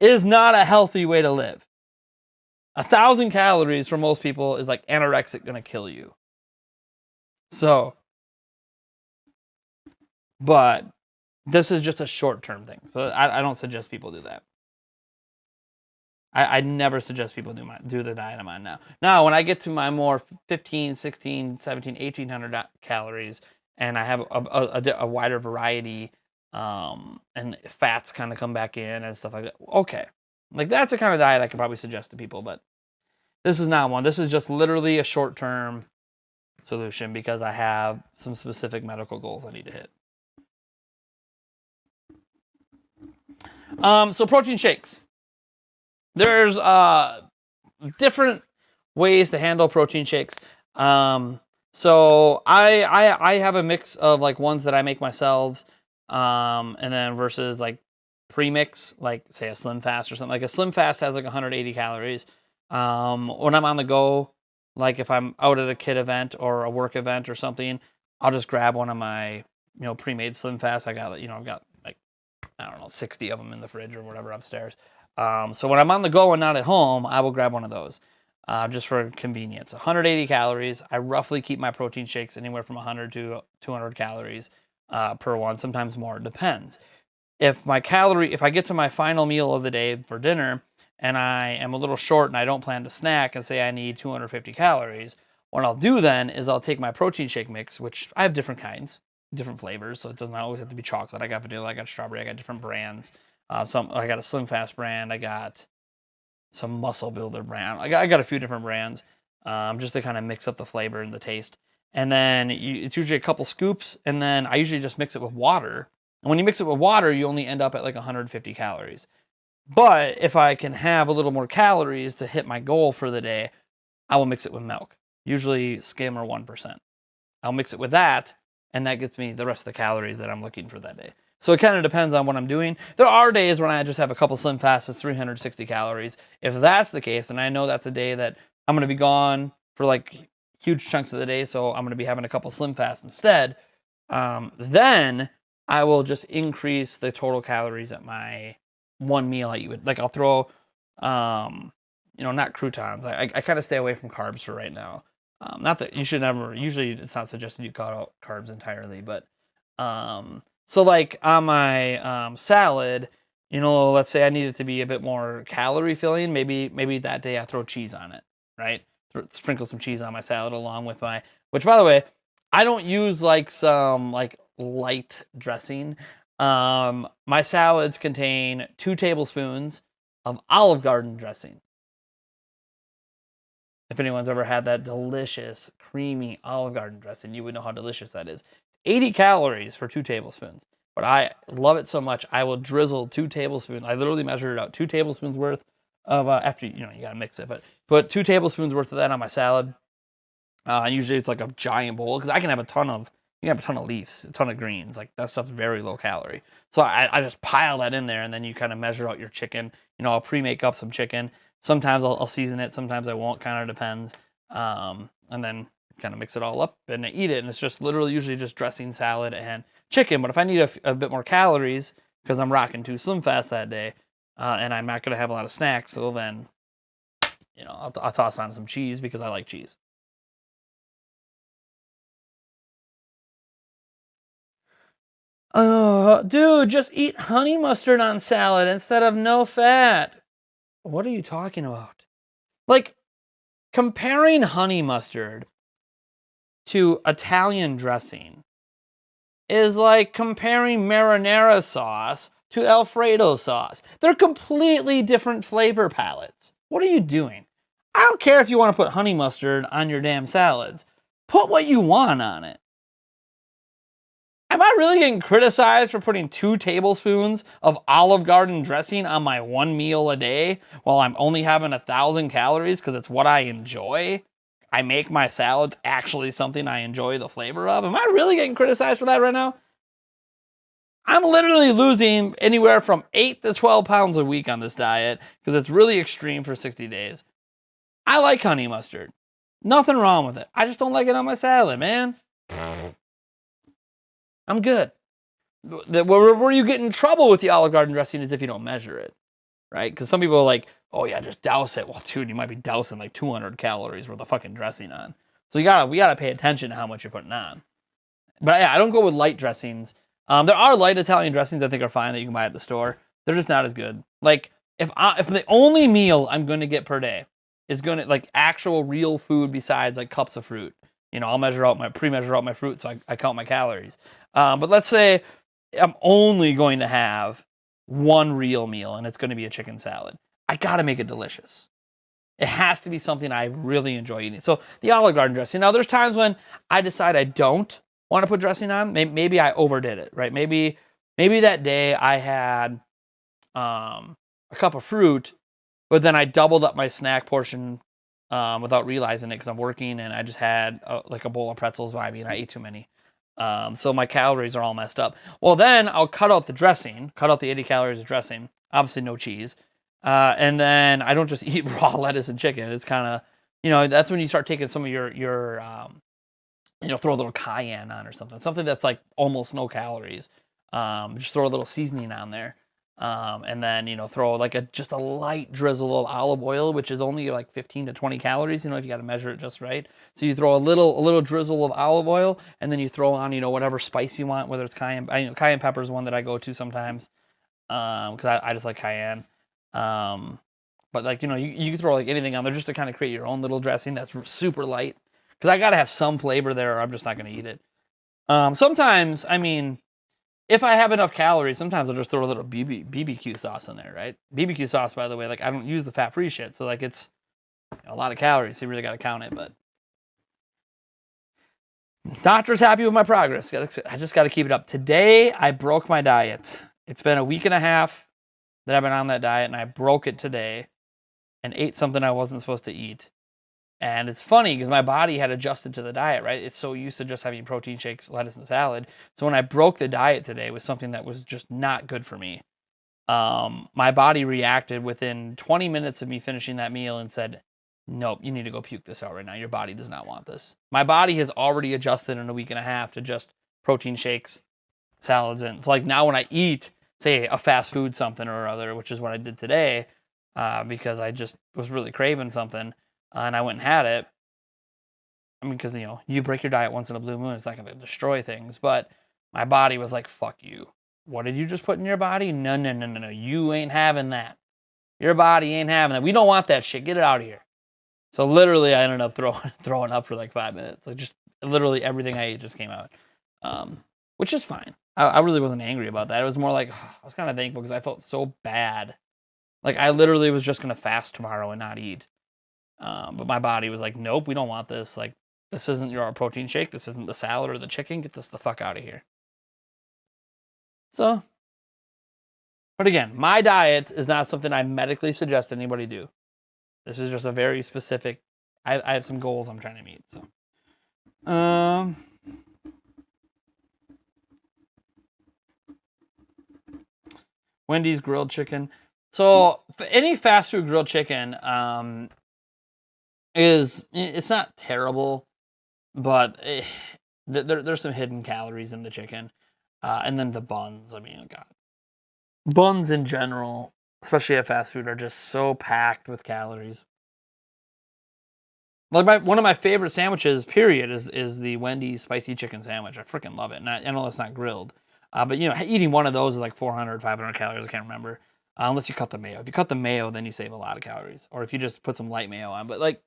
is not a healthy way to live. 1,000 calories for most people is like anorexic gonna kill you. So, but this is just a short-term thing. So I don't suggest people do that. I never suggest people do the diet I'm on now. Now, when I get to my more 15, 16, 17, 1,800 calories, and I have a wider variety, and fats kind of come back in and stuff like that, okay. Like, that's the kind of diet I could probably suggest to people, but this is not one. This is just literally a short-term solution because I have some specific medical goals I need to hit. So protein shakes. There's different ways to handle protein shakes. So I have a mix of like ones that I make myself, and then versus like pre-mix, like say a Slim Fast or something. Like a Slim Fast has like 180 calories. When I'm on the go, like if I'm out at a kid event or a work event or something, I'll just grab one of my pre-made Slim Fast. I've got like I don't know 60 of them in the fridge or whatever upstairs. So when I'm on the go and not at home, I will grab one of those just for convenience. 180 calories. I roughly keep my protein shakes anywhere from 100 to 200 calories per one, sometimes more. It depends. If I get to my final meal of the day for dinner and I am a little short and I don't plan to snack and say I need 250 calories, what I'll do then is I'll take my protein shake mix, which I have different kinds, different flavors, so it doesn't always have to be chocolate. I got vanilla, I got strawberry, I got different brands. I got a Slim Fast brand. I got some Muscle Builder brand. I got a few different brands, just to kind of mix up the flavor and the taste. And then it's usually a couple scoops, and then I usually just mix it with water. And when you mix it with water, you only end up at like 150 calories. But if I can have a little more calories to hit my goal for the day, I will mix it with milk, usually skim or 1%. I'll mix it with that, and that gets me the rest of the calories that I'm looking for that day. So it kind of depends on what I'm doing. There are days when I just have a couple Slim Fasts at 360 calories. If that's the case, and I know that's a day that I'm going to be gone for like huge chunks of the day, so I'm going to be having a couple Slim Fasts instead, then I will just increase the total calories at my one meal I eat. Like I'll throw, not croutons. I kind of stay away from carbs for right now. Not that you should never, usually it's not suggested you cut out carbs entirely, but so like on my salad, let's say I need it to be a bit more calorie filling. Maybe that day I throw cheese on it, right? Sprinkle some cheese on my salad along with which by the way, I don't use like some like light dressing. My salads contain 2 tablespoons of Olive Garden dressing. If anyone's ever had that delicious, creamy Olive Garden dressing, you would know how delicious that is. 80 calories for 2 tablespoons. But I love it so much, I will drizzle 2 tablespoons. I literally measured it out. 2 tablespoons worth of, after, you got to mix it. But put 2 tablespoons worth of that on my salad. Usually it's like a giant bowl, because I can have a ton of leaves, a ton of greens. Like that stuff's very low calorie. So I just pile that in there, and then you kind of measure out your chicken. I'll pre-make up some chicken. Sometimes I'll season it, sometimes I won't, kind of depends. And then kind of mix it all up and eat it. And it's just literally usually just dressing, salad, and chicken. But if I need a bit more calories, because I'm rocking 2 Slim Fast that day, and I'm not going to have a lot of snacks, so then, I'll toss on some cheese because I like cheese. Dude, just eat honey mustard on salad instead of no fat. What are you talking about? Like, comparing honey mustard to Italian dressing is like comparing marinara sauce to Alfredo sauce. They're completely different flavor palettes. What are you doing? I don't care if you want to put honey mustard on your damn salads. Put what you want on it. Am I really getting criticized for putting 2 tablespoons of Olive Garden dressing on my one meal a day while I'm only having 1,000 calories because it's what I enjoy? I make my salads actually something I enjoy the flavor of. Am I really getting criticized for that right now? I'm literally losing anywhere from 8 to 12 pounds a week on this diet because it's really extreme for 60 days. I like honey mustard. Nothing wrong with it. I just don't like it on my salad, man. I'm good. Where you get in trouble with the Olive Garden dressing is if you don't measure it, right? Because some people are like, oh yeah, just douse it. Well, dude, you might be dousing like 200 calories worth of fucking dressing on. So we gotta pay attention to how much you're putting on. But yeah, I don't go with light dressings. There are light Italian dressings I think are fine that you can buy at the store. They're just not as good. Like if the only meal I'm going to get per day is going to like actual real food besides like cups of fruit, I'll pre-measure out my fruit so I count my calories. But let's say I'm only going to have one real meal and it's going to be a chicken salad. I got to make it delicious. It has to be something I really enjoy eating. So the Olive Garden dressing. Now there's times when I decide I don't want to put dressing on. Maybe I overdid it, right? Maybe that day I had a cup of fruit, but then I doubled up my snack portion without realizing it because I'm working and I just had like a bowl of pretzels by me and I ate too many. So my calories are all messed up. Well, then I'll cut out the dressing, cut out the 80 calories of dressing, obviously no cheese. And then I don't just eat raw lettuce and chicken. It's kind of, that's when you start taking some of your throw a little cayenne on or something that's like almost no calories. Just throw a little seasoning on there. And then, throw like just a light drizzle of olive oil, which is only like 15 to 20 calories, if you got to measure it just right. So you throw a little drizzle of olive oil and then you throw on, whatever spice you want, whether it's cayenne. Cayenne pepper is one that I go to sometimes. Cause I just like cayenne. But like, you can throw like anything on there just to kind of create your own little dressing that's super light. Cause I got to have some flavor there or I'm just not going to eat it. Sometimes, if I have enough calories, sometimes I'll just throw a little BBQ sauce in there, right? BBQ sauce, by the way, like I don't use the fat-free shit, so like it's a lot of calories, so you really got to count it, but doctor's happy with my progress. I just got to keep it up. Today, I broke my diet. It's been a week and a half that I've been on that diet, and I broke it today and ate something I wasn't supposed to eat. And it's funny because my body had adjusted to the diet, right? It's so used to just having protein shakes, lettuce, and salad. So when I broke the diet today with something that was just not good for me, my body reacted within 20 minutes of me finishing that meal and said, nope, you need to go puke this out right now. Your body does not want this. My body has already adjusted in a week and a half to just protein shakes, salads, and it's like now when I eat, say, a fast food something or other, which is what I did today, because I just was really craving something, and I went and had it. Because, you break your diet once in a blue moon, it's not going to destroy things. But my body was like, fuck you. What did you just put in your body? No. You ain't having that. Your body ain't having that. We don't want that shit. Get it out of here. So literally, I ended up throwing up for like 5 minutes. Like just literally everything I ate just came out, which is fine. I really wasn't angry about that. It was more like, I was kind of thankful because I felt so bad. Like I literally was just going to fast tomorrow and not eat. But my body was like, nope, we don't want this. Like, this isn't your protein shake. This isn't the salad or the chicken. Get this the fuck out of here. So, but again, my diet is not something I medically suggest anybody do. This is just a very specific, I have some goals I'm trying to meet. So, Wendy's grilled chicken. So, any fast food grilled chicken, it's not terrible, but there's some hidden calories in the chicken, and then the buns. God, buns in general, especially at fast food, are just so packed with calories. Like one of my favorite sandwiches, period, is the Wendy's spicy chicken sandwich. I freaking love it, and I know it's not grilled, but eating one of those is like 400, 500 calories. I can't remember. Unless you cut the mayo. If you cut the mayo, then you save a lot of calories. Or if you just put some light mayo on. But, like,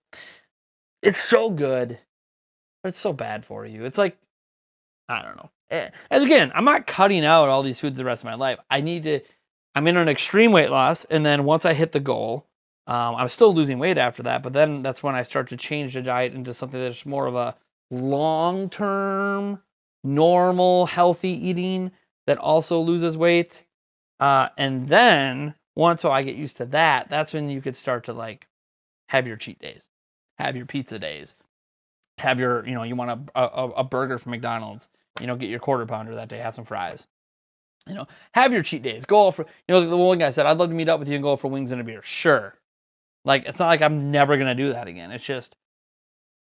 it's so good. But it's so bad for you. It's like, I don't know. As again, I'm not cutting out all these foods the rest of my life. I'm in an extreme weight loss. And then once I hit the goal, I'm still losing weight after that. But then that's when I start to change the diet into something that's more of a long-term, normal, healthy eating that also loses weight. And then once I get used to that, that's when you could start to like have your cheat days, have your pizza days, have your, you want a burger from McDonald's, get your quarter pounder that day, have some fries, have your cheat days, go for, the one guy said, I'd love to meet up with you and go for wings and a beer. Sure. Like, it's not like I'm never going to do that again. It's just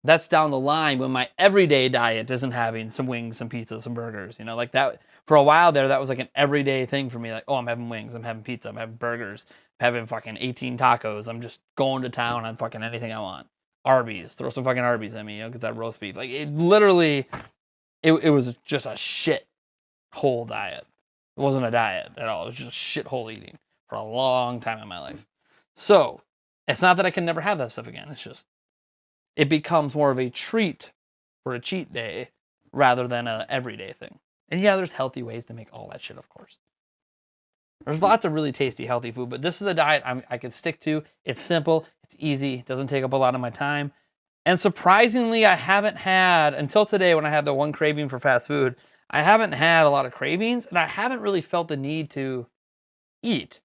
that's down the line when my everyday diet isn't having some wings, some pizza, some burgers, you know, like that. For a while there, that was like an everyday thing for me. Like, oh, I'm having wings, I'm having pizza, I'm having burgers, I'm having fucking 18 tacos. I'm just going to town on fucking anything I want. Arby's, throw some fucking Arby's at me, you know, get that roast beef. Like, it literally, it was just a shit whole diet. It wasn't a diet at all. It was just shithole eating for a long time in my life. So, it's not that I can never have that stuff again. It's just, it becomes more of a treat for a cheat day rather than a everyday thing. And yeah, there's healthy ways to make all that shit, of course. There's lots of really tasty, healthy food, but this is a diet I can stick to. It's simple, it's easy, it doesn't take up a lot of my time. And surprisingly, I haven't had, until today when I had the one craving for fast food, I haven't had a lot of cravings, and I haven't really felt the need to eat.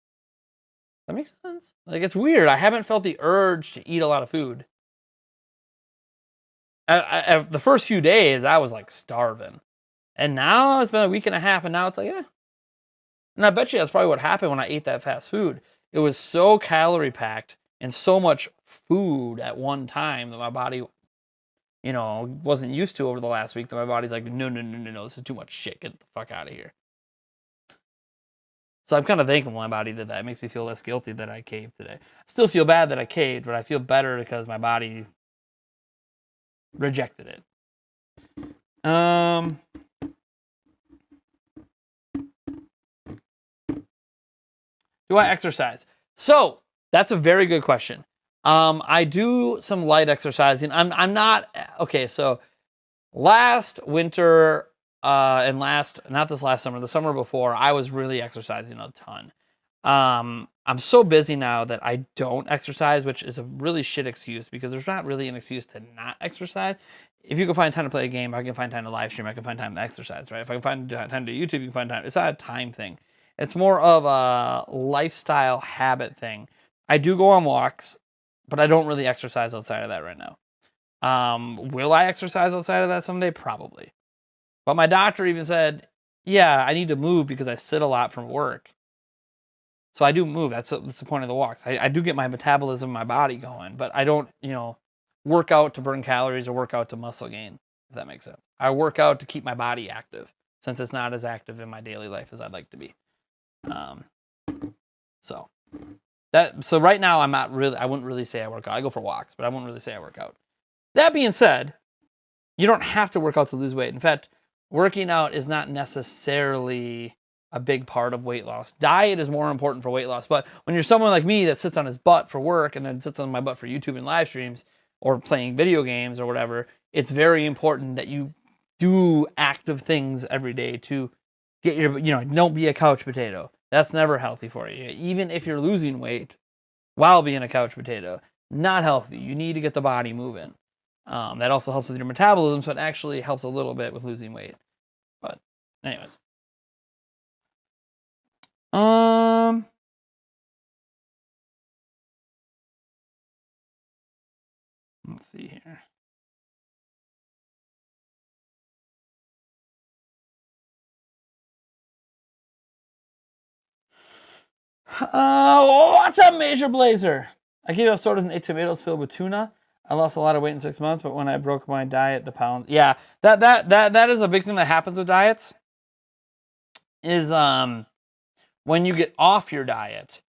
That makes sense? Like, it's weird. I haven't felt the urge to eat a lot of food. The first few days, I was like starving. And now it's been a week and a half, and now it's like, eh. And I bet you that's probably what happened when I ate that fast food. It was so calorie packed and so much food at one time that my body, you know, wasn't used to over the last week, that my body's like, no, this is too much shit. Get the fuck out of here. So I'm kind of thankful my body did that. It makes me feel less guilty that I caved today. I still feel bad that I caved, but I feel better because my body rejected it. Do I exercise? So that's a very good question. I do some light exercising. I'm not okay. So last winter and not this last summer, the summer before, I was really exercising a ton. I'm so busy now that I don't exercise, which is a really shit excuse because there's not really an excuse to not exercise. If you can find time to play a game, I can find time to live stream, I can find time to exercise, right? If I can find time to YouTube, you can find time. It's not a time thing. It's more of a lifestyle habit thing. I do go on walks, but I don't really exercise outside of that right now. Will I exercise outside of that someday? Probably. But my doctor even said, yeah, I need to move because I sit a lot from work. So I do move. That's the point of the walks. I do get my metabolism, my body going, but I don't, work out to burn calories or work out to muscle gain, if that makes sense. I work out to keep my body active, since it's not as active in my daily life as I'd like to be. So right now I wouldn't really say I work out. I go for walks, but I wouldn't really say I work out. That being said, you don't have to work out to lose weight. In fact, working out is not necessarily a big part of weight loss. Diet is more important for weight loss. But when you're someone like me that sits on his butt for work and then sits on my butt for YouTube and live streams or playing video games or whatever, it's very important that you do active things every day to get your, don't be a couch potato. That's never healthy for you. Even if you're losing weight while being a couch potato, not healthy. You need to get the body moving. That also helps with your metabolism, so it actually helps a little bit with losing weight. But anyways. Let's see here. What's up, Major Blazer? I gave up sodas and ate tomatoes filled with tuna. I lost a lot of weight in 6 months, but when I broke my diet, the pounds. Yeah, that is a big thing that happens with diets. Is when you get off your diet,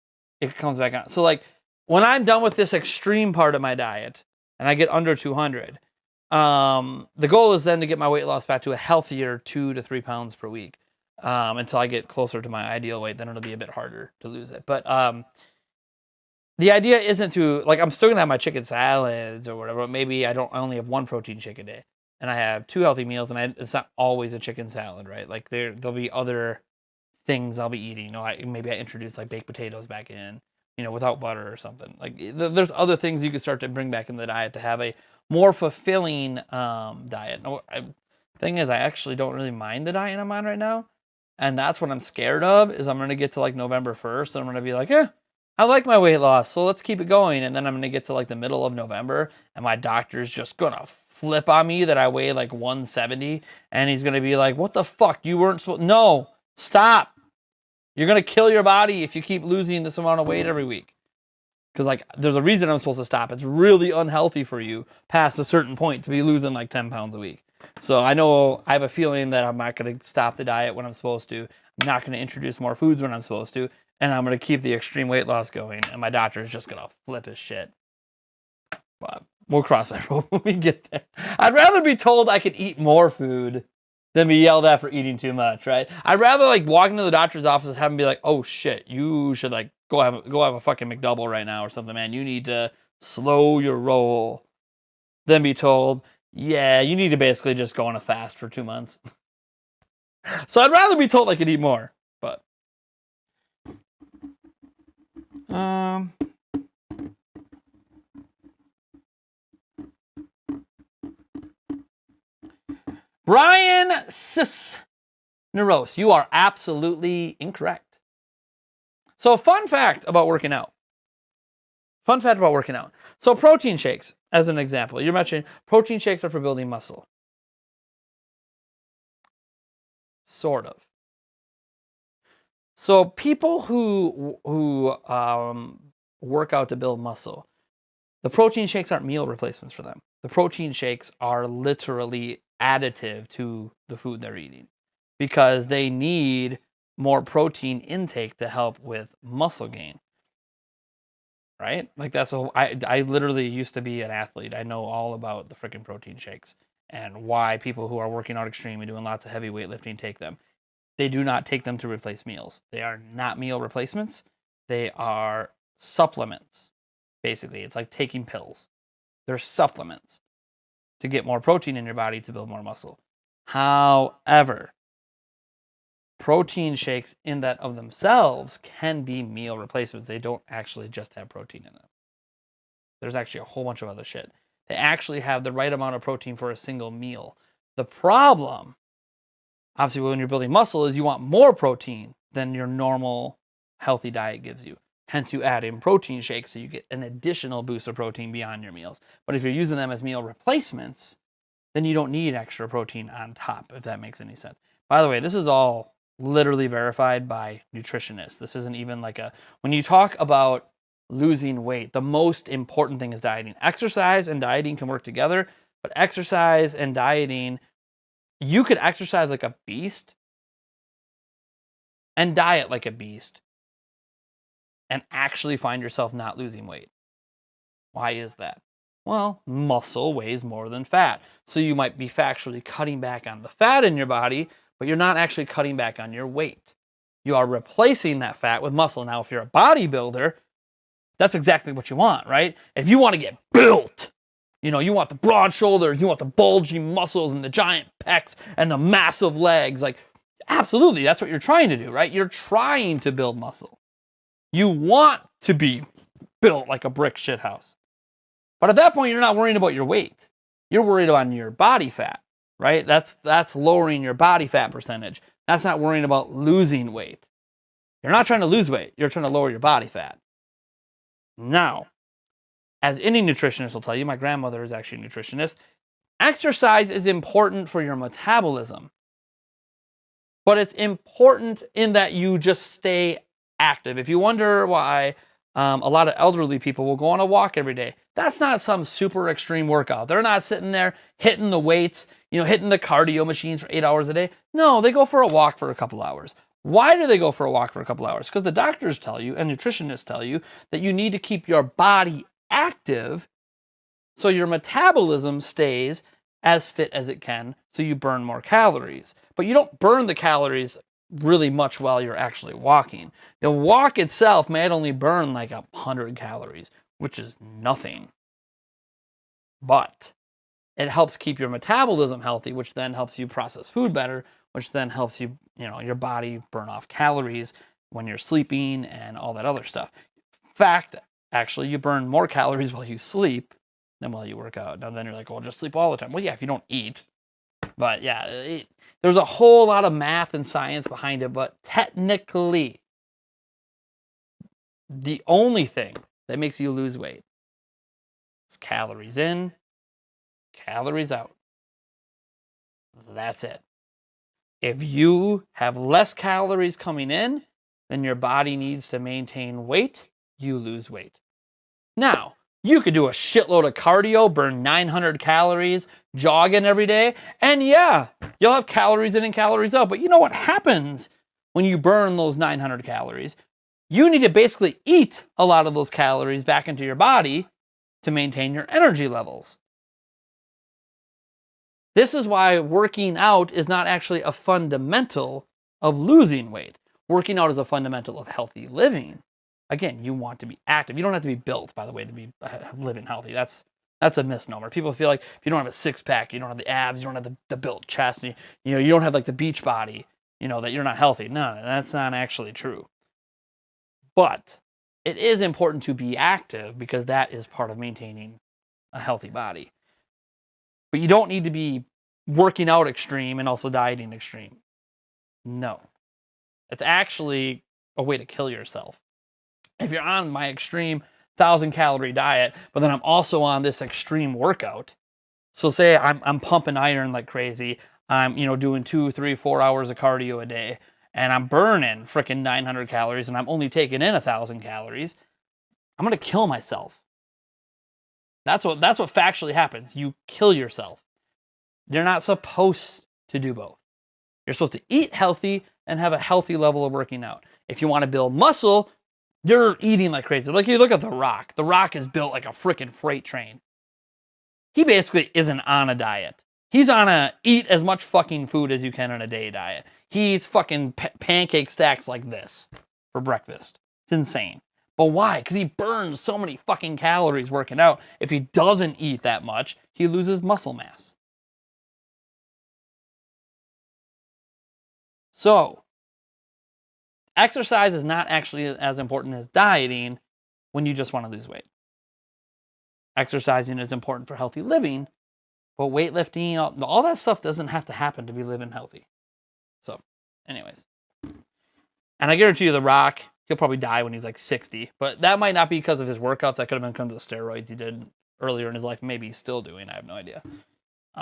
it comes back on. So like when I'm done with this extreme part of my diet and I get under 200, the goal is then to get my weight loss back to a healthier 2 to 3 pounds per week until I get closer to my ideal weight. Then it'll be a bit harder to lose it. But the idea isn't to, like, I'm still gonna have my chicken salads or whatever. But maybe I only have one protein shake a day, and I have 2 healthy meals, and it's not always a chicken salad, right? Like there'll be other things I'll be eating. Maybe I introduce like baked potatoes back in, without butter or something. Like there's other things you can start to bring back in the diet to have a more fulfilling diet. Thing is, I actually don't really mind the diet I'm on right now, and that's what I'm scared of. Is I'm gonna get to like November 1st, and I'm gonna be like, I like my weight loss, so let's keep it going. And then I'm gonna get to like the middle of November, and my doctor's just gonna flip on me that I weigh like 170, and he's gonna be like, "What the fuck? You weren't supposed? No, stop! You're gonna kill your body if you keep losing this amount of weight every week." Because like there's a reason I'm supposed to stop. It's really unhealthy for you past a certain point to be losing like 10 pounds a week. So I know I have a feeling that I'm not going to stop the diet when I'm supposed to. I'm not going to introduce more foods when I'm supposed to. And I'm going to keep the extreme weight loss going. And my doctor is just going to flip his shit. But we'll cross that road when we get there. I'd rather be told I could eat more food than be yelled at for eating too much, right? I'd rather like walk into the doctor's office and have him be like, "Oh shit, you should like go have a fucking McDouble right now or something, man. You need to slow your roll." Than be told, "Yeah, you need to basically just go on a fast for 2 months." So I'd rather be told I could eat more, but Brian Cisneros, you are absolutely incorrect. So fun fact about working out. So protein shakes, as an example. You mentioned protein shakes are for building muscle. Sort of. So people who work out to build muscle, the protein shakes aren't meal replacements for them. The protein shakes are literally additive to the food they're eating because they need more protein intake to help with muscle gain. Right? Like that's I literally used to be an athlete. I know all about the freaking protein shakes and why people who are working out extreme and doing lots of heavy weightlifting take them. They do not take them to replace meals. They are not meal replacements. They are supplements. Basically, it's like taking pills. They're supplements to get more protein in your body to build more muscle. However, protein shakes in that of themselves can be meal replacements. They don't actually just have protein in them. There's actually a whole bunch of other shit. They actually have the right amount of protein for a single meal. The problem, obviously, when you're building muscle is you want more protein than your normal healthy diet gives you. Hence, you add in protein shakes so you get an additional boost of protein beyond your meals. But if you're using them as meal replacements, then you don't need extra protein on top, if that makes any sense. By the way, this is all literally verified by nutritionists. This isn't even like when you talk about losing weight, the most important thing is dieting. Exercise and dieting can work together, but exercise and dieting, you could exercise like a beast and diet like a beast and actually find yourself not losing weight. Why is that? Well, muscle weighs more than fat. So you might be factually cutting back on the fat in your body, but you're not actually cutting back on your weight. You are replacing that fat with muscle. Now, if you're a bodybuilder, that's exactly what you want, right? If you want to get built, you want the broad shoulders, you want the bulging muscles and the giant pecs and the massive legs, like absolutely, that's what you're trying to do, right? You're trying to build muscle. You want to be built like a brick shithouse. But at that point, you're not worrying about your weight. You're worried about your body fat, right? That's lowering your body fat percentage. That's not worrying about losing weight. You're not trying to lose weight. You're trying to lower your body fat. Now, as any nutritionist will tell you, my grandmother is actually a nutritionist, exercise is important for your metabolism. But it's important in that you just stay active. If you wonder why a lot of elderly people will go on a walk every day, that's not some super extreme workout. They're not sitting there hitting the weights, hitting the cardio machines for 8 hours a day. No, they go for a walk for a couple hours. Why do they go for a walk for a couple hours? Because the doctors tell you and nutritionists tell you that you need to keep your body active so your metabolism stays as fit as it can so you burn more calories. But you don't burn the calories really much while you're actually walking. The walk itself might only burn like 100 calories, which is nothing. But it helps keep your metabolism healthy, which then helps you process food better, which then helps you, your body burn off calories when you're sleeping and all that other stuff. In fact, actually, you burn more calories while you sleep than while you work out. Now then you're like, well, just sleep all the time. Well, yeah, if you don't eat. But yeah, there's a whole lot of math and science behind it, but technically, the only thing that makes you lose weight is calories in, calories out. That's it. If you have less calories coming in than your body needs to maintain weight, you lose weight. Now, you could do a shitload of cardio, burn 900 calories, jogging every day, and yeah, you'll have calories in and calories out. But you know what happens when you burn those 900 calories? You need to basically eat a lot of those calories back into your body to maintain your energy levels. This is why working out is not actually a fundamental of losing weight. Working out is a fundamental of healthy living. Again, you want to be active. You don't have to be built, by the way, to be living healthy. That's a misnomer. People feel like if you don't have a six-pack, you don't have the abs, you don't have the built chest, and you don't have like the beach body, that you're not healthy. No, that's not actually true. But it is important to be active because that is part of maintaining a healthy body. But you don't need to be working out extreme and also dieting extreme. No. It's actually a way to kill yourself. If you're on my extreme 1,000-calorie diet, but then I'm also on this extreme workout, so say I'm pumping iron like crazy, I'm doing 2, 3, 4 hours of cardio a day, and I'm burning freaking 900 calories, and I'm only taking in 1,000 calories, I'm gonna kill myself. That's what factually happens. You kill yourself. You're not supposed to do both. You're supposed to eat healthy and have a healthy level of working out. If you want to build muscle, you're eating like crazy. Like you look at The Rock. The Rock is built like a freaking freight train. He basically isn't on a diet. He's on a eat as much fucking food as you can in a day diet. He eats fucking pancake stacks like this for breakfast. It's insane. But why? Because he burns so many fucking calories working out. If he doesn't eat that much, he loses muscle mass. So, exercise is not actually as important as dieting when you just want to lose weight. Exercising is important for healthy living, but weightlifting, all that stuff doesn't have to happen to be living healthy. So, anyways. And I guarantee you The Rock, he'll probably die when he's like 60, but that might not be because of his workouts. That could have been because of the steroids he did earlier in his life. Maybe he's still doing, I have no idea.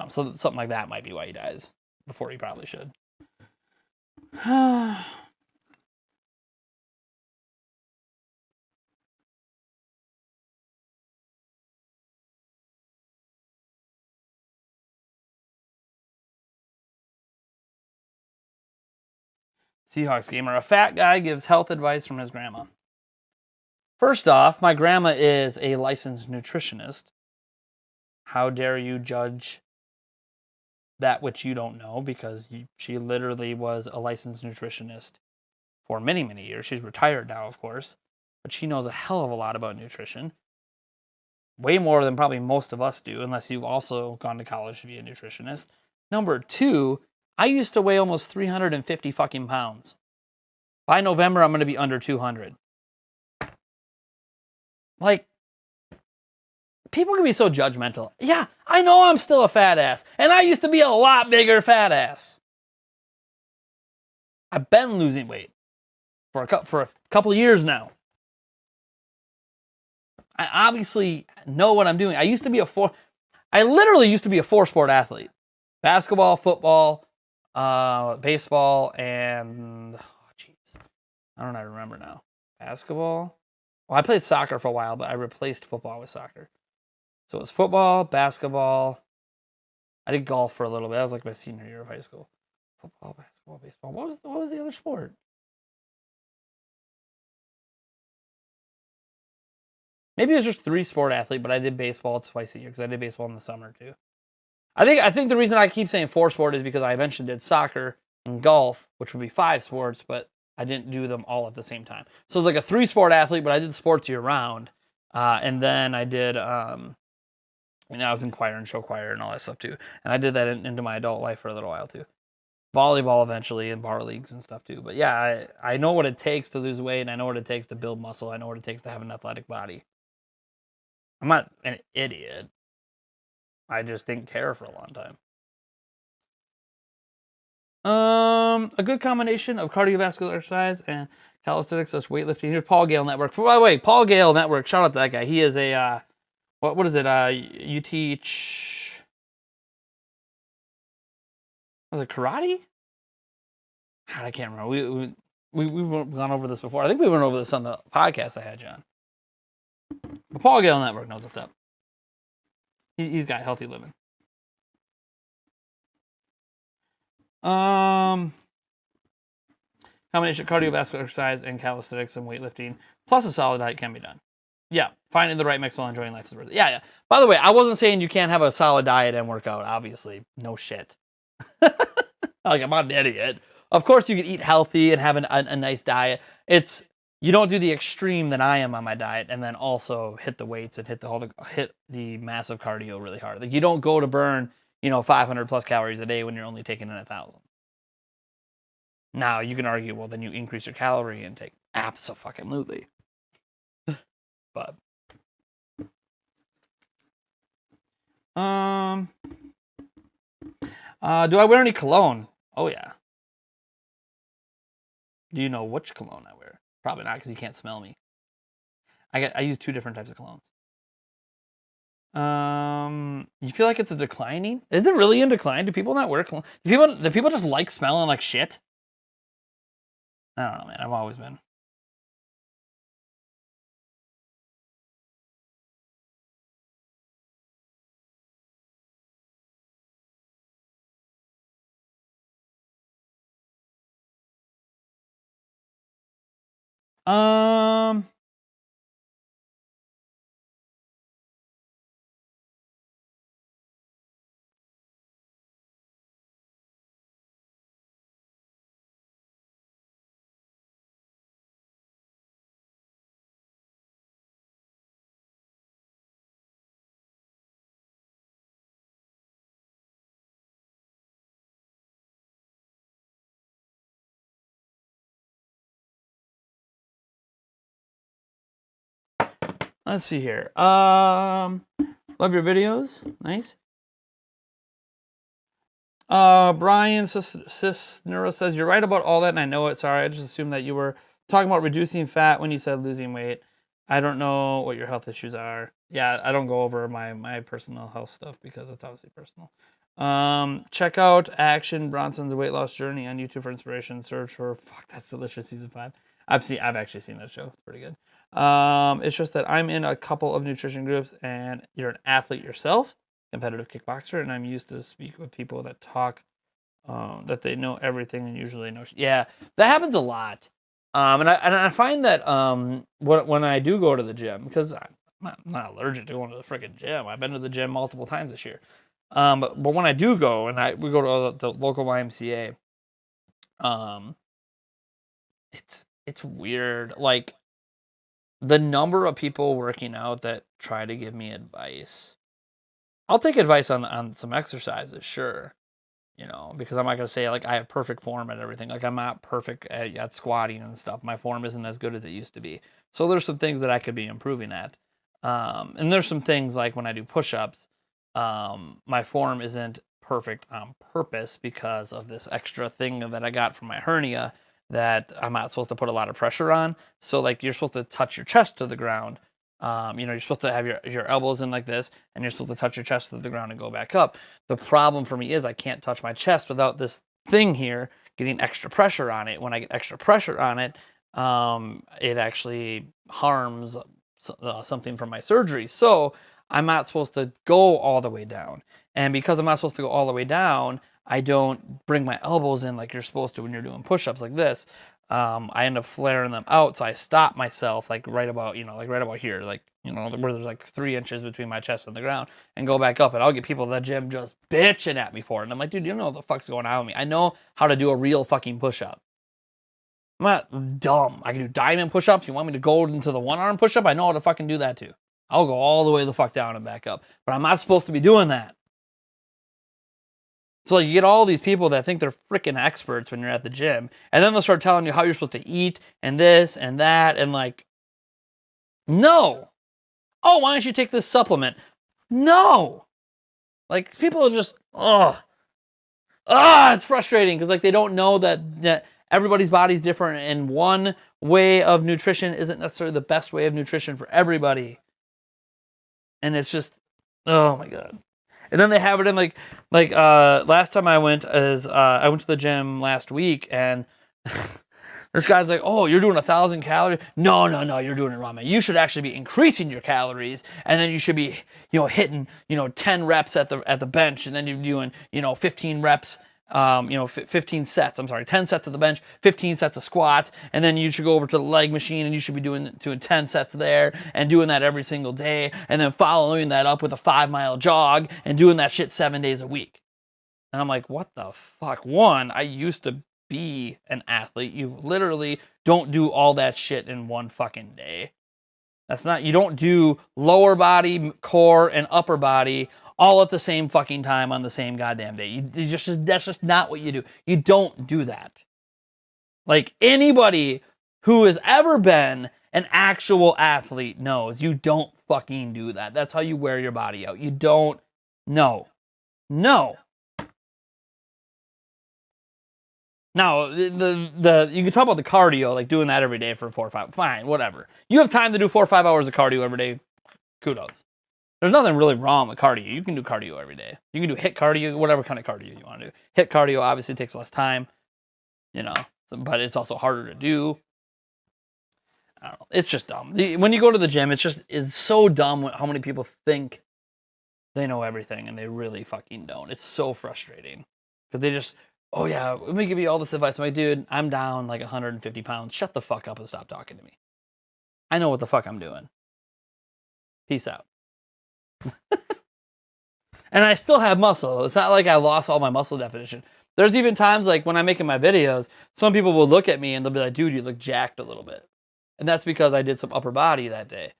So something like that might be why he dies before he probably should. Seahawks gamer, a fat guy gives health advice from his grandma. First off, my grandma is a licensed nutritionist. How dare you judge that which you don't know, because she literally was a licensed nutritionist for many, many years. She's retired now, of course, but she knows a hell of a lot about nutrition. Way more than probably most of us do, unless you've also gone to college to be a nutritionist. Number two, I used to weigh almost 350 fucking pounds. By November, I'm going to be under 200. Like, people can be so judgmental. Yeah, I know I'm still a fat ass. And I used to be a lot bigger fat ass. I've been losing weight for a couple of years now. I obviously know what I'm doing. I literally used to be a four-sport athlete. Basketball, football, baseball, and... I don't know, I remember now. Basketball? Well, I played soccer for a while, but I replaced football with soccer. So it was football, basketball. I did golf for a little bit. That was like my senior year of high school. Football, basketball, baseball. What was the other sport? Maybe it was just 3-sport athlete, but I did baseball twice a year because I did baseball in the summer too. I think the reason I keep saying 4-sport is because I eventually did soccer and golf, which would be 5 sports, but I didn't do them all at the same time. So it's like a 3-sport athlete, but I did sports year round. And then I did, I was in choir and show choir and all that stuff too. And I did that into my adult life for a little while too. Volleyball eventually and bar leagues and stuff too. But yeah, I know what it takes to lose weight, and I know what it takes to build muscle. I know what it takes to have an athletic body. I'm not an idiot. I just didn't care for a long time. A good combination of cardiovascular exercise and calisthenics such weightlifting. Here's Paul Gale Network. By the way, Paul Gale Network, shout out to that guy. He is a, what is it? You teach, was it karate? God, I can't remember. We've gone over this before. I think we went over this on the podcast I had you on. Paul Gale Network knows what's up. He's got healthy living. Combination of cardiovascular exercise and calisthenics and weightlifting, plus a solid diet can be done. Yeah, finding the right mix while enjoying life is worth it. Yeah. By the way, I wasn't saying you can't have a solid diet and work out. Obviously, no shit. Like, I'm not an idiot. Of course, you can eat healthy and have a nice diet. It's you don't do the extreme that I am on my diet, and then also hit the weights and hit the massive cardio really hard. Like, you don't go to burn 500 plus calories a day when you're only taking in 1,000. Now you can argue, well, then you increase your calorie intake. Abso-fucking-lutely. But do I wear any cologne? Oh yeah. Do you know which cologne I wear? Probably not, because you can't smell me. I use 2 different types of colognes. You feel like it's a declining? Is it really in decline? Do people not wear cologne? Do people just like smelling like shit? I don't know, man. I've always been. Let's see here. Love your videos. Nice. Brian Cisnero says, you're right about all that, and I know it. Sorry, I just assumed that you were talking about reducing fat when you said losing weight. I don't know what your health issues are. Yeah, I don't go over my personal health stuff because it's obviously personal. Check out Action Bronson's weight loss journey on YouTube for inspiration. Search for That's Delicious season 5. I've actually seen that show. It's pretty good. It's just that I'm in a couple of nutrition groups, and you're an athlete yourself, competitive kickboxer, and I'm used to speak with people that talk that they know everything and usually know. Yeah, that happens a lot. And I find that when I do go to the gym, because I'm not allergic to going to the freaking gym. I've been to the gym multiple times this year. But when I do go, and we go to the local YMCA, it's weird. Like, the number of people working out that try to give me advice. I'll take advice on some exercises, sure. Because I'm not going to say, like, I have perfect form at everything. Like, I'm not perfect at squatting and stuff. My form isn't as good as it used to be. So there's some things that I could be improving at. And there's some things, like when I do push-ups, my form isn't perfect on purpose because of this extra thing that I got from my hernia that I'm not supposed to put a lot of pressure on. So, like, you're supposed to touch your chest to the ground. You're supposed to have your elbows in like this, and you're supposed to touch your chest to the ground and go back up. The problem for me is I can't touch my chest without this thing here getting extra pressure on it. When I get extra pressure on it, it actually harms something from my surgery. So I'm not supposed to go all the way down. And because I'm not supposed to go all the way down, I don't bring my elbows in like you're supposed to when you're doing push-ups like this. I end up flaring them out, so I stop myself like right about here, like, where there's like 3 inches between my chest and the ground, and go back up. And I'll get people at the gym just bitching at me for it. And I'm like, dude, you don't know what the fuck's going on with me. I know how to do a real fucking push-up. I'm not dumb. I can do diamond push-ups. You want me to go into the one-arm push-up? I know how to fucking do that too. I'll go all the way the fuck down and back up. But I'm not supposed to be doing that. So, like, you get all these people that think they're freaking experts when you're at the gym, and then they'll start telling you how you're supposed to eat and this and that, and like, no. Oh, why don't you take this supplement? No. Like, people are just, it's frustrating because, like, they don't know that everybody's body's different, and one way of nutrition isn't necessarily the best way of nutrition for everybody. And it's just, oh my God. And then they have it in like last time I went to the gym last week, and This guy's like, oh, you're doing 1,000 calories. No, you're doing it wrong, man. You should actually be increasing your calories, and then you should be, hitting, 10 reps at the bench, and then you're doing, 15 reps, 15 sets. I'm sorry, 10 sets at the bench, 15 sets of squats, and then you should go over to the leg machine, and you should be doing 10 sets there, and doing that every single day, and then following that up with a 5-mile jog, and doing that shit 7 days a week. And I'm like, what the fuck? One, I used to be an athlete. You literally don't do all that shit in one fucking day. You don't do lower body, core, and upper body all at the same fucking time on the same goddamn day. That's just not what you do. You don't do that. Like, anybody who has ever been an actual athlete knows you don't fucking do that. That's how you wear your body out. You don't. No. Now, you can talk about the cardio, like doing that every day for 4 or 5. Fine, whatever. You have time to do 4 or 5 hours of cardio every day. Kudos. There's nothing really wrong with cardio. You can do cardio every day. You can do HIIT cardio, whatever kind of cardio you want to do. HIIT cardio obviously takes less time, but it's also harder to do. I don't know. It's just dumb. When you go to the gym, it's so dumb how many people think they know everything and they really fucking don't. It's so frustrating because they just, oh yeah, let me give you all this advice. I'm like, dude, I'm down like 150 pounds. Shut the fuck up and stop talking to me. I know what the fuck I'm doing. Peace out. And I still have muscle. It's not like I lost all my muscle definition. There's even times like when I'm making my videos, some people will look at me and they'll be like, dude, you look jacked a little bit. And that's because I did some upper bbody that day.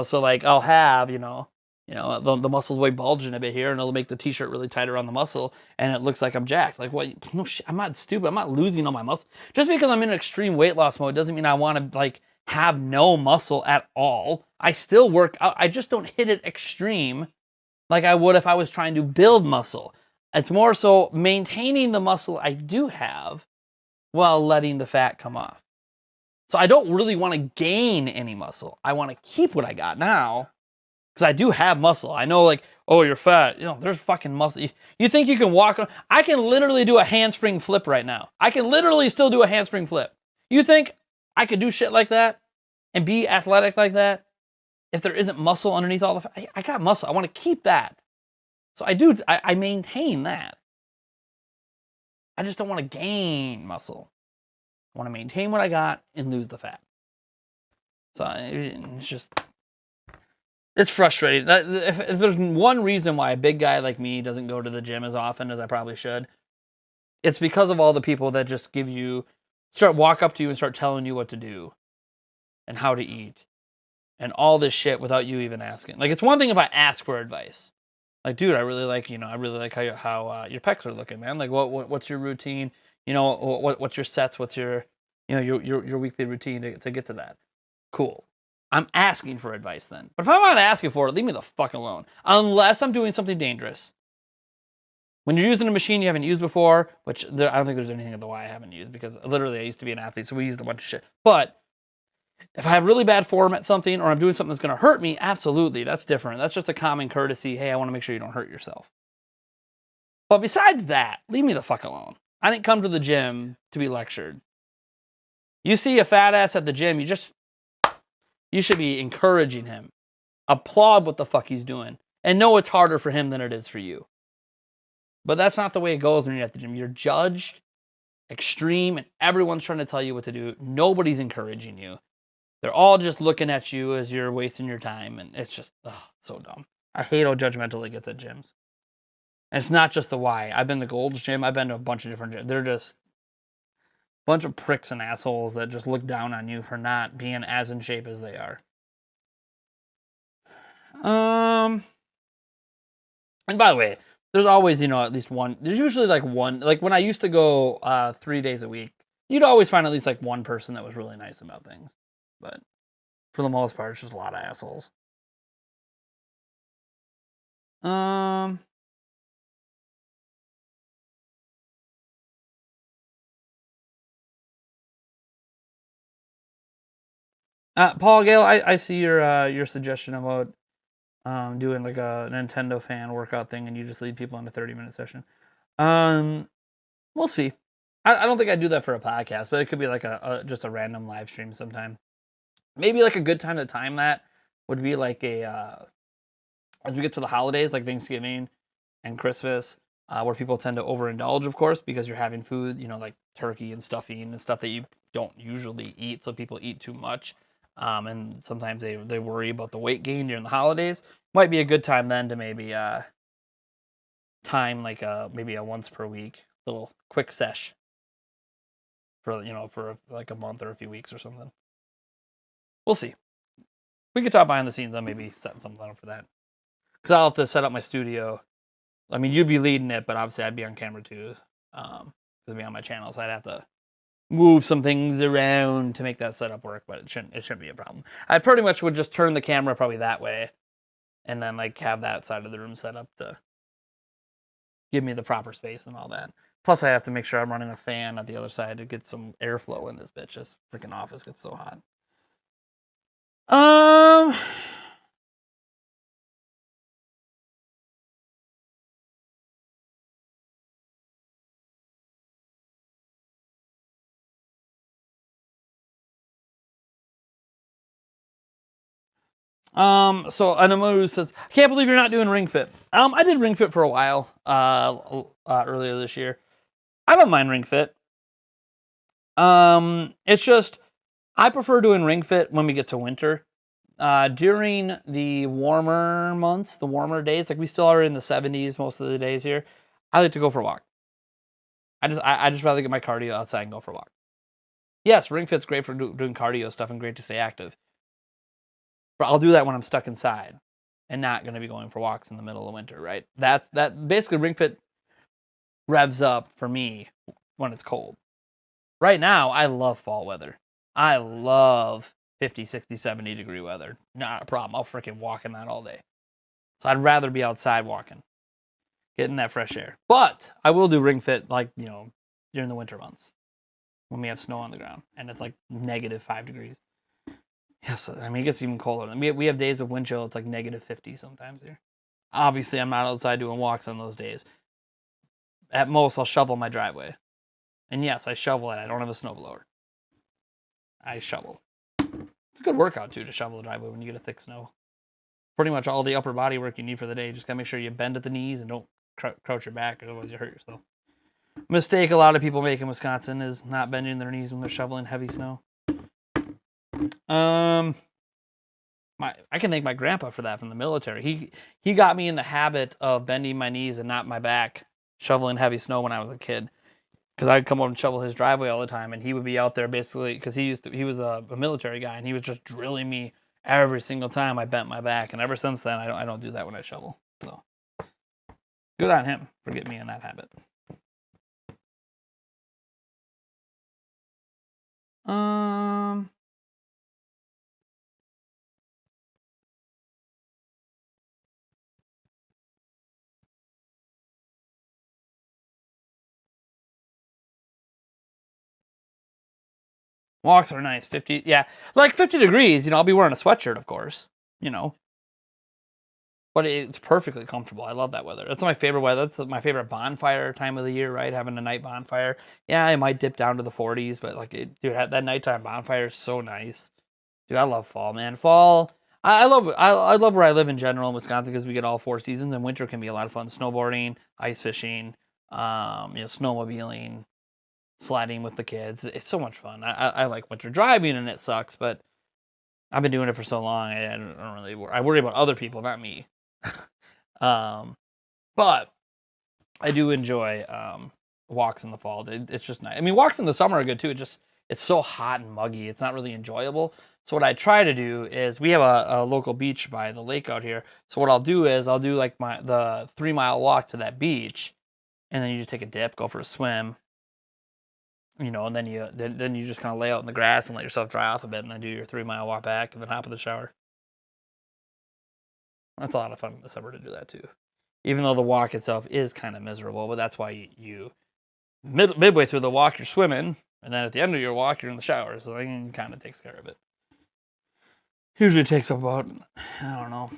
So like I'll have, the muscles way bulging a bit here, and it'll make the t-shirt really tight around the muscle, and it looks like I'm jacked. Like, what? No shit. I'm not stupid. I'm not losing all my muscle. Just because I'm in extreme weight loss mode doesn't mean I want to like have no muscle at all. I still work out. I just don't hit it extreme like I would if I was trying to build muscle. It's more so maintaining the muscle I do have while letting the fat come off. So I don't really want to gain any muscle. I want to keep what I got now. Because I do have muscle. I know, like, oh, you're fat. There's fucking muscle. You think you can walk? I can literally do a handspring flip right now. I can literally still do a handspring flip. You think I could do shit like that and be athletic like that if there isn't muscle underneath all the fat? I got muscle. I want to keep that. So I maintain that. I just don't want to gain muscle. I want to maintain what I got and lose the fat. So it's frustrating. If there's one reason why a big guy like me doesn't go to the gym as often as I probably should, it's because of all the people that just walk up to you and start telling you what to do and how to eat and all this shit without you even asking. Like, it's one thing if I ask for advice. Like, dude, I really like how your pecs are looking, man. Like, what's your routine? What's your sets? What's your weekly routine to get to that? Cool. I'm asking for advice then. But if I'm not asking for it, leave me the fuck alone. Unless I'm doing something dangerous. When you're using a machine you haven't used before, which I don't think there's anything of the why I haven't used, because literally I used to be an athlete, so we used a bunch of shit. But if I have really bad form at something, or I'm doing something that's going to hurt me, absolutely, that's different. That's just a common courtesy. Hey, I want to make sure you don't hurt yourself. But besides that, leave me the fuck alone. I didn't come to the gym to be lectured. You see a fat ass at the gym, you should be encouraging him. Applaud what the fuck he's doing. And know it's harder for him than it is for you. But that's not the way it goes when you're at the gym. You're judged, extreme, and everyone's trying to tell you what to do. Nobody's encouraging you. They're all just looking at you as you're wasting your time. And it's just so dumb. I hate how judgmental it gets at gyms. And it's not just the why. I've been to Gold's Gym. I've been to a bunch of different gyms. They're just a bunch of pricks and assholes that just look down on you for not being as in shape as they are. And by the way, there's always, at least one. There's usually like one. Like when I used to go 3 days a week, you'd always find at least like one person that was really nice about things. But for the most part, it's just a lot of assholes. Paul Gale, I see your suggestion about doing like a Nintendo fan workout thing, and you just lead people on a 30-minute session. We'll see. I don't think I'd do that for a podcast, but it could be like just a random live stream sometime. Maybe like a good time to time that would be like as we get to the holidays, like Thanksgiving and Christmas, where people tend to overindulge, of course, because you're having food, like turkey and stuffing and stuff that you don't usually eat. So people eat too much. And sometimes they worry about the weight gain during the holidays. Might be a good time then to maybe time like maybe a once per week little quick sesh for for like a month or a few weeks or something. We'll see. We could talk behind the scenes on maybe setting something up for that. Because I'll have to set up my studio. I mean, you'd be leading it, but obviously I'd be on camera too. It'd be on my channel, so I'd have to move some things around to make that setup work, but it shouldn't be a problem. I pretty much would just turn the camera probably that way, and then like have that side of the room set up to give me the proper space and all that. Plus, I have to make sure I'm running a fan at the other side to get some airflow in this bitch. This freaking office gets so hot. So Anamaru says, I can't believe you're not doing Ring Fit. I did Ring Fit for a while, earlier this year. I don't mind Ring Fit. It's just, I prefer doing Ring Fit when we get to winter. During the warmer months, the warmer days, like we still are in the 70s most of the days here, I like to go for a walk. I just rather get my cardio outside and go for a walk. Yes, Ring Fit's great for doing cardio stuff and great to stay active. But I'll do that when I'm stuck inside and not going to be going for walks in the middle of winter, right? That basically Ring Fit revs up for me when it's cold. Right now, I love fall weather. I love 50, 60, 70 degree weather. Not a problem. I'll freaking walk in that all day. So I'd rather be outside walking, getting that fresh air. But I will do Ring Fit like, during the winter months when we have snow on the ground and it's like -5 degrees. Yes, I mean, it gets even colder. We have days with wind chill, it's like -50 sometimes here. Obviously, I'm not outside doing walks on those days. At most, I'll shovel my driveway. And yes, I shovel it. I don't have a snowblower. I shovel. It's a good workout, too, to shovel the driveway when you get a thick snow. Pretty much all the upper body work you need for the day. Just got to make sure you bend at the knees and don't crouch your back, otherwise you hurt yourself. Mistake a lot of people make in Wisconsin is not bending their knees when they're shoveling heavy snow. I can thank my grandpa for that from the military. He got me in the habit of bending my knees and not my back, shoveling heavy snow when I was a kid. Because I'd come over and shovel his driveway all the time, and he would be out there basically because he was a military guy, and he was just drilling me every single time I bent my back. And ever since then, I don't do that when I shovel. So good on him for getting me in that habit. Walks are nice. 50, yeah. Like 50 degrees, I'll be wearing a sweatshirt, of course, But it's perfectly comfortable. I love that weather. That's my favorite weather. That's my favorite bonfire time of the year, right? Having a night bonfire. Yeah, I might dip down to the 40s, but dude, that nighttime bonfire is so nice. Dude, I love fall, man. Fall. I love where I live in general in Wisconsin because we get all 4 seasons, and winter can be a lot of fun. Snowboarding, ice fishing, snowmobiling, sledding with the kids. It's so much fun. I like winter driving, and it sucks, but I've been doing it for so long. I don't really worry. I worry about other people, not me. But I do enjoy walks in the fall. It's just nice. I mean, walks in the summer are good too. It's so hot and muggy. It's not really enjoyable. So what I try to do is we have a local beach by the lake out here. So what I'll do is I'll do like the 3-mile walk to that beach, and then you just take a dip, go for a swim. And then you just kind of lay out in the grass and let yourself dry off a bit, and then do your 3-mile walk back, and then hop in the shower. That's a lot of fun in the summer to do that too. Even though the walk itself is kind of miserable, but that's why you midway through the walk you're swimming, and then at the end of your walk you're in the shower, so that kind of takes care of it. Usually takes about, I don't know,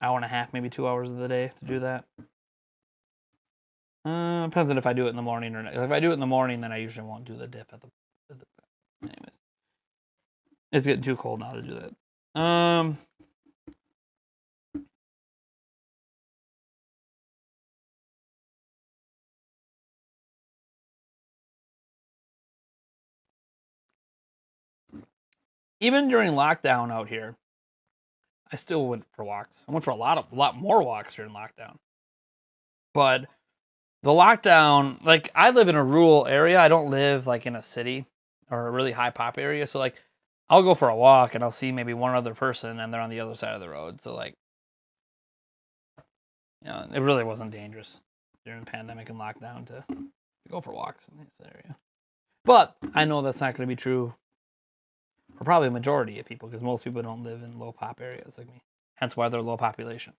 hour and a half, maybe 2 hours of the day to do that. Depends on if I do it in the morning or not. If I do it in the morning, then I usually won't do the dip at the anyways. It's getting too cold now to do that. Even during lockdown out here, I still went for walks. I went for a lot more walks during lockdown. But the lockdown, like, I live in a rural area. I don't live like in a city or a really high pop area. So like, I'll go for a walk and I'll see maybe one other person and they're on the other side of the road. So like, you know, it really wasn't dangerous during the pandemic and lockdown to go for walks in this area. But I know that's not going to be true for probably a majority of people, because most people don't live in low pop areas like me. Hence why they're low population.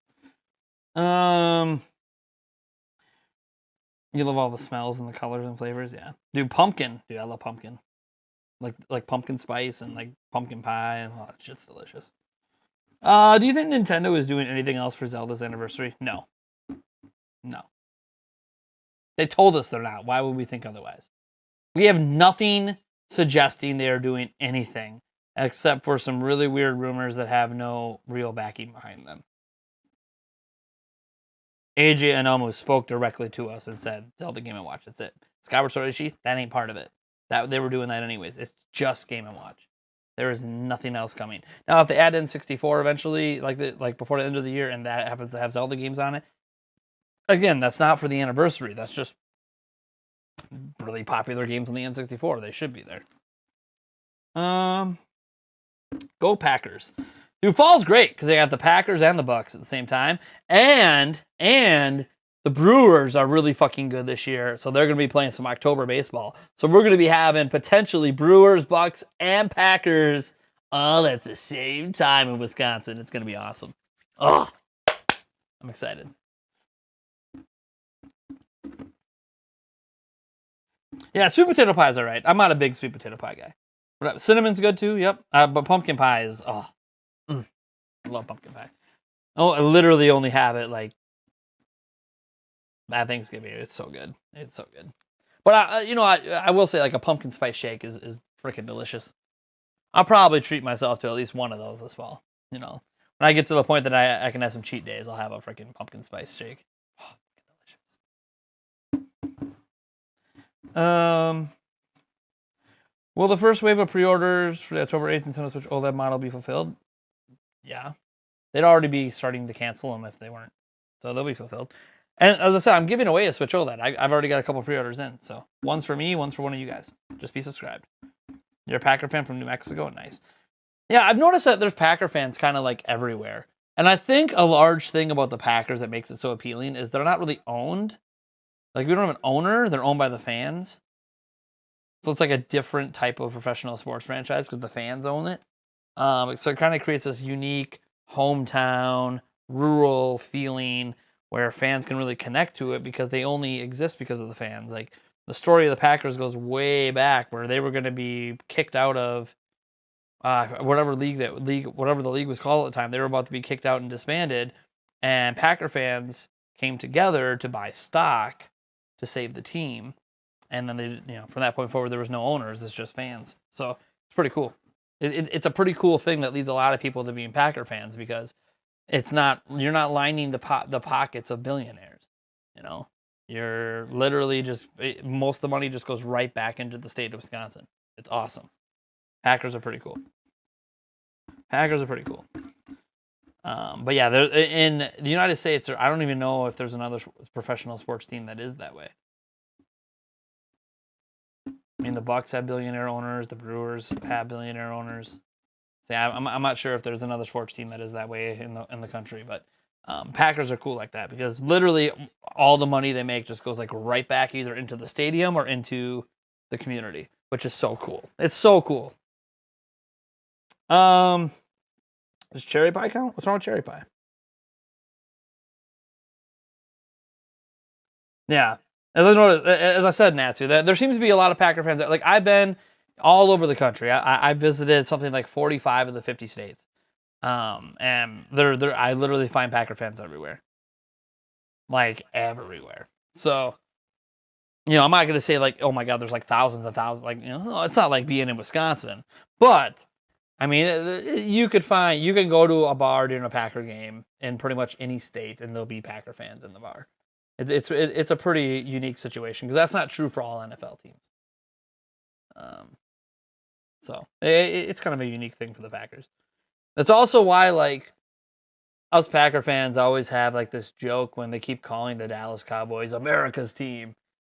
You love all the smells and the colors and flavors, yeah. Dude, pumpkin. Dude, I love pumpkin. Like pumpkin spice and like pumpkin pie, and that shit's delicious. Do you think Nintendo is doing anything else for Zelda's anniversary? No. No. They told us they're not. Why would we think otherwise? We have nothing suggesting they are doing anything except for some really weird rumors that have no real backing behind them. AJ Anomu spoke directly to us and said, Zelda Game & Watch, that's it. Skyward Sword Ishii, that ain't part of it. That they were doing that anyways. It's just Game & Watch. There is nothing else coming. Now, if they add in 64 eventually, like before the end of the year, and that happens to have Zelda games on it, again, that's not for the anniversary. That's just really popular games on the N64. They should be there. Go Packers. Dude, fall's great because they got the Packers and the Bucks at the same time. And the Brewers are really fucking good this year. So they're going to be playing some October baseball. So we're going to be having potentially Brewers, Bucks, and Packers all at the same time in Wisconsin. It's going to be awesome. Oh, I'm excited. Yeah, sweet potato pie is all right. I'm not a big sweet potato pie guy. But cinnamon's good too, yep. But pumpkin pie is, I love pumpkin pie. Oh, I literally only have it like at Thanksgiving. It's so good. It's so good. But I will say, like, a pumpkin spice shake is freaking delicious. I'll probably treat myself to at least one of those this fall. You know, when I get to the point that I can have some cheat days, I'll have a freaking pumpkin spice shake. Oh, delicious. Will the first wave of pre-orders for the October 8th Nintendo Switch OLED model be fulfilled? Yeah. They'd already be starting to cancel them if they weren't. So they'll be fulfilled. And as I said, I'm giving away a Switch OLED. I've already got a couple pre-orders in. So one's for me, one's for one of you guys. Just be subscribed. You're a Packer fan from New Mexico? Nice. Yeah, I've noticed that there's Packer fans kind of like everywhere. And I think a large thing about the Packers that makes it so appealing is they're not really owned. Like, we don't have an owner. They're owned by the fans. So it's like a different type of professional sports franchise because the fans own it. So it kind of creates this unique hometown, rural feeling where fans can really connect to it because they only exist because of the fans. Like, the story of the Packers goes way back where they were going to be kicked out of whatever the league was called at the time. They were about to be kicked out and disbanded, and Packer fans came together to buy stock to save the team. And then from that point forward, there was no owners. It's just fans. So it's pretty cool. It's a pretty cool thing that leads a lot of people to being Packer fans because you're not lining the pockets of billionaires. You know, you're literally most of the money just goes right back into the state of Wisconsin. It's awesome. Packers are pretty cool. But yeah, in the United States, I don't even know if there's another professional sports team that is that way. I mean, the Bucks have billionaire owners. The Brewers have billionaire owners. So yeah, I'm not sure if there's another sports team that is that way in the country. But Packers are cool like that because literally all the money they make just goes like right back either into the stadium or into the community, which is so cool. It's so cool. Does cherry pie count? What's wrong with cherry pie? Yeah. As I said, Natsu, there seems to be a lot of Packer fans. Like, I've been all over the country. I visited something like 45 of the 50 states. And I literally find Packer fans everywhere. Like, everywhere. So, I'm not gonna say like, oh my god, there's like thousands and thousands. Like, no, it's not like being in Wisconsin, but I mean, you can go to a bar during a Packer game in pretty much any state, and there'll be Packer fans in the bar. It's a pretty unique situation because that's not true for all NFL teams. So it's kind of a unique thing for the Packers. That's also why, like, us Packer fans always have like this joke when they keep calling the Dallas Cowboys America's team.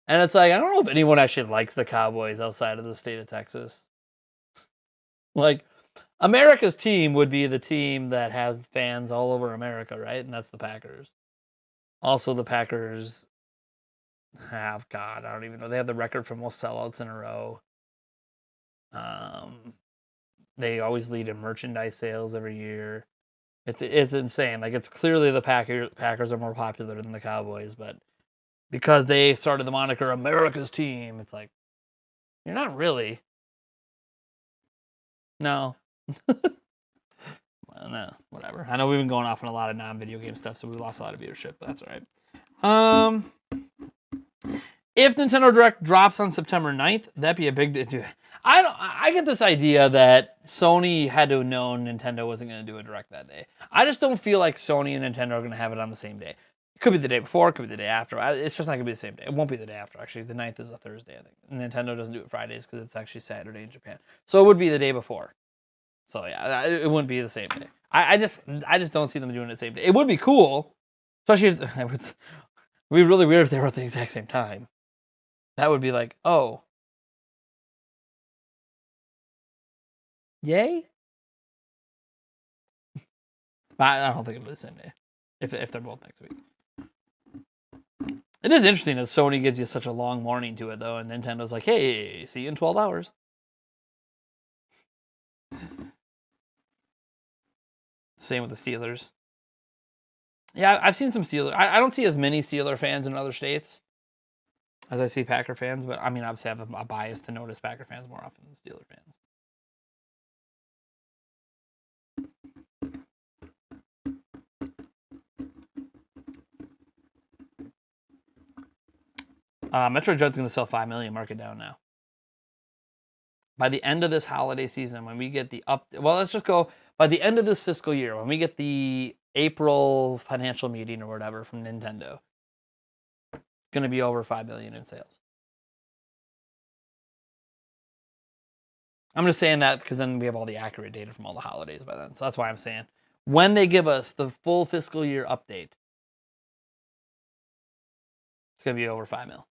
And it's like, I don't know if anyone actually likes the Cowboys outside of the state of Texas. Like, America's team would be the team that has fans all over America, right? And that's the Packers. Also, the Packers have, God, I don't even know. They have the record for most sellouts in a row. They always lead in merchandise sales every year. It's insane. Like, it's clearly the Packers are more popular than the Cowboys, but because they started the moniker America's team, it's like, you're not really. No. Well, no, whatever. I know we've been going off on a lot of non-video game stuff, so we lost a lot of viewership, but that's all right. If Nintendo Direct drops on September 9th, that'd be a big deal. I get this idea that Sony had to have known Nintendo wasn't going to do a Direct that day. I just don't feel like Sony and Nintendo are going to have it on the same day. It could be the day before, it could be the day after. It's just not going to be the same day. It won't be the day after, actually. The 9th is a Thursday, I think. And Nintendo doesn't do it Fridays because it's actually Saturday in Japan. So it would be the day before. So yeah, it wouldn't be the same day. I just don't see them doing it the same day. It would be cool, especially if it would be really weird if they were at the exact same time. That would be like, oh, yay. I don't think it'll be the same day if they're both next week. It is interesting that Sony gives you such a long morning to it, though, and Nintendo's like, hey, see you in 12 hours. Same with the Steelers. Yeah, I've seen some Steelers. I don't see as many Steeler fans in other states as I see Packer fans, but I mean, obviously I have a bias to notice Packer fans more often than Steeler fans. Metroid Dread's going to sell 5 million. Mark it down now. By the end of this holiday season, when we get the let's just go by the end of this fiscal year, when we get the April financial meeting or whatever from Nintendo, it's going to be over 5 million in sales. I'm just saying that because then we have all the accurate data from all the holidays by then. So that's why I'm saying when they give us the full fiscal year update, it's going to be over 5 mil.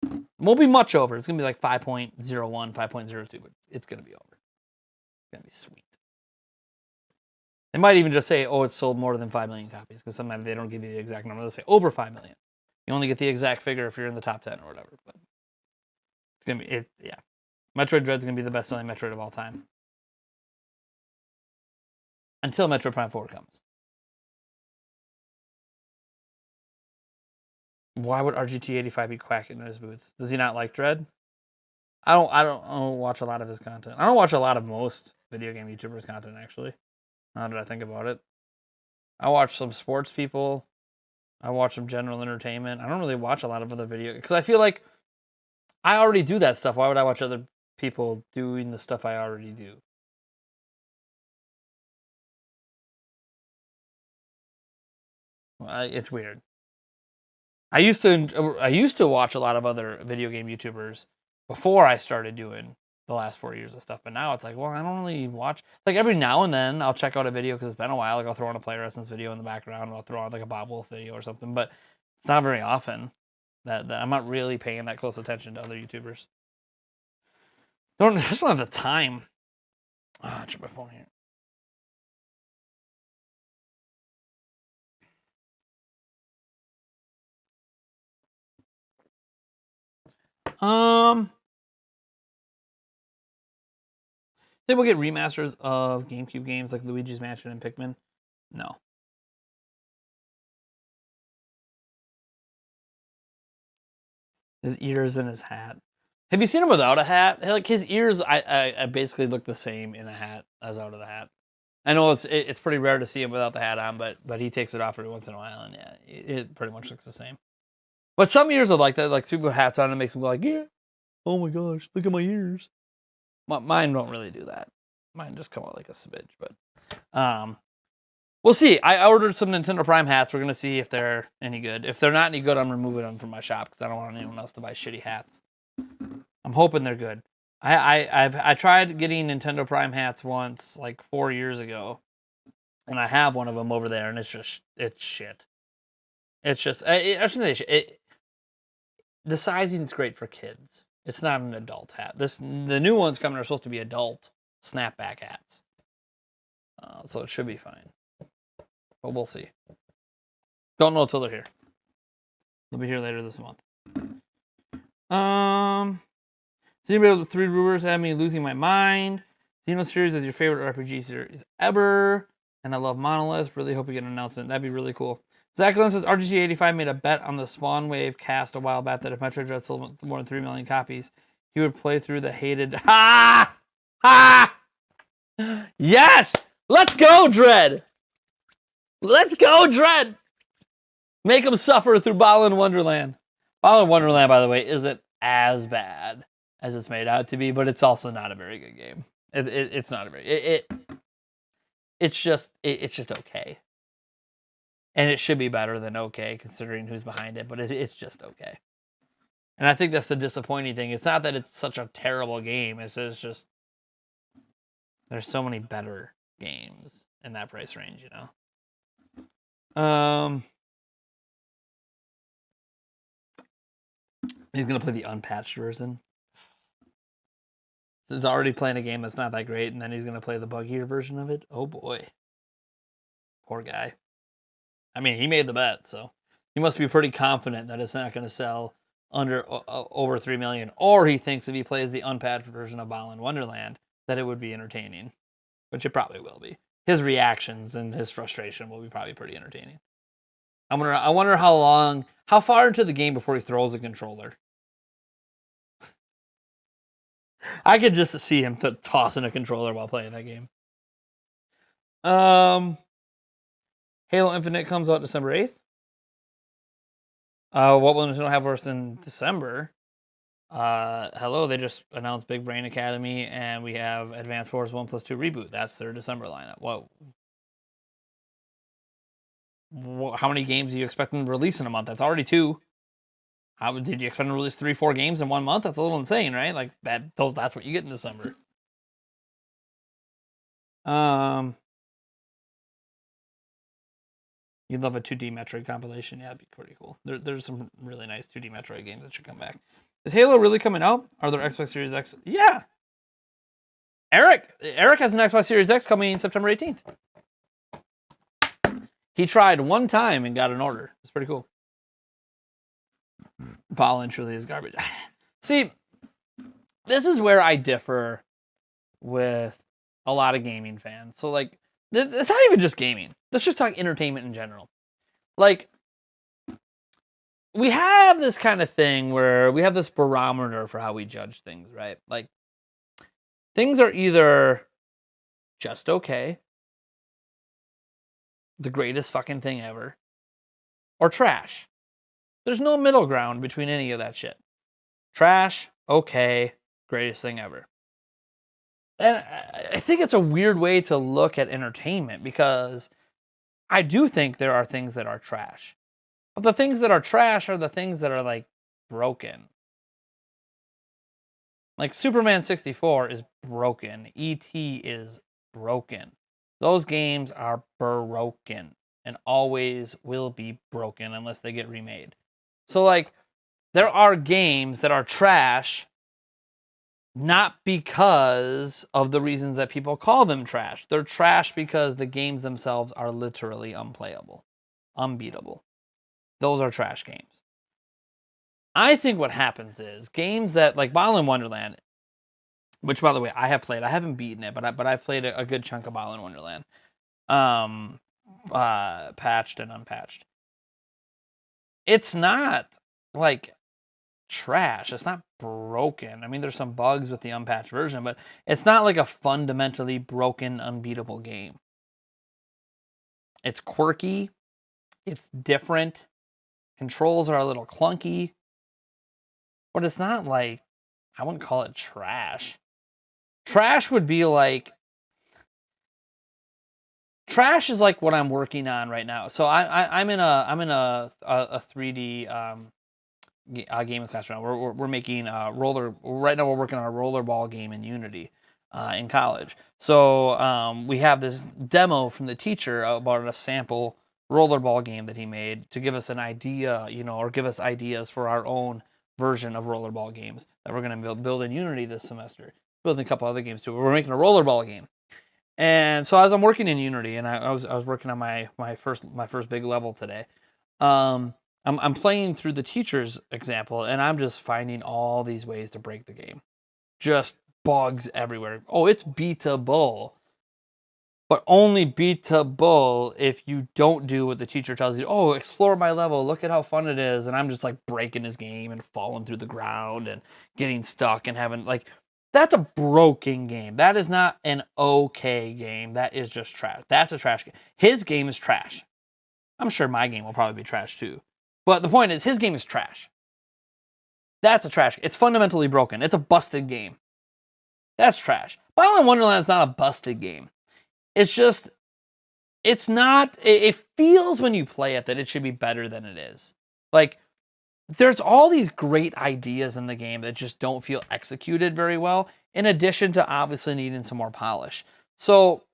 It won't be much over. It's going to be like 5.01, 5.02, but it's going to be over. It's going to be sweet. They might even just say, oh, it's sold more than 5 million copies, because sometimes they don't give you the exact number. They'll say over 5 million. You only get the exact figure if you're in the top 10 or whatever. But it's going to be, yeah. Metroid Dread's going to be the best-selling Metroid of all time. Until Metroid Prime 4 comes. Why would RGT85 be quacking in his boots? Does he not like Dread? I don't watch a lot of his content. I don't watch a lot of most video game YouTubers' content, actually. Now that I think about it. I watch some sports people. I watch some general entertainment. I don't really watch a lot of other video because I feel like I already do that stuff. Why would I watch other people doing the stuff I already do? It's weird. I used to watch a lot of other video game YouTubers before I started doing the last 4 years of stuff, but now it's like, well, I don't really watch. Like every now and then I'll check out a video because it's been a while. Like I'll throw on a Player Essence video in the background, or I'll throw on like a Bob Wolf video or something. But it's not very often that I'm not really paying that close attention to other YouTubers. I just don't have the time. I'll check my phone here. Think we'll get remasters of GameCube games like Luigi's Mansion and Pikmin? No. His ears and his hat. Have you seen him without a hat? Like his ears, I basically look the same in a hat as out of the hat. I know it's pretty rare to see him without the hat on, but he takes it off every once in a while, and yeah, it pretty much looks the same. But some ears are like that. Like people with hats on, it makes them go like, yeah. Oh my gosh, look at my ears. Mine don't really do that. Mine just come out like a smidge. But we'll see. I ordered some Nintendo Prime hats. We're gonna see if they're any good. If they're not any good, I'm removing them from my shop because I don't want anyone else to buy shitty hats. I'm hoping they're good. I tried getting Nintendo Prime hats once, like 4 years ago, and I have one of them over there, and it's shit. It's just I shouldn't say shit. The sizing's great for kids. It's not an adult hat. The new ones coming are supposed to be adult snapback hats, so it should be fine. But we'll see. Don't know until they're here. They'll be here later this month. Xenoblade 3 Rumors had me losing my mind. Xeno series is your favorite RPG series ever. And I love Monolith. Really hope we get an announcement. That'd be really cool. Zach Lynn says RGG85 made a bet on the Spawn Wave cast a while back that if Metroid Dread sold more than 3 million copies, he would play through the hated... Ha! Ha! Yes! Let's go, Dread! Let's go, Dread! Make him suffer through Balan Wonderland. Balan Wonderland, by the way, isn't as bad as it's made out to be, but it's also not a very good game. It's not a very... It's just okay. And it should be better than okay, considering who's behind it, but it's just okay. And I think that's the disappointing thing. It's not that it's such a terrible game. It's just... There's so many better games in that price range, you know? He's going to play the unpatched version. He's already playing a game that's not that great, and then he's going to play the buggier version of it. Oh, boy. Poor guy. I mean, he made the bet, so he must be pretty confident that it's not going to sell under over 3 million. Or he thinks if he plays the unpatched version of Balan Wonderland, that it would be entertaining, which it probably will be. His reactions and his frustration will be probably pretty entertaining. I wonder how far into the game before he throws a controller. I could just see him tossing a controller while playing that game. Halo Infinite comes out December 8th. What will Nintendo have for us in December? Hello, they just announced Big Brain Academy, and we have Advance Wars 1+2 Reboot. That's their December lineup. Whoa. How many games do you expect them to release in a month? That's already 2. Did you expect them to release 3-4 games in 1 month? That's a little insane, right? Like that's what you get in December. You'd love a 2D Metroid compilation. Yeah, it'd be pretty cool. There's some really nice 2D Metroid games that should come back. Is Halo really coming out? Are there Xbox Series X? Yeah. Eric has an Xbox Series X coming September 18th. He tried one time and got an order. It's pretty cool. Balan truly is garbage. See, this is where I differ with a lot of gaming fans. So, like, it's not even just gaming. Let's just talk entertainment in general. Like, we have this kind of thing where we have this barometer for how we judge things, right? Like, things are either just okay, the greatest fucking thing ever, or trash. There's no middle ground between any of that shit. Trash, okay, greatest thing ever. And I think it's a weird way to look at entertainment because I do think there are things that are trash. But the things that are trash are the things that are, like, broken. Like, Superman 64 is broken. E.T. is broken. Those games are broken and always will be broken unless they get remade. So, like, there are games that are trash not because of the reasons that people call them trash. They're trash because the games themselves are literally unplayable, unbeatable. Those are trash games. I think what happens is games that, like Balan Wonderland, which, by the way, I have played. I haven't beaten it, but I've played a good chunk of Balan Wonderland. Patched and unpatched. It's not, like, trash. It's not broken. I mean, there's some bugs with the unpatched version, but it's not like a fundamentally broken, unbeatable game. It's quirky. It's different. Controls are a little clunky. But it's not like, I wouldn't call it trash. Trash would be like, trash is like what I'm working on right now. So I'm in a 3D gaming class right now. We're making right now we're working on a rollerball game in Unity in college. So we have this demo from the teacher about a sample rollerball game that he made to give us an idea, or give us ideas for our own version of rollerball games that we're going to build in Unity this semester. Building a couple other games too. We're making a rollerball game. And so as I'm working in Unity, and I was working on my first big level today, I'm playing through the teacher's example, and I'm just finding all these ways to break the game. Just bugs everywhere. Oh, it's beatable, but only beatable if you don't do what the teacher tells you. Oh, explore my level. Look at how fun it is. And I'm just like breaking his game and falling through the ground and getting stuck and having like. That's a broken game. That is not an okay game. That is just trash. That's a trash game. His game is trash. I'm sure my game will probably be trash too. But the point is, his game is trash. That's a trash. It's fundamentally broken. It's a busted game. That's trash. Bioland Wonderland is not a busted game. It's just, it's not, it feels when you play it that it should be better than it is. Like, there's all these great ideas in the game that just don't feel executed very well, in addition to obviously needing some more polish. So,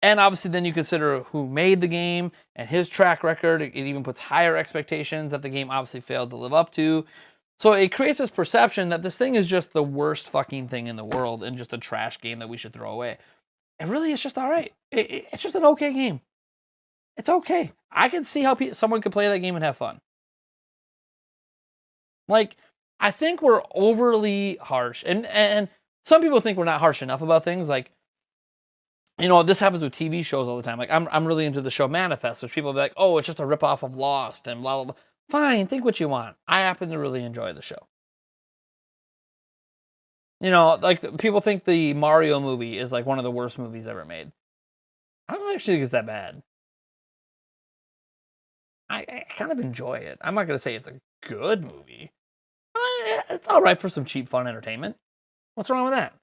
and obviously then you consider who made the game and his track record. It even puts higher expectations that the game obviously failed to live up to. So it creates this perception that this thing is just the worst fucking thing in the world and just a trash game that we should throw away. And really, it's just all right. It's just an okay game. It's okay. I can see how someone could play that game and have fun. Like, I think we're overly harsh. And some people think we're not harsh enough about things. Like, this happens with TV shows all the time. Like, I'm really into the show Manifest, which people be like, oh, it's just a ripoff of Lost and blah, blah, blah. Fine, think what you want. I happen to really enjoy the show. Like, people think the Mario movie is like one of the worst movies ever made. I don't actually think it's that bad. I kind of enjoy it. I'm not going to say it's a good movie. It's all right for some cheap, fun entertainment. What's wrong with that?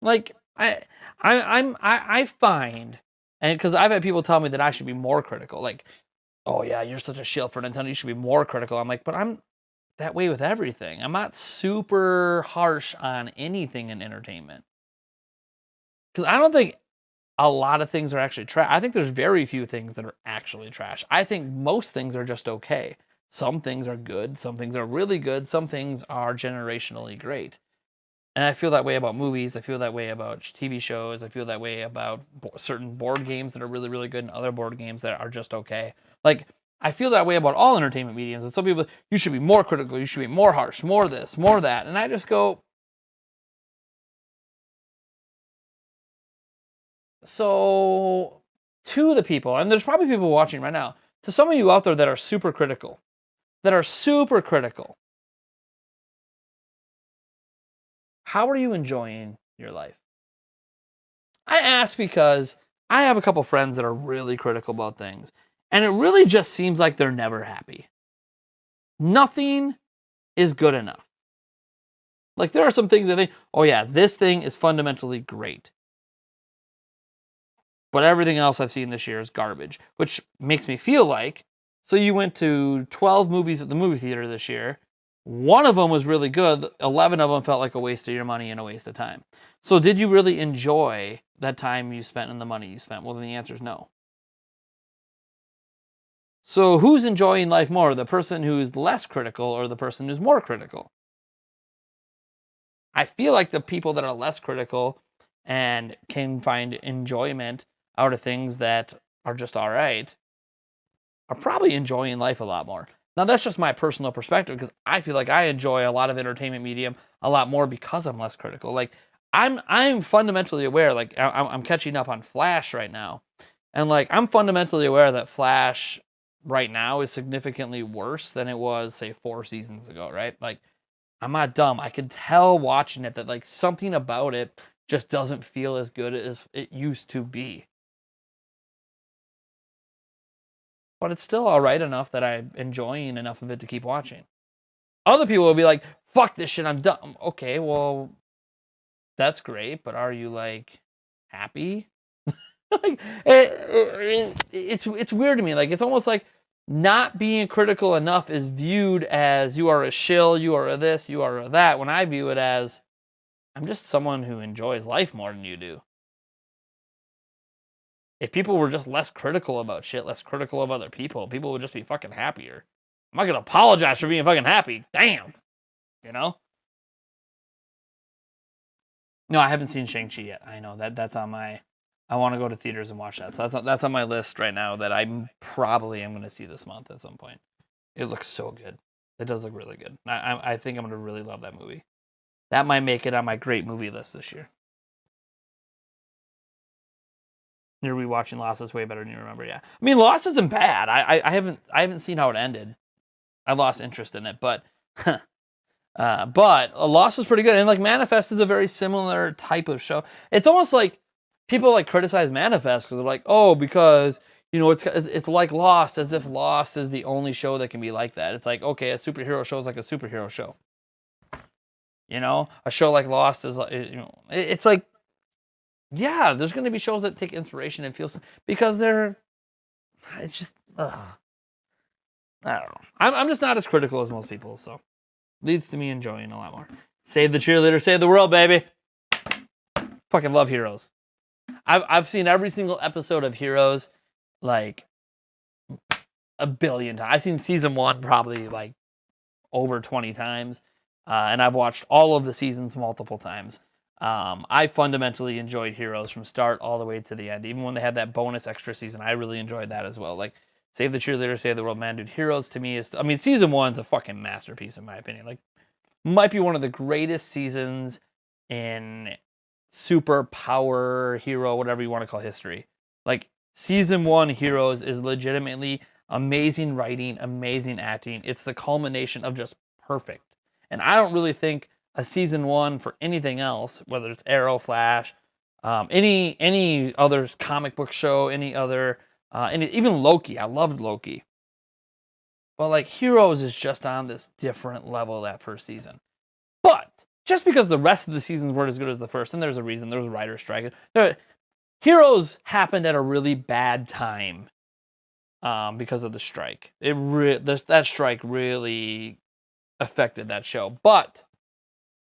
Like, I find, and because I've had people tell me that I should be more critical. Like, oh yeah, you're such a shield for Nintendo. You should be more critical. I'm like, but I'm that way with everything. I'm not super harsh on anything in entertainment. Because I don't think a lot of things are actually trash. I think there's very few things that are actually trash. I think most things are just okay. Some things are good. Some things are really good. Some things are generationally great. And I feel that way about movies. I feel that way about TV shows. I feel that way about certain board games that are really, really good and other board games that are just okay. Like, I feel that way about all entertainment mediums. And some people, you should be more critical. You should be more harsh, more this, more that. And I just go, so to the people, and there's probably people watching right now, to some of you out there that are super critical, how are you enjoying your life? I ask because I have a couple friends that are really critical about things, and it really just seems like they're never happy. Nothing is good enough. Like, there are some things I think, oh yeah, this thing is fundamentally great. But everything else I've seen this year is garbage, which makes me feel like, so you went to 12 movies at the movie theater this year. One of them was really good. 11 of them felt like a waste of your money and a waste of time. So did you really enjoy that time you spent and the money you spent? Well, then the answer is no. So who's enjoying life more? The person who's less critical or the person who's more critical? I feel like the people that are less critical and can find enjoyment out of things that are just all right are probably enjoying life a lot more. Now, that's just my personal perspective because I feel like I enjoy a lot of entertainment medium a lot more because I'm less critical. Like, I'm fundamentally aware, like, I'm catching up on Flash right now. And, like, I'm fundamentally aware that Flash right now is significantly worse than it was, say, 4 seasons ago, right? Like, I'm not dumb. I can tell watching it that, like, something about it just doesn't feel as good as it used to be. but it's still all right enough that I'm enjoying enough of it to keep watching. Other people will be like, fuck this shit, I'm done. Okay, well, that's great, but are you, like, happy? Like, it's weird to me. Like, it's almost like not being critical enough is viewed as you are a shill, you are a this, you are a that, when I view it as I'm just someone who enjoys life more than you do. If people were just less critical about shit, less critical of other people would just be fucking happier. I'm not gonna apologize for being fucking happy. Damn. You know? No, I haven't seen Shang-Chi yet. I know that's on my. I want to go to theaters and watch that. So that's on my list right now that I'm probably am going to see this month at some point. It looks so good. It does look really good. I think I'm going to really love that movie. That might make it on my great movie list this year. You're rewatching Lost is way better than you remember, yeah. I mean, Lost isn't bad. I haven't seen how it ended. I lost interest in it, but Lost was pretty good. And like Manifest is a very similar type of show. It's almost like people like criticize Manifest because they're like, oh, because you know it's like Lost, as if Lost is the only show that can be like that. It's like, okay, a superhero show is like a superhero show. You know, a show like Lost is like, you know, it's like, yeah, there's going to be shows that take inspiration and feel because it's just, I don't know. I'm just not as critical as most people, so leads to me enjoying a lot more. Save the cheerleader, save the world, baby. Fucking love Heroes. I've seen every single episode of Heroes like a billion times. I've seen season 1 probably like over 20 times, and I've watched all of the seasons multiple times. I fundamentally enjoyed Heroes from start all the way to the end. Even when they had that bonus extra season, I really enjoyed that as well. Like, Save the Cheerleader, Save the World, man, dude. Heroes to me is, I mean, season 1's a fucking masterpiece in my opinion. Like, might be one of the greatest seasons in super power hero, whatever you want to call history. Like, season 1 Heroes is legitimately amazing writing, amazing acting. It's the culmination of just perfect. And I don't really think a season 1 for anything else, whether it's Arrow, Flash, any other comic book show, any other, even Loki. I loved Loki. But like Heroes is just on this different level that first season. But just because the rest of the seasons weren't as good as the first, and there's a reason, there was a writer's strike. Heroes happened at a really bad time because of the strike. That strike really affected that show. But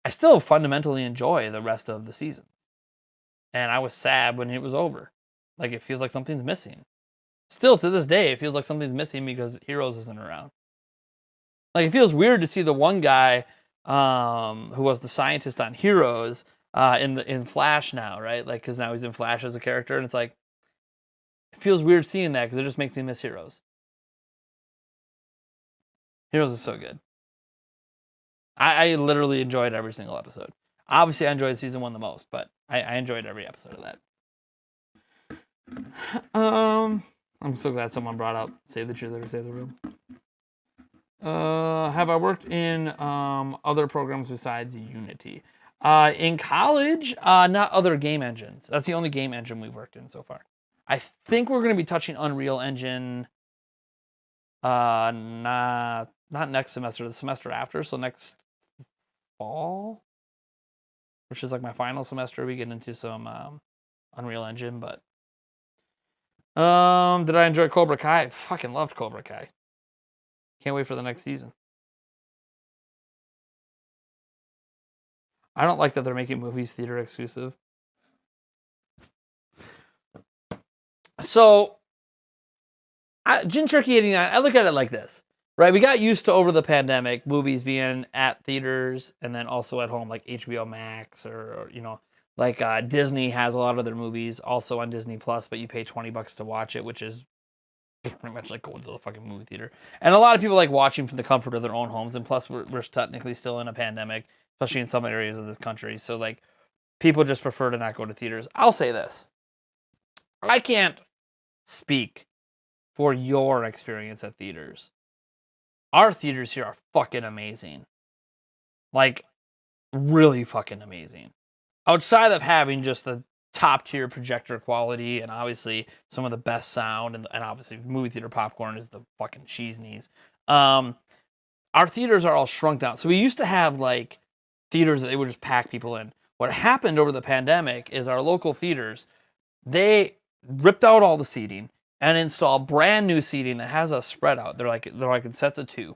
I still fundamentally enjoy the rest of the season. And I was sad when it was over. Like, it feels like something's missing. Still, to this day, it feels like something's missing because Heroes isn't around. Like, it feels weird to see the one guy who was the scientist on Heroes in Flash now, right? Like, because now he's in Flash as a character, and it's like, it feels weird seeing that because it just makes me miss Heroes. Heroes is so good. I literally enjoyed every single episode. Obviously, I enjoyed season 1 the most, but I enjoyed every episode of that. I'm so glad someone brought up Save the Cheerleader, Save the World. Have I worked in other programs besides Unity? In college, not other game engines. That's the only game engine we've worked in so far. I think we're going to be touching Unreal Engine not next semester, the semester after, so next fall, which is like my final semester, we get into some Unreal Engine. But did I enjoy Cobra Kai? I fucking loved Cobra Kai. Can't wait for the next season. I don't like that they're making movies theater exclusive. So, Gin Turkey 89, I look at it like this, right? We got used to over the pandemic movies being at theaters and then also at home, like HBO Max or you know, like Disney has a lot of their movies also on Disney Plus, but you pay $20 to watch it, which is pretty much like going to the fucking movie theater. And a lot of people like watching from the comfort of their own homes, and plus we're technically still in a pandemic, especially in some areas of this country. So like people just prefer to not go to theaters. I'll say this. I can't speak for your experience at theaters. Our theaters here are fucking amazing. Like, really fucking amazing. Outside of having just the top tier projector quality, and obviously some of the best sound, and obviously movie theater popcorn is the fucking cheese knees. Our theaters are all shrunk down. So we used to have like theaters that they would just pack people in. What happened over the pandemic is our local theaters, they ripped out all the seating and installed brand new seating that has us spread out. They're like in sets of 2.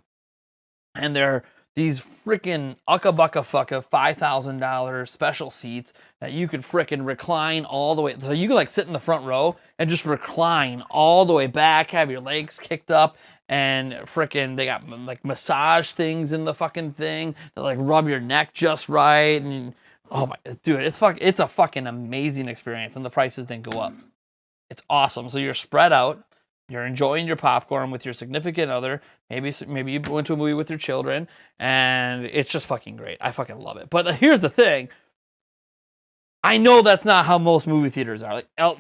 And they're these freaking ucka-bucka fucka $5,000 special seats that you could freaking recline all the way. So you could like sit in the front row and just recline all the way back, have your legs kicked up, and freaking they got like massage things in the fucking thing that like rub your neck just right. And oh my dude, it's a fucking amazing experience, and the prices didn't go up. It's awesome. So you're spread out. You're enjoying your popcorn with your significant other. Maybe you went to a movie with your children, and it's just fucking great. I fucking love it. But here's the thing. I know that's not how most movie theaters are. Like, I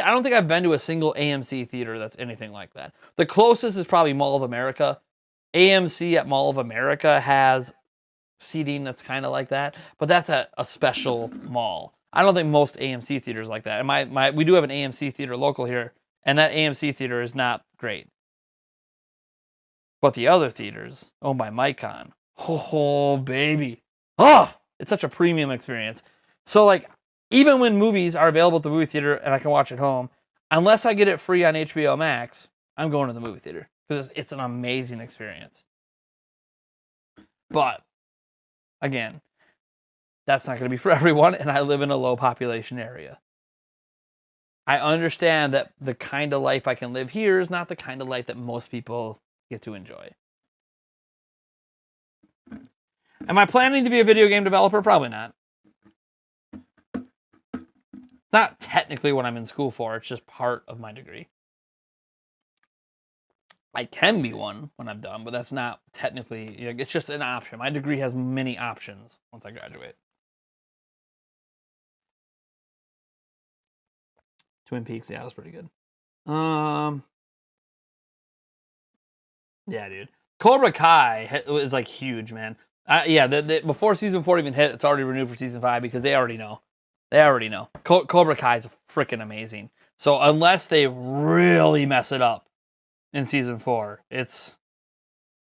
don't think I've been to a single AMC theater that's anything like that. The closest is probably Mall of America. AMC at Mall of America has seating that's kind of like that, but that's at a special mall. I don't think most AMC theaters like that. And we do have an AMC theater local here, and that AMC theater is not great. But the other theaters, owned by Micon, oh baby, it's such a premium experience. So like, even when movies are available at the movie theater and I can watch at home, unless I get it free on HBO Max, I'm going to the movie theater because it's an amazing experience. But again, that's not going to be for everyone, and I live in a low population area. I understand that the kind of life I can live here is not the kind of life that most people get to enjoy. Am I planning to be a video game developer? Probably not. It's not technically what I'm in school for. It's just part of my degree. I can be one when I'm done, but that's not technically, it's just an option. My degree has many options once I graduate. Twin Peaks, yeah, that's pretty good. Yeah, dude. Cobra Kai is like huge, man. Before season 4 even hit, it's already renewed for season 5 because they already know. Cobra Kai is freaking amazing. So unless they really mess it up in season 4, and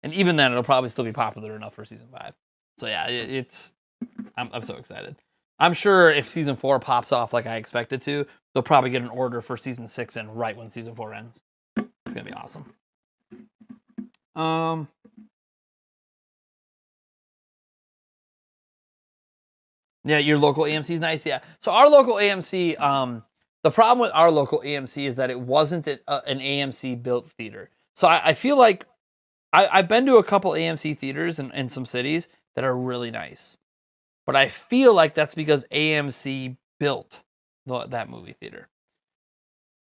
even then it'll probably still be popular enough for season 5. So yeah, I'm so excited. I'm sure if season 4 pops off like I expect it to, they'll probably get an order for season 6 in right when season 4 ends. It's gonna be awesome. Yeah, your local AMC is nice. Yeah. So our local AMC, the problem with our local AMC is that it wasn't an AMC built theater. So I feel like I've been to a couple AMC theaters in some cities that are really nice. But I feel like that's because AMC built that movie theater.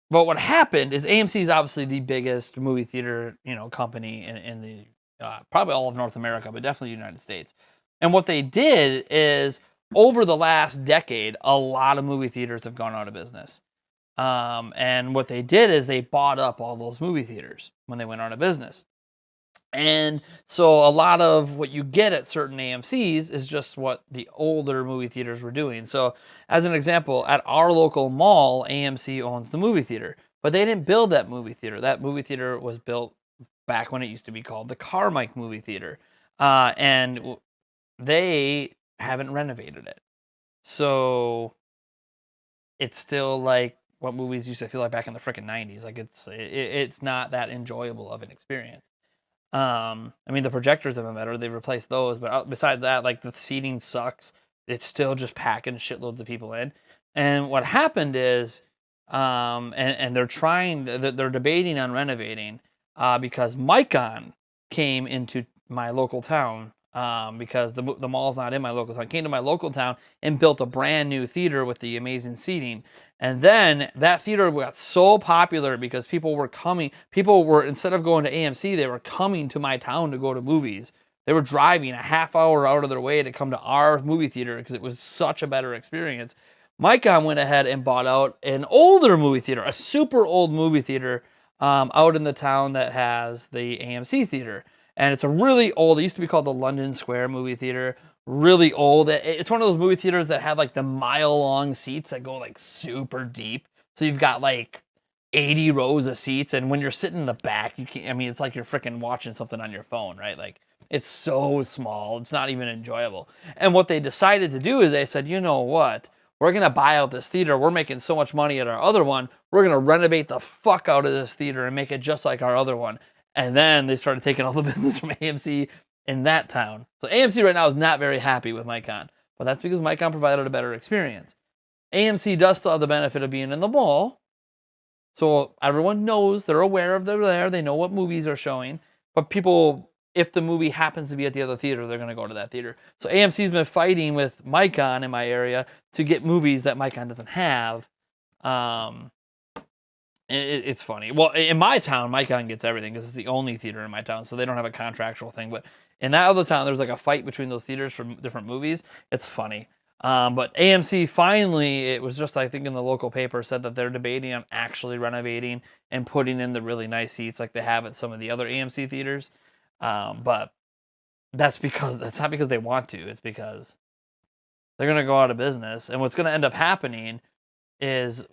But what happened is AMC is obviously the biggest movie theater, company in the probably all of North America, but definitely the United States. And what they did is, over the last decade, a lot of movie theaters have gone out of business. And what they did is they bought up all those movie theaters when they went out of business. And so a lot of what you get at certain AMCs is just what the older movie theaters were doing. So as an example, at our local mall, AMC owns the movie theater, but they didn't build that movie theater. That movie theater was built back when it used to be called the Carmike Movie Theater. And they haven't renovated it. So it's still like what movies used to feel like back in the frickin' 90s. Like it's not that enjoyable of an experience. The projectors have been better. They've replaced those, but besides that, like, the seating sucks. It's still just packing shitloads of people in. And what happened is, and they're debating on renovating, because Micon came into my local town, because the mall's not in my local town, came to my local town and built a brand new theater with the amazing seating. And then that theater got so popular because people were, instead of going to AMC, they were coming to my town to go to movies. They were driving a half hour out of their way to come to our movie theater because it was such a better experience. Micon went ahead and bought out an older movie theater, a super old movie theater, out in the town that has the AMC theater. And it's a really old, it used to be called the London Square Movie Theater. really old. It's one of those movie theaters that had like the mile-long seats that go like super deep. So you've got like 80 rows of seats, and when you're sitting in the back, you can't. I mean, it's like you're freaking watching something on your phone, right? Like it's so small, it's not even enjoyable. And what they decided to do is they said, you know what? We're gonna buy out this theater. We're making so much money at our other one. We're gonna renovate the fuck out of this theater and make it just like our other one. And then they started taking all the business from AMC in that town. So AMC right now is not very happy with Micon, but that's because Micon provided a better experience. AMC does still have the benefit of being in the mall, so everyone knows, they're aware of they're there, they know what movies are showing, but people, if the movie happens to be at the other theater, they're going to go to that theater. So AMC's been fighting with Micon in my area to get movies that Micon doesn't have. It's funny. Well, in my town, Micon gets everything because it's the only theater in my town, so they don't have a contractual thing. But in that other town, there's like a fight between those theaters for different movies. It's funny. But AMC finally, it was just, I think in the local paper, said that they're debating on actually renovating and putting in the really nice seats like they have at some of the other AMC theaters. But that's not because they want to. It's because they're going to go out of business. And what's going to end up happening is,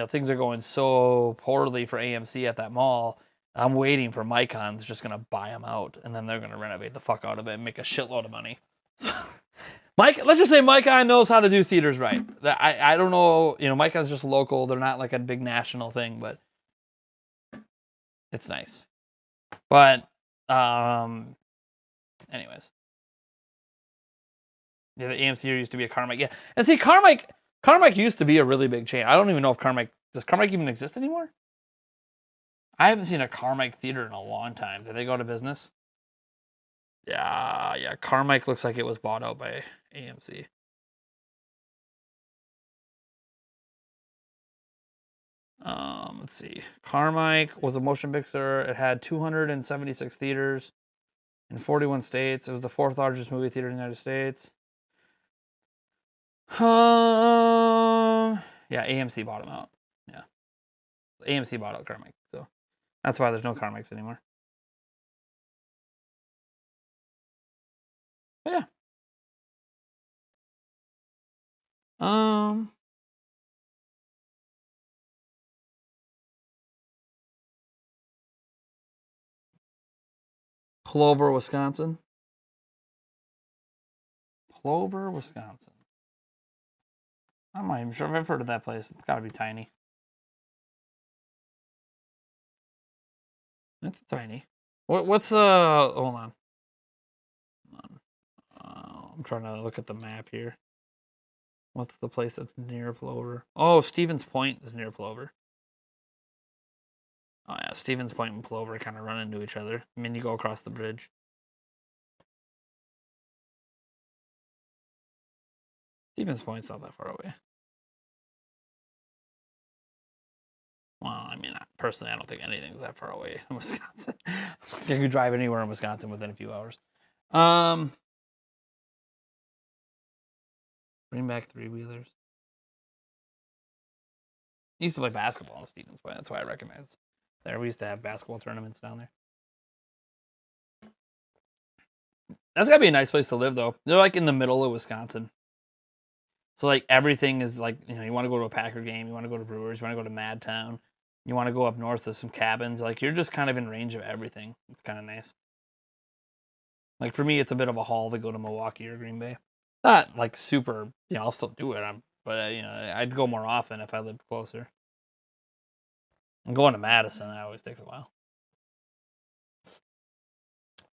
things are going so poorly for AMC at that mall. I'm waiting for Micon's just going to buy them out, and then they're going to renovate the fuck out of it and make a shitload of money. So, let's just say Micon knows how to do theaters right. I don't know, Micon's just local. They're not like a big national thing, but it's nice. But, anyways. Yeah, the AMC used to be a Carmike. Yeah, and see, Carmike used to be a really big chain. I don't even know if does Carmike even exist anymore? I haven't seen a Carmike theater in a long time. Did they go to business? Yeah. Carmike looks like it was bought out by AMC. Let's see. Carmike was a motion picture. It had 276 theaters in 41 states. It was the 4th largest movie theater in the United States. Yeah, AMC bought them out. Yeah. AMC bought out Carmike, so that's why there's no Carmikes anymore. But yeah. Plover, Wisconsin. Plover, Wisconsin. I'm not even sure if I've heard of that place. It's got to be tiny. It's tiny. What's hold on. I'm trying to look at the map here. What's the place that's near Plover? Oh, Stevens Point is near Plover. Oh yeah, Stevens Point and Plover kind of run into each other. I mean, you go across the bridge. Stevens Point's not that far away. Well, I mean, personally, I don't think anything's that far away in Wisconsin. You can drive anywhere in Wisconsin within a few hours. Bring back three-wheelers. I used to play basketball in Stevens Point. That's why I recognize there. We used to have basketball tournaments down there. That's got to be a nice place to live, though. They're like in the middle of Wisconsin. So, like, everything is like, you want to go to a Packer game, you want to go to Brewers, you want to go to Madtown, you want to go up north to some cabins. Like, you're just kind of in range of everything. It's kind of nice. Like, for me, it's a bit of a haul to go to Milwaukee or Green Bay. Not, like, super, I'll still do it. But, I'd go more often if I lived closer. And going to Madison, that always takes a while.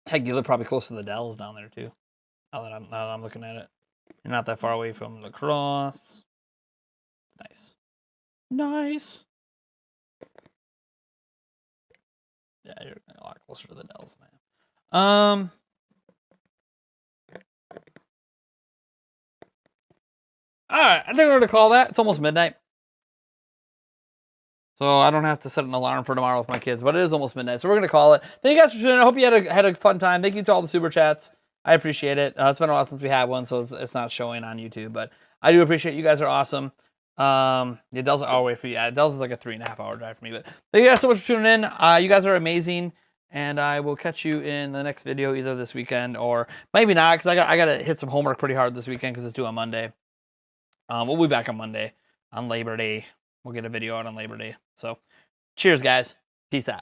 Heck, you live probably close to the Dells down there, too. Now that I'm looking at it. You're not that far away from La Crosse. Nice. Nice. Yeah, you're a lot closer to the Dells, man. Alright, I think we're going to call that. It's almost midnight. So I don't have to set an alarm for tomorrow with my kids, but it is almost midnight, so we're going to call it. Thank you guys for tuning in. I hope you had a fun time. Thank you to all the super chats. I appreciate it. It's been a while since we had one, so it's not showing on YouTube, but I do appreciate it. You guys are awesome. It does away for you. Yeah, Dells is like a 3.5 hour drive for me, but thank you guys so much for tuning in. You guys are amazing, and I will catch you in the next video either this weekend or maybe not, because I got to hit some homework pretty hard this weekend because it's due on Monday. We'll be back on Monday on Labor Day. We'll get a video out on Labor Day. So cheers, guys. Peace out.